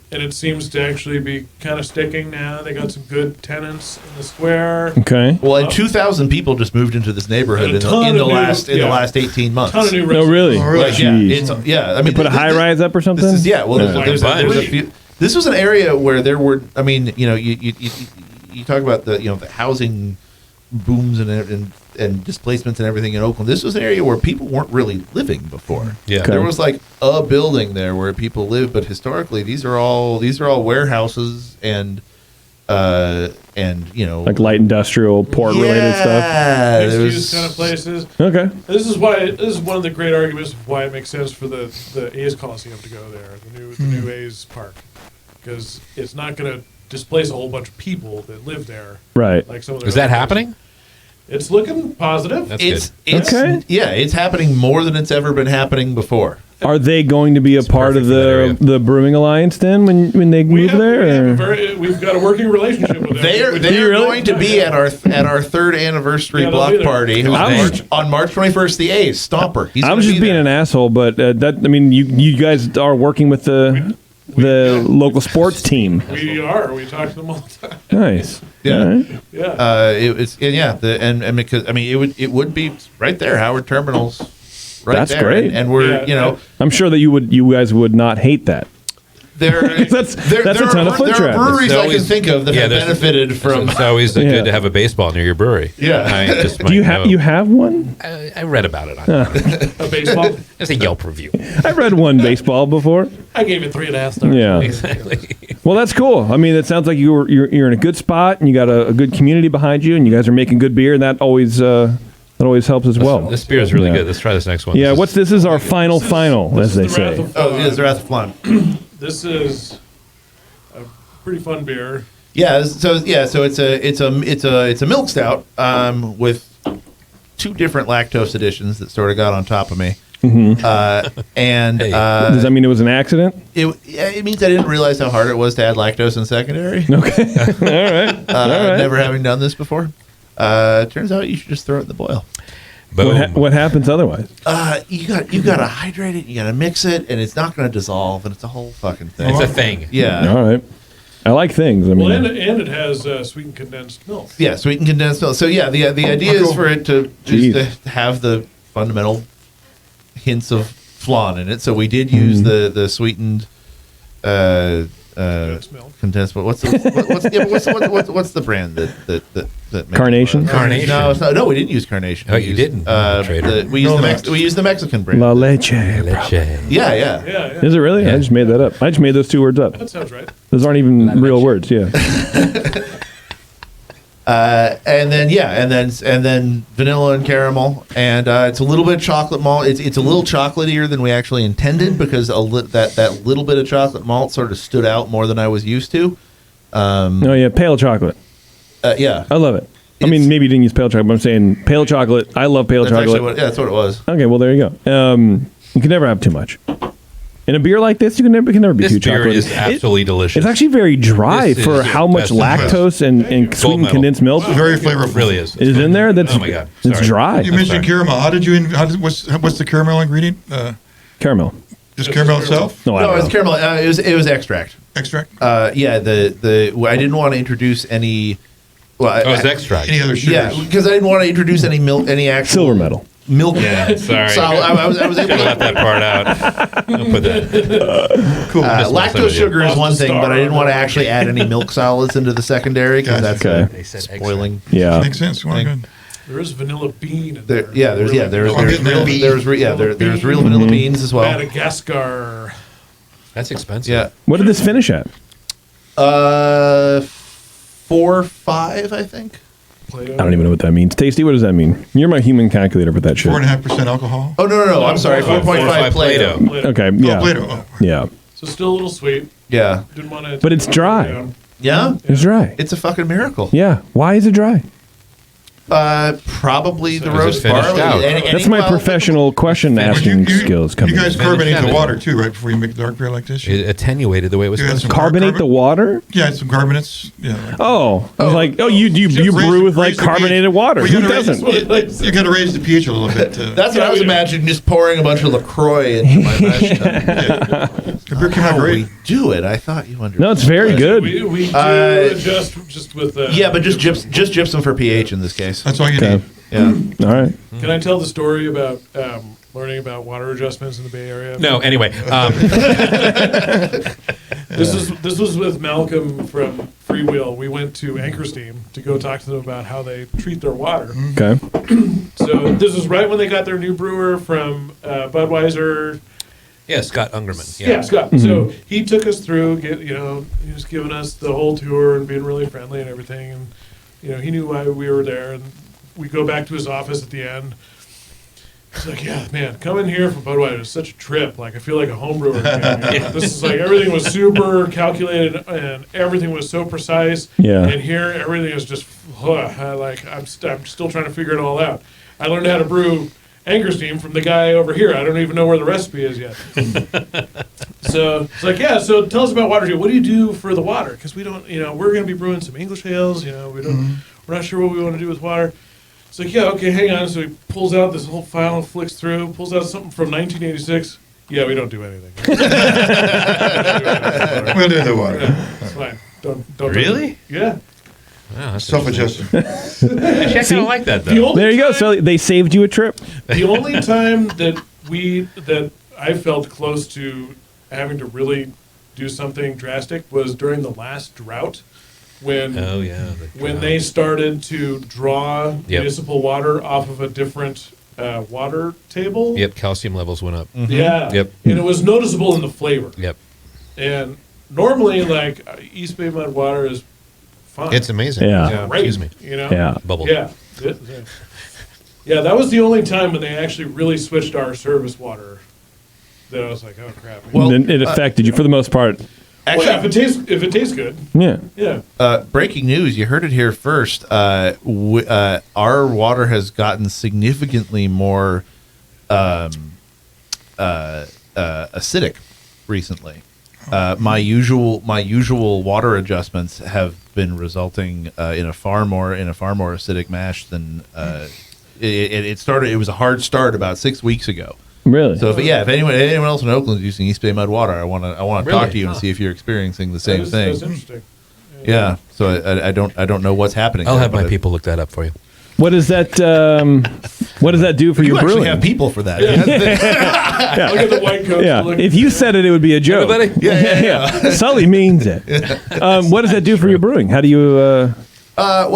And it seems to actually be kind of sticking now. They got some good tenants in the square. Okay. Well, and 2,000 people just moved into this neighborhood And a ton in the of new- last yeah. 18 months. Ton of new No, really? Oh, really? Like, yeah, Jeez. it's yeah. I mean, Put a high rise up or something? This is, yeah. Well, there's a Wait. few. This was an area where there were. I mean, you talk about the the housing booms and displacements and everything in Oakland. This was an area where people weren't really living before. Yeah. Okay. There was like a building there where people lived, but historically these are all warehouses and Like light industrial, port related stuff. Yeah, Mixed there use was- kind of places. Okay. This is one of the great arguments of why it makes sense for the A's Coliseum to go there, the new A's Park, because it's not going to displace a whole bunch of people that live there. Right. Like some of their Is that other happening? places. It's looking positive. That's It's Okay. yeah, it's happening more than it's ever been happening before. Are they going to be a part of perfect for that area. the Brewing Alliance then when they move there? Or? We've got a working relationship with them. They're going to be at our third anniversary Yeah, they'll block be there. party on March 21st. The A's Stomper. He's I gonna was just be being there. an asshole, but you guys are working with the local sports team. We are. We talk to them all the time. Nice. Yeah. All right. Yeah. And because I mean it would be right there, Howard Terminal's right That's there. great. And we're I'm sure that you guys would not hate that. That's a ton of foot there are traffic. breweries It's I always- can think of that yeah, have there's- benefited from. It's always Yeah. good to have a baseball near your brewery. Yeah. I just Do might you have know. you have one? I read about it. A baseball. It's a Yelp review. I read one baseball before. I gave it 3.5 stars. Yeah. Exactly. Well, that's cool. I mean, it sounds like you're in a good spot and you got a good community behind you, and you guys are making good beer, and that always helps as well. This beer is really Yeah. good. Let's try this next one. Yeah. This is our final, as they This is the Wrath say. of Oh, Flan. it is Wrath of Flan. This is a pretty fun beer. Yeah, so it's a milk stout with 2 different lactose additions that sort of got on top of me. And Does that mean it was an accident? it means I didn't realize how hard it was to add lactose in secondary. Okay. All right. Never having done this before. Turns out you should just throw it in the boil. Boom. What happens otherwise? You got to hydrate it. You got to mix it, and it's not going to dissolve, and it's a whole fucking thing. It's a thing. Yeah. All right. I like things. I mean, Well, and it has sweetened condensed milk. Yeah, sweetened condensed milk. So yeah, the idea is for it to just to have the fundamental hints of flan in it. So we did use the sweetened Condensed milk. condensed milk. What's the brand that makes Carnation? Carnation. No, it's not. No, we didn't use Carnation. Oh, We you used, didn't, Trader. we used the Mexican brand. La leche. Leche. Yeah. Yeah. Is it really? I just made that up. I just made those 2 words up. That sounds right. Those aren't even real words. Yeah. And then vanilla and caramel, and it's a little bit of chocolate malt. It's a little chocolatier than we actually intended because that little bit of chocolate malt sort of stood out more than I was used to. Oh yeah, pale chocolate. Yeah, I love it. I mean, maybe you didn't use pale chocolate, but I'm saying pale chocolate. I love pale that's chocolate. actually that's what it was. Okay, well there you go. You can never have too much. In a beer like this, you can never be This too beer chocolatey. is absolutely delicious. It's actually very dry This for is how much best of the lactose and sweetened medal. condensed milk Very flavorful. It really is. is in there. That's Oh my God. it's Sorry. dry. You mentioned caramel. What's the caramel ingredient? Caramel. Just caramel itself? No, I No, don't it's know. caramel. It was extract. Extract? Yeah, I didn't want to introduce any. Well, Oh, it's extract. Any other sugars? Yeah, because I didn't want to introduce any milk, any actual Silver medal. milk. Yeah, sorry. So I was able Should have left to. that part out. I'll put that. Cool. Just messing Lactose with you. sugar is Off one the thing, star but I didn't on want to that. actually add any milk solids into the secondary because Gotcha. that's Okay. spoiling. Yeah. Makes sense. Well, Thing. good. There is vanilla bean in There, there. yeah, there's I'm getting there. real beans as well. Madagascar. That's expensive. Yeah. What did this finish at? 4.5, I think. I don't even know what that means. Tasty, what does that mean? You're my human calculator for that shit. 4.5% alcohol. Oh no! I'm sorry. 4.5 Play-Doh. Okay, yeah. Play-Doh. Oh. Yeah. So still a little sweet. Yeah. Didn't want to. But it's dry. Yeah. It's dry. It's a fucking miracle. Yeah. Why is it dry? Probably the Because roast it's finished barley. out. That's my professional question asking skills coming You guys in. carbonate the Finish water it. too, right before you make dark beer like this. It attenuated the way it was You had supposed some to. Carbonate the water? Yeah, some carbonates. Yeah. Like, Oh, I was like, you brew with like raise the carbonated pH. water. Well, Who you gotta raise- doesn't? You got to raise the pH a little bit. That's what I was imagining, just pouring a bunch of LaCroix into my mash tun. The beer came out How great. we do it? I thought you understood. No, it's very good. We do adjust just with. Yeah, but just gypsum for pH in this case. That's all you Okay. need. Yeah. All right. Can I tell the story about learning about water adjustments in the Bay Area? No, anyway. This was with Malcolm from Freewheel. We went to Anchor Steam to go talk to them about how they treat their water. Okay. So this was right when they got their new brewer from Budweiser. Yeah, Scott Ungerman. Yeah, Scott. So he took us through. He was giving us the whole tour and being really friendly and everything. And he knew why we were there. And we go back to his office at the end. He's like, "Yeah, man, coming here from Budweiser is such a trip. Like, I feel like a home brewer. This is like everything was super calculated and everything was so precise. Yeah. And here, everything is just I'm still trying to figure it all out. I learned how to brew Anchor Steam from the guy over here. I don't even know where the recipe is yet." So it's like, yeah. So tell us about water. What do you do for the water? Because we don't, we're going to be brewing some English ales. We're not sure what we want to do with water. It's like, yeah, okay, hang on. So he pulls out this whole file and flicks through, pulls out something from 1986. Yeah, we don't do anything. We'll do the water. Yeah, it's fine. Don't Really? Yeah. Wow, that's Self-adjusting. Actually, I kind of like that, though. There you go. So they saved you a trip. The only time that I felt close to having to really do something drastic was during the last drought. When they started to draw municipal water off of a different water table. Yep, calcium levels went up. Mm-hmm. Yeah. Yep. And it was noticeable in the flavor. Yep. And normally, like, East Bay mud water is fine. It's amazing. Yeah. Great, Excuse me. Yeah. Bubble. Yeah. Yeah, that was the only time when they actually really switched our service water that I was like, oh, crap. Well, and it affected you for the most part. Actually, if it tastes good. Yeah. Yeah. Breaking news! You heard it here first. Our water has gotten significantly more acidic recently. My usual water adjustments have been resulting in a far more acidic mash than it started. It was a hard start about 6 weeks ago. Really? So if anyone else in Oakland is using East Bay mud water, I want to Really? talk to you and see if you're experiencing the same thing. That's interesting. Yeah. So I don't know what's happening. I'll there, have my but people look that up for you. What does that do for You your actually brewing? have people for that. Look at the white coats. Yeah. Look- If you said it would be a joke. Everybody? Yeah. Sully means it. What does that do for your brewing? How do you? How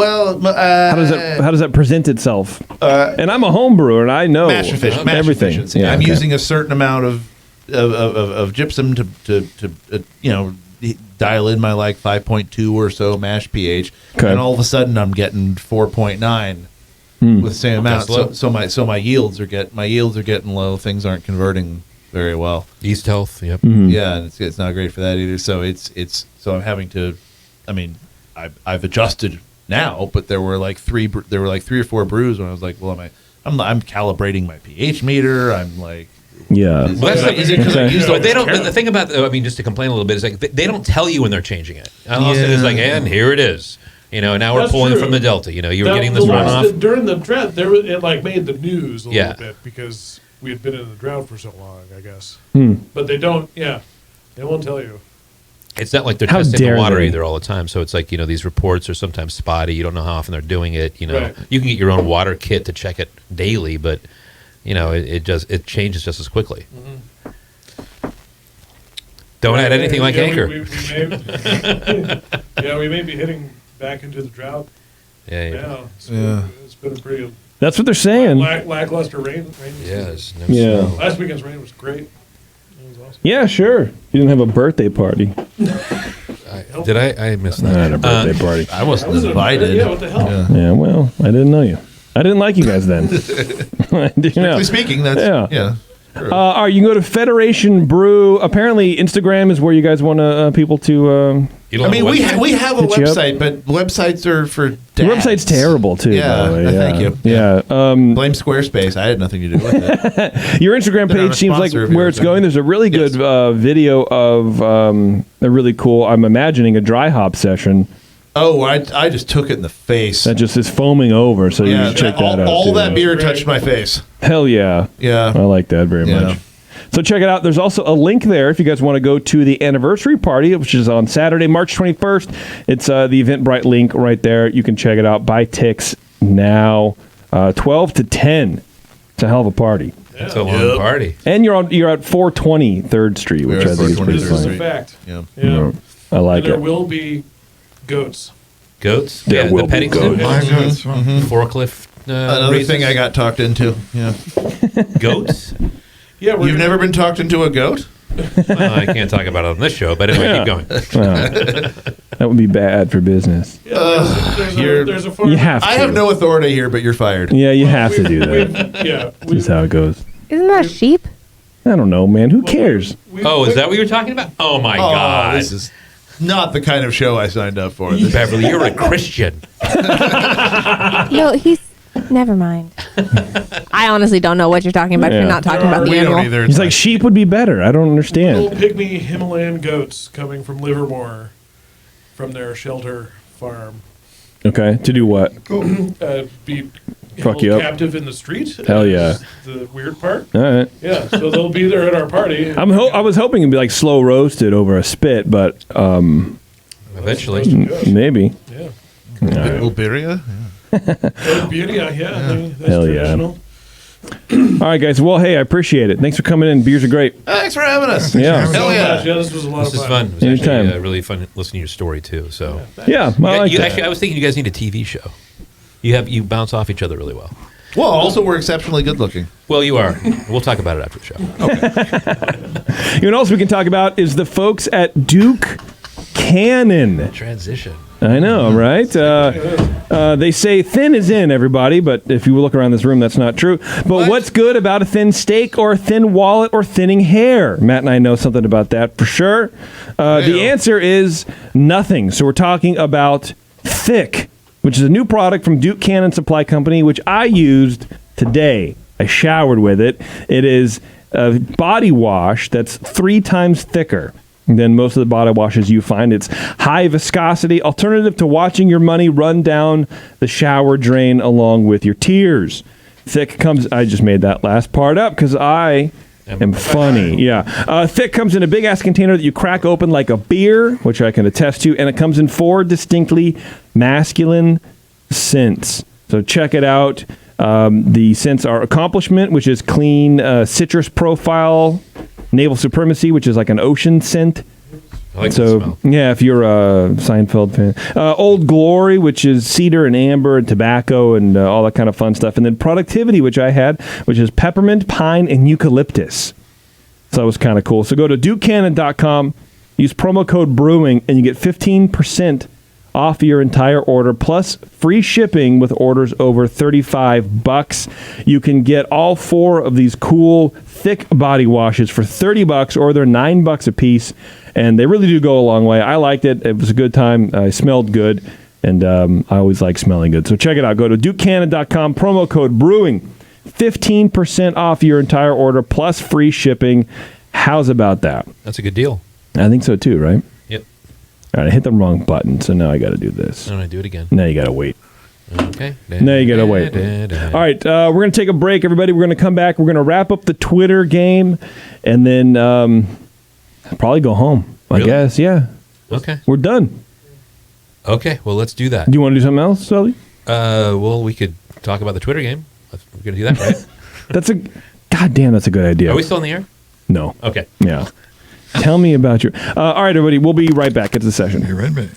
does that present itself? And I'm a home brewer, and I know mash everything. efficiency. Yeah, I'm okay. using a certain amount of gypsum to dial in my like 5.2 or so mash pH, Okay. and all of a sudden I'm getting 4.9 with the same amount. That's low. So my yields are getting low. Things aren't converting very well. Yeast health. Yep. Yeah, and it's not great for that either. So so I'm having to. I mean, I've adjusted now, but there were like three or four brews when I was like, well, I'm calibrating my pH meter. I'm like, Yeah. is Well, it because I used But they don't. all The thing about, just to complain a little bit, is like they don't tell you when they're changing it. And all of a sudden it's like, and here it is. Now we're That's pulling true. from the Delta. You were That- getting this the last- runoff. during the drought. It like made the news a Yeah. little bit because we had been in the drought for so long, I guess. Hmm. But they don't. Yeah, they won't tell you. It's not like they're How testing the dare water they? either all the time. So it's like, these reports are sometimes spotty. You don't know how often they're doing it. Right. You can get your own water kit to check it daily, but it changes just as quickly. Don't add anything like Anchor. We may be hitting back into the drought. Yeah. It's been a pretty That's what they're saying. lackluster rain. Yes. Yeah. Last weekend's rain was great. Yeah, sure. You didn't have a birthday party. Did I missed that? I had a birthday party. I wasn't invited. Yeah, what the hell? Yeah, well, I didn't know you. I didn't like you guys then. Strictly speaking, that's yeah. Sure. All right, you can go to Federation Brew. Apparently, Instagram is where you guys want people to. I mean, we have a website, but websites are for dads. Your website's terrible too. Yeah, by the way. thank you. Yeah, blame Squarespace. I had nothing to do with it. Your Instagram page seems like where it's going. There's a really good video of a really cool. I'm imagining a dry hop session. Oh, I just took it in the face. That just is foaming over. So you should check that out. All too. that beer touched my face. Hell yeah. Yeah. I like that very much. So check it out. There's also a link there if you guys want to go to the anniversary party, which is on Saturday, March 21st. It's the Eventbrite link right there. You can check it out. Buy ticks now. 12 to 10. It's a hell of a party. It's a long party. And you're at 420 3rd Street, which I think is pretty This is funny. a fact. Yeah. I like and there it. will be goats. Goats? There will the petting be goats. zoo. Forklift. Another races. thing I got talked into. Yeah. Goats? Yeah, You've never been talked into a goat? I can't talk about it on this show, but anyway, keep going. That would be bad for business. There's a farm. You have to. I have no authority here, but you're fired. Yeah, you have to do that. This is how it goes. Isn't that sheep? I don't know, man. Who cares? Oh, is that what you were talking about? Oh, my God. This is not the kind of show I signed up for. Beverly, you're a Christian. No, he's. Never mind. I honestly don't know what you're talking about. Yeah. You're not talking about the animal. He's like, sheep would be better. I don't understand. Little pygmy Himalayan goats coming from Livermore, from their shelter farm. Okay, to do what? Be Fuck you up. captive in the street. Hell yeah. is the weird part. All right. Yeah, so they'll be there at our party. I was hoping it'd be like slow roasted over a spit, but eventually, maybe. Yeah. Ilberia? Ilberia, yeah. I mean, that's Hell yeah. traditional. All right, guys. Well, hey, I appreciate it. Thanks for coming in. Beers are great. Thanks for having us. Yeah. Hell yeah. Yeah, this was a lot This of is fun. fun. It was Anytime. actually really fun listening to your story, too. So Yeah, I like that. Actually, I was thinking you guys need a TV show. You bounce off each other really well. Well, also, we're exceptionally good looking. Well, you are. We'll talk about it after the show. You know what else we can talk about is the folks at Duke Cannon. Transition. I know, right? They say thin is in, everybody, but if you look around this room, that's not true. But what's good about a thin steak or a thin wallet or thinning hair? Matt and I know something about that for sure. The answer is nothing. So we're talking about Thick, which is a new product from Duke Cannon Supply Company, which I used today. I showered with it. It is a body wash that's 3 times thicker than most of the body washes you find. It's high viscosity, alternative to watching your money run down the shower drain along with your tears. Thick comes, I just made that last part up because I am funny. Yeah. Thick comes in a big ass container that you crack open like a beer, which I can attest to, and it comes in 4 distinctly masculine scents. So check it out. The scents are Accomplishment, which is clean citrus profile. Naval Supremacy, which is like an ocean scent. I like the smell. Yeah, if you're a Seinfeld fan. Old Glory, which is cedar and amber and tobacco and all that kind of fun stuff. And then Productivity, which I had, which is peppermint, pine, and eucalyptus. So that was kind of cool. So go to DukeCannon.com, use promo code BREWING, and you get 15% off your entire order, plus free shipping with orders over $35. You can get all 4 of these cool, thick body washes for $30, or they're $9 a piece, and they really do go a long way. I liked it. It was a good time. I smelled good, and I always like smelling good. So check it out. Go to DukeCannon.com, promo code BREWING, 15% off your entire order, plus free shipping. How's about that? That's a good deal. I think so too, right? Yep. All right, I hit the wrong button, so now I got to do this. I'm going to do it again. Now you got to wait. Okay. Now you got to wait. All right, we're going to take a break, everybody. We're going to come back. We're going to wrap up the Twitter game, and then probably go home, I guess. Yeah. Okay. We're done. Okay, well, let's do that. Do you want to do something else, Sully? Well, we could talk about the Twitter game. We're going to do that, right? Goddamn, that's a good idea. Are we still in the air? No. Okay. Yeah. Tell me about your... all right, everybody, we'll be right back at the session. You're right back.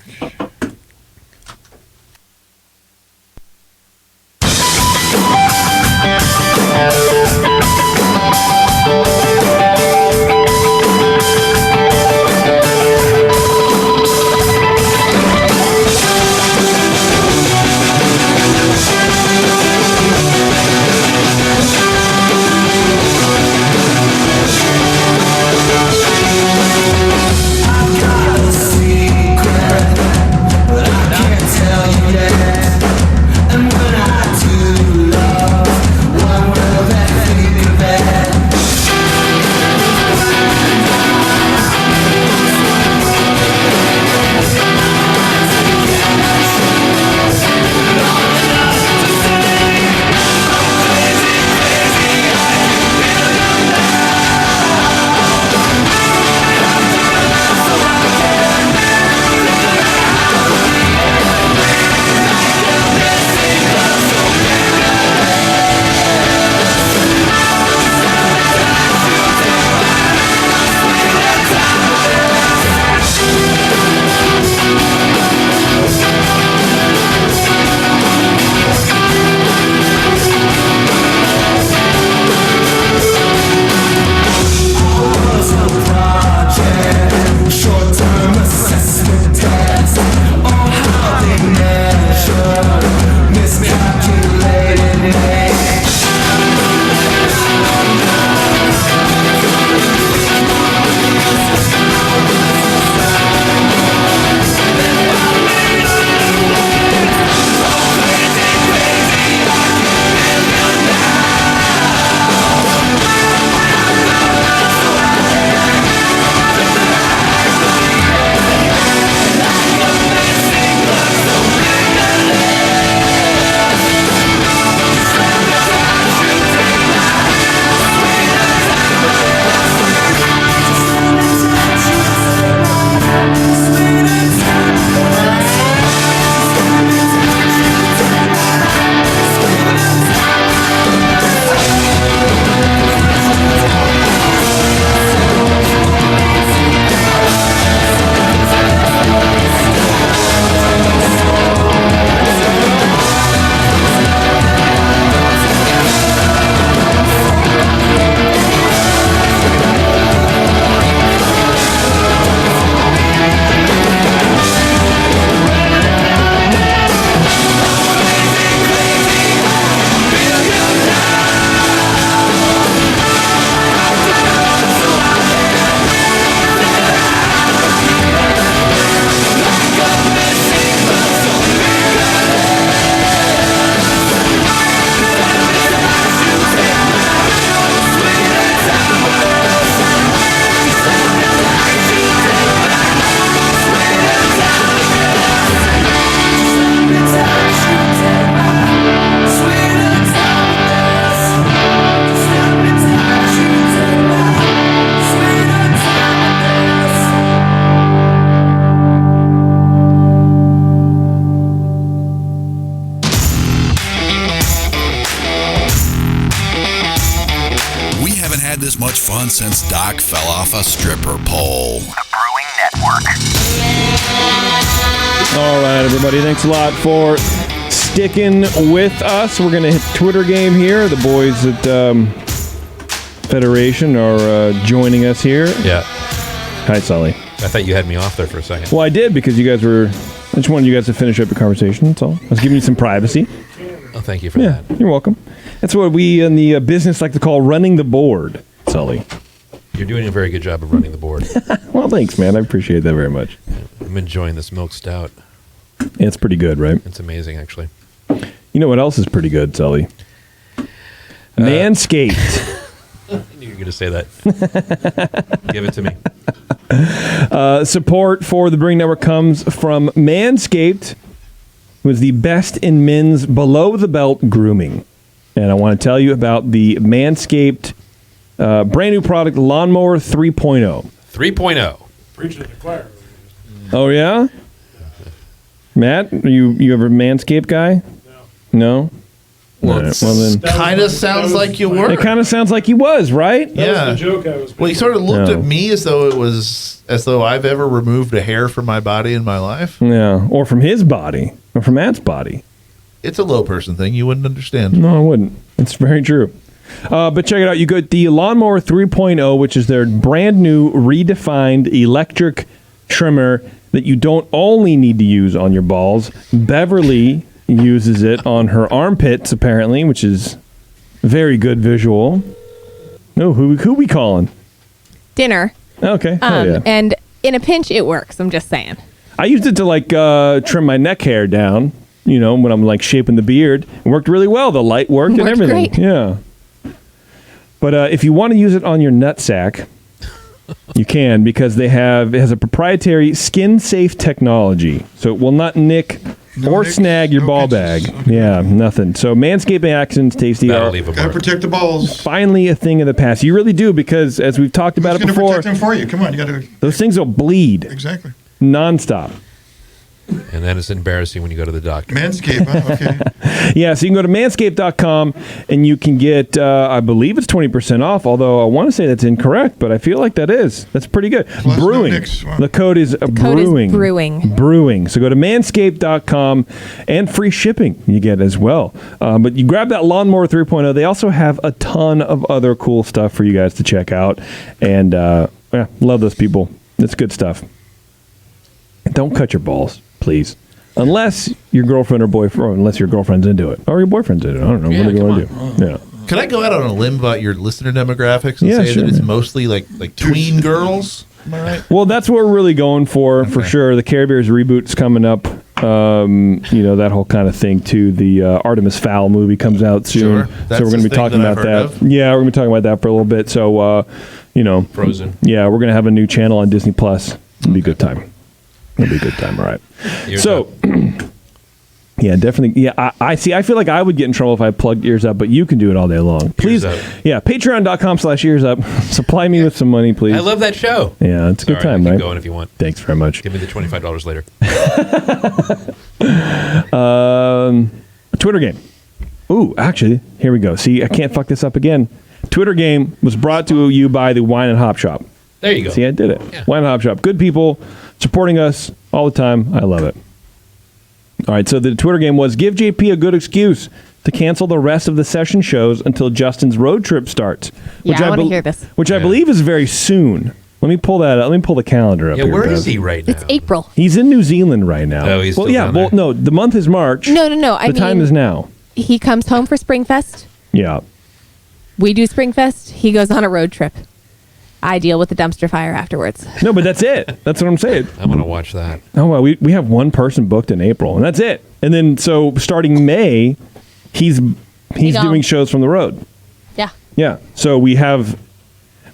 since Doc fell off a stripper pole. The Brewing Network. All right, everybody. Thanks a lot for sticking with us. We're going to hit Twitter game here. The boys at Federation are joining us here. Yeah. Hi, Sully. I thought you had me off there for a second. Well, I did because you guys were... I just wanted you guys to finish up your conversation. That's all. I was giving you some privacy. Oh, thank you for that. You're welcome. That's what we in the business like to call running the board, Sully. You're doing a very good job of running the board. Well, thanks, man. I appreciate that very much. I'm enjoying this milk stout. It's pretty good, right? It's amazing, actually. You know what else is pretty good, Sully? Manscaped. I knew you were going to say that. Give it to me. Support for the Brewing Network comes from Manscaped, who is the best in men's below-the-belt grooming. And I want to tell you about the Manscaped brand new product, Lawnmower 3.0. 3.0. Preaching to the choir. Oh, yeah? Matt, are you ever a Manscaped guy? No? Well, All right, well then, kind of sounds like you were. it kind of sounds like he was, right? Yeah. That was the joke I was Well, he sort of looked No. at me as though I've ever removed a hair from my body in my life. Yeah, or from his body, or from Matt's body. It's a low person thing. You wouldn't understand. No, I wouldn't. It's very true. But check it out. You got the Lawnmower 3.0, which is their brand new redefined electric trimmer that you don't only need to use on your balls. Beverly uses it on her armpits, apparently, which is very good visual. Oh, who we calling? Dinner. Okay. Hell yeah. And in a pinch, it works. I'm just saying. I used it to like trim my neck hair down, you know, when I'm like shaping the beard. It worked really well. The light worked and everything. Great. Yeah. But if you want to use it on your nutsack, you can, because it has a proprietary skin-safe technology, so it will not nick or snag your ball bag. Yeah, nothing. So Manscaped Actions Tasty That'll are leave a Gotta mark. protect the balls. finally a thing of the past. You really do, because as we've talked about Who's it gonna before, protect them for you? Come on, you gotta those things will bleed exactly. nonstop. And then it's embarrassing when you go to the doctor. Manscaped. Huh? Okay. Yeah, so you can go to manscaped.com and you can get, I believe it's 20% off, although I want to say that's incorrect, but I feel like that is. That's pretty good. Plus Brewing. no nicks. Wow. The code is brewing. Brewing. So go to manscaped.com and free shipping you get as well. But you grab that Lawnmower 3.0. They also have a ton of other cool stuff for you guys to check out. And yeah, love those people. It's good stuff. Don't cut your balls, please. Unless your girlfriend or boyfriend, unless your girlfriend's into it. Or your boyfriend's into it. I don't know. Yeah, what do you come want to do? Yeah. Could I go out on a limb about your listener demographics and say sure, that it's man. mostly like tween girls? Am I right? Well, that's what we're really going for sure. The Care Bears reboot's coming up. You know, that whole kind of thing, too. The Artemis Fowl movie comes out soon. Sure. That's So we're going to the be thing talking that I've about heard that. of. Yeah, we're going to be talking about that for a little bit. So, you know. Frozen. Yeah, we're going to have a new channel on Disney Plus. It'll be a good time. It'll be a good time. All right. So, yeah, definitely. Yeah, I see. I feel like I would get in trouble if I plugged Ears Up, but you can do it all day long. Please. Up. Yeah, patreon.com/Ears Up. Supply me with some money, please. I love that show. Yeah, it's a good Sorry, time, keep right? going if you want. Thanks very much. Give me the $25 later. Twitter game. Ooh, actually, here we go. See, I can't fuck this up again. Twitter game was brought to you by the Wine and Hop Shop. There you go. See, I did it. Yeah. Wine and Hop Shop. Good people supporting us all the time. I love it. All right, so the Twitter game was give JP a good excuse to cancel the rest of the session shows until Justin's road trip starts. Yeah, I wanna hear this. Which I believe is very soon. Let me pull that up. Let me pull the calendar up Yeah, here. where is Bev. he right now? It's April. He's in New Zealand right now. Oh, he's well, still yeah. down Well, there. no, the month is March. No. I The mean, time is now. he comes home for Springfest. Yeah. We do Springfest. He goes on a road trip. I deal with the dumpster fire afterwards. No, but that's it. That's what I'm saying. I want to watch that. Oh, well, we have one person booked in April, and that's it. And then, so starting May, he's gone. doing shows from the road. Yeah. Yeah. So we have,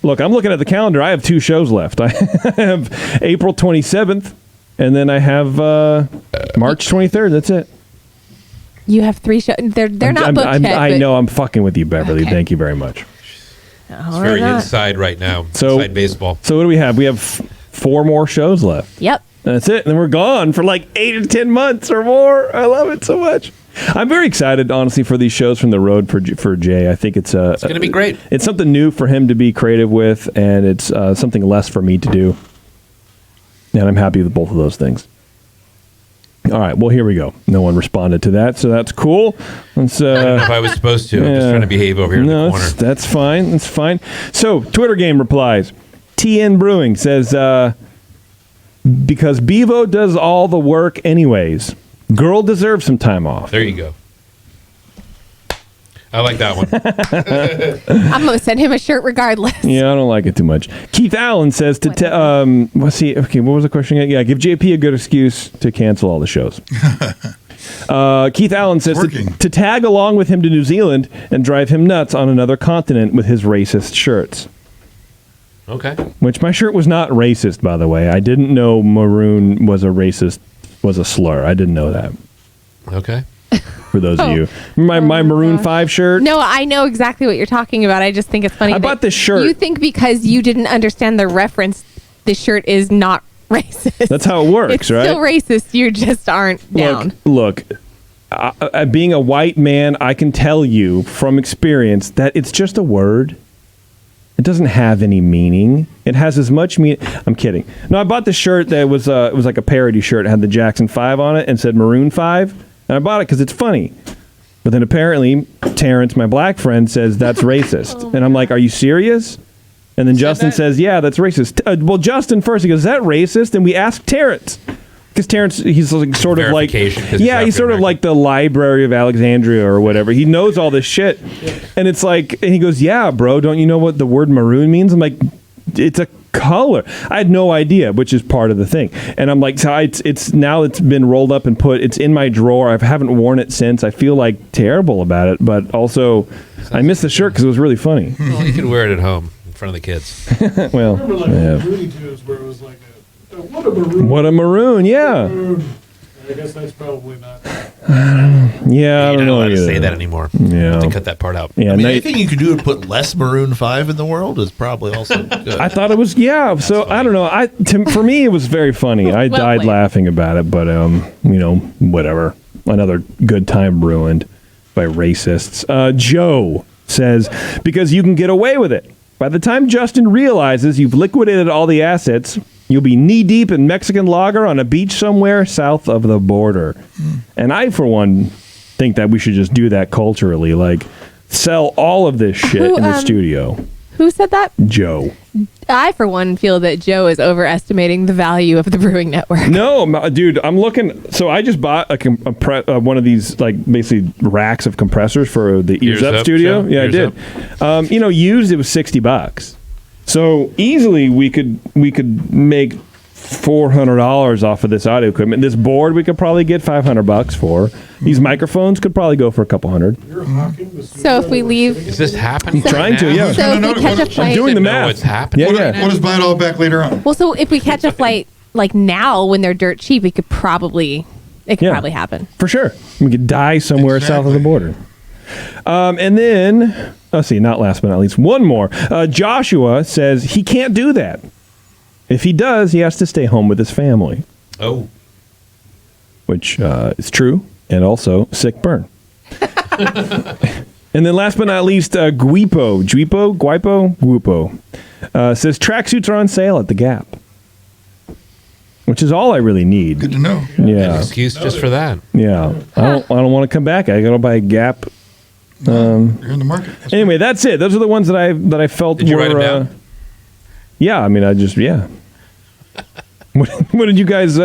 look, I'm looking at the calendar. I have 2 shows left. I have April 27th, and then I have March 23rd. That's it. You have 3 shows. They're not booked yet. I but- know. I'm fucking with you, Beverly. Okay. Thank you very much. It's very inside right now. So, inside baseball. So what do we have? We have 4 more shows left. Yep. That's it. And then we're gone for like 8 or 10 months or more. I love it so much. I'm very excited, honestly, for these shows from the road for Jay. I think it's going to be great. It's something new for him to be creative with, and it's something less for me to do. And I'm happy with both of those things. All right, well, here we go. No one responded to that, so that's cool. Let's, I don't know if I was supposed to. I'm just trying to behave over here in the corner. That's fine. That's fine. So, Twitter game replies. TN Brewing says, because Bevo does all the work anyways. Girl deserves some time off. There you go. I like that one. I'm going to send him a shirt regardless. Yeah, I don't like it too much. Keith Allen says to let's see. Okay, what was the question again? Yeah, give JP a good excuse to cancel all the shows. Keith Allen says to tag along with him to New Zealand and drive him nuts on another continent with his racist shirts. Okay. Which my shirt was not racist, by the way. I didn't know maroon was a slur. I didn't know that. Okay. For those of you. My Maroon 5 shirt. No, I know exactly what you're talking about. I just think it's funny. I bought this shirt. You think because you didn't understand the reference, this shirt is not racist. That's how it works, it's right? Still racist. You just aren't down. Look, being a white man, I can tell you from experience that it's just a word. It doesn't have any meaning. It has as much meaning. I'm kidding. No, I bought this shirt that was it was like a parody shirt. It had the Jackson 5 on it and said Maroon 5. And I bought it because it's funny. But then apparently Terrence, my black friend, says that's racist. And I'm like, are you serious? And then Justin says, yeah, that's racist. Well, Justin first, he goes, is that racist? And we asked Terrence. Because Terrence, he's like, sort of like, yeah, he's sort of like the Library of Alexandria or whatever. He knows all this shit. And it's like, and he goes, yeah, bro, don't you know what the word maroon means? I'm like, it's a color. I had no idea, which is part of the thing. And I'm like, so it's now it's been rolled up and it's in my drawer. I haven't worn it since. I feel like terrible about it, but also I missed the shirt because it was really funny. Well, you can wear it at home in front of the kids. Well, I remember like Looney Tunes where it was like what a maroon. What a maroon, yeah. I guess that's probably not. Yeah, I don't know how to either. say that anymore. Yeah. I have to cut that part out. Yeah, I mean, anything you can do to put less Maroon 5 in the world is probably also good. I thought it was, so funny. I don't know. For me, it was very funny. I died laughing about it, but, whatever. Another good time ruined by racists. Joe says, because you can get away with it. By the time Justin realizes you've liquidated all the assets, you'll be knee-deep in Mexican lager on a beach somewhere south of the border. And I, for one, think that we should just do that culturally. Like, sell all of this shit in the studio. Who said that? Joe. I, for one, feel that Joe is overestimating the value of the Brewing Network. No, dude, I'm looking. So I just bought one of these, like, basically racks of compressors for the Ears Up studio. Yeah, I did. Used, it was $60. So easily we could make $400 off of this audio equipment. This board we could probably get $500 for. These microphones could probably go for a couple hundred. So if we leave, is this happening? I'm trying to, yeah. So if we catch a flight, I'm doing the math. What's happening? Yeah. We'll just buy it all back later on. Well, so if we catch a flight like now when they're dirt cheap, it could probably happen for sure. We could die somewhere south of the border. And then, let's see, not last but not least, one more. Joshua says he can't do that. If he does, he has to stay home with his family. Oh. Which is true, and also sick burn. And then last but not least, Guipo says tracksuits are on sale at the Gap. Which is all I really need. Good to know. Yeah. An excuse just for that. Yeah. I don't want to come back. I got to buy a Gap. You're in the market. Anyway, that's it. Those are the ones that I felt Did you were. write them down? Yeah, I mean, What do you guys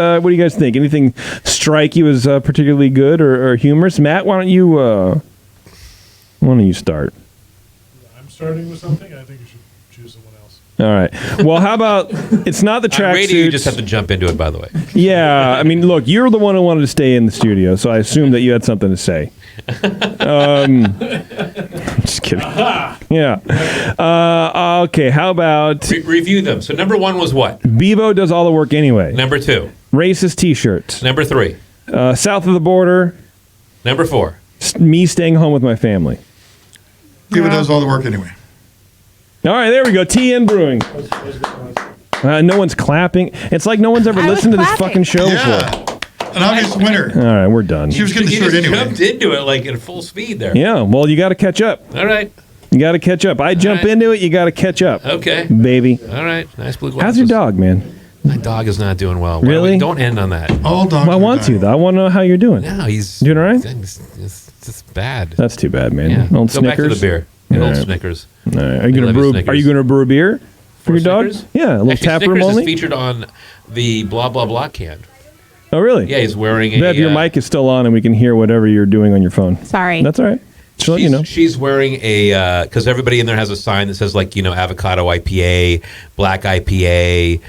think? Anything strike you as particularly good or humorous? Matt, why don't you start? I'm starting with something. I think you should choose someone else. All right. Well, how about it's not the tracksuits. Radio, you just have to jump into it. By the way. Yeah, I mean, look, you're the one who wanted to stay in the studio, so I assume that you had something to say. Just kidding. Yeah. Okay. How about review them? So number 1 was what? Bevo does all the work anyway. Number 2, racist T-shirts. Number 3, south of the border. Number 4, me staying home with my family. Bevo does all the work anyway. All right, there we go. TN Brewing. No one's clapping. It's like no one's ever listened to this fucking show before. An obvious winner. All right, we're done. She was getting the You shirt just anyway. jumped into it like in full speed there. Yeah, well, you got to catch up. All right. You got to catch up. I jump into it. You got to catch up. Okay. Baby. All right. Nice blue glasses. How's your dog, man? My dog is not doing well. Really? Don't end on that. All dogs. I want to, though. I want to know how you're doing. No, he's doing all right. It's bad. That's too bad, man. Yeah. Old Go back to Snickers. the beer. All Old right. Snickers. All right. Are you We gonna love brew? Snickers. Are you gonna brew a beer for your dog? Snickers? Yeah, a little Actually, tap room Snickers only. is featured on the blah blah blah can. Oh, really? Yeah, he's wearing a. Bev, your mic is still on, and we can hear whatever you're doing on your phone. Sorry. That's all right. Just let you know. She's wearing a because everybody in there has a sign that says like avocado IPA, black IPA,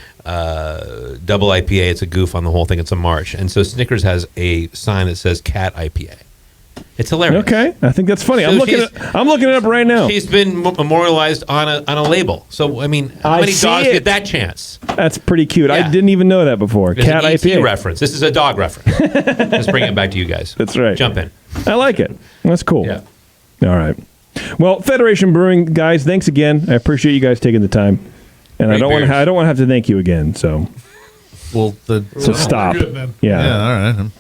double IPA. It's a goof on the whole thing. It's a march, and so Snickers has a sign that says cat IPA. It's hilarious. Okay, I think that's funny. So I'm looking it up right now. She's been memorialized on a label. So I mean, how I many see dogs it. get that chance? That's pretty cute. I Yeah. didn't even know that before. There's Cat an ET IPA reference. This is a dog reference. Let's bring it back to you guys. That's right. Jump in. I like it. That's cool. Yeah. All right. Well, Federation Brewing guys, thanks again. I appreciate you guys taking the time, and Great I don't want beers. to have to thank you again. So stop. Good, man. Yeah. All right.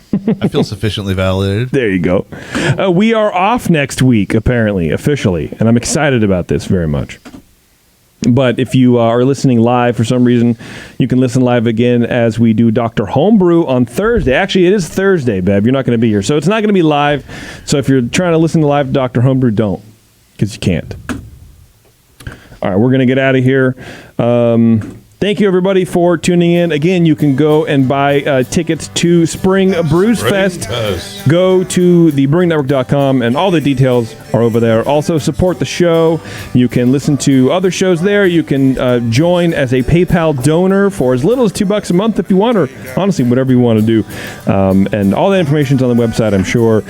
I feel sufficiently validated. There you go. We are off next week, apparently, officially, and I'm excited about this very much. But if you are listening live for some reason, you can listen live again as we do Dr. Homebrew on Thursday. Actually, it is Thursday, Bev. You're not going to be here. So it's not going to be live. So if you're trying to listen to live Dr. Homebrew, don't, because you can't. All right, we're going to get out of here. Thank you, everybody, for tuning in. Again, you can go and buy tickets to Spring Brews Fest. Go to thebrewingnetwork.com, and all the details are over there. Also, support the show. You can listen to other shows there. You can join as a PayPal donor for as little as $2 a month if you want, or honestly, whatever you want to do. And all that information is on the website, I'm sure.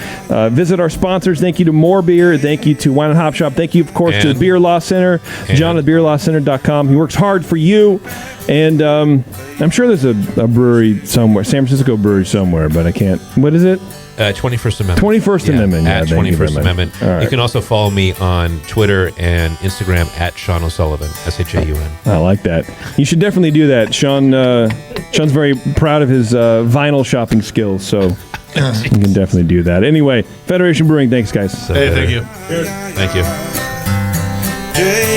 Visit our sponsors. Thank you to More Beer. Thank you to Wine and Hop Shop. Thank you, of course, to the Beer Law Center, John at beerlawcenter.com. He works hard for you. And I'm sure there's a brewery somewhere, San Francisco brewery somewhere, but I can't. What is it? 21st Amendment. 21st Amendment. At Yeah, thank you very 21st much. Amendment. All right. You can also follow me on Twitter and Instagram at Sean O'Sullivan, SHAUN. I like that. You should definitely do that. Sean's very proud of his vinyl shopping skills, so you can definitely do that. Anyway, Federation Brewing, thanks, guys. Hey, thank you. Thank you.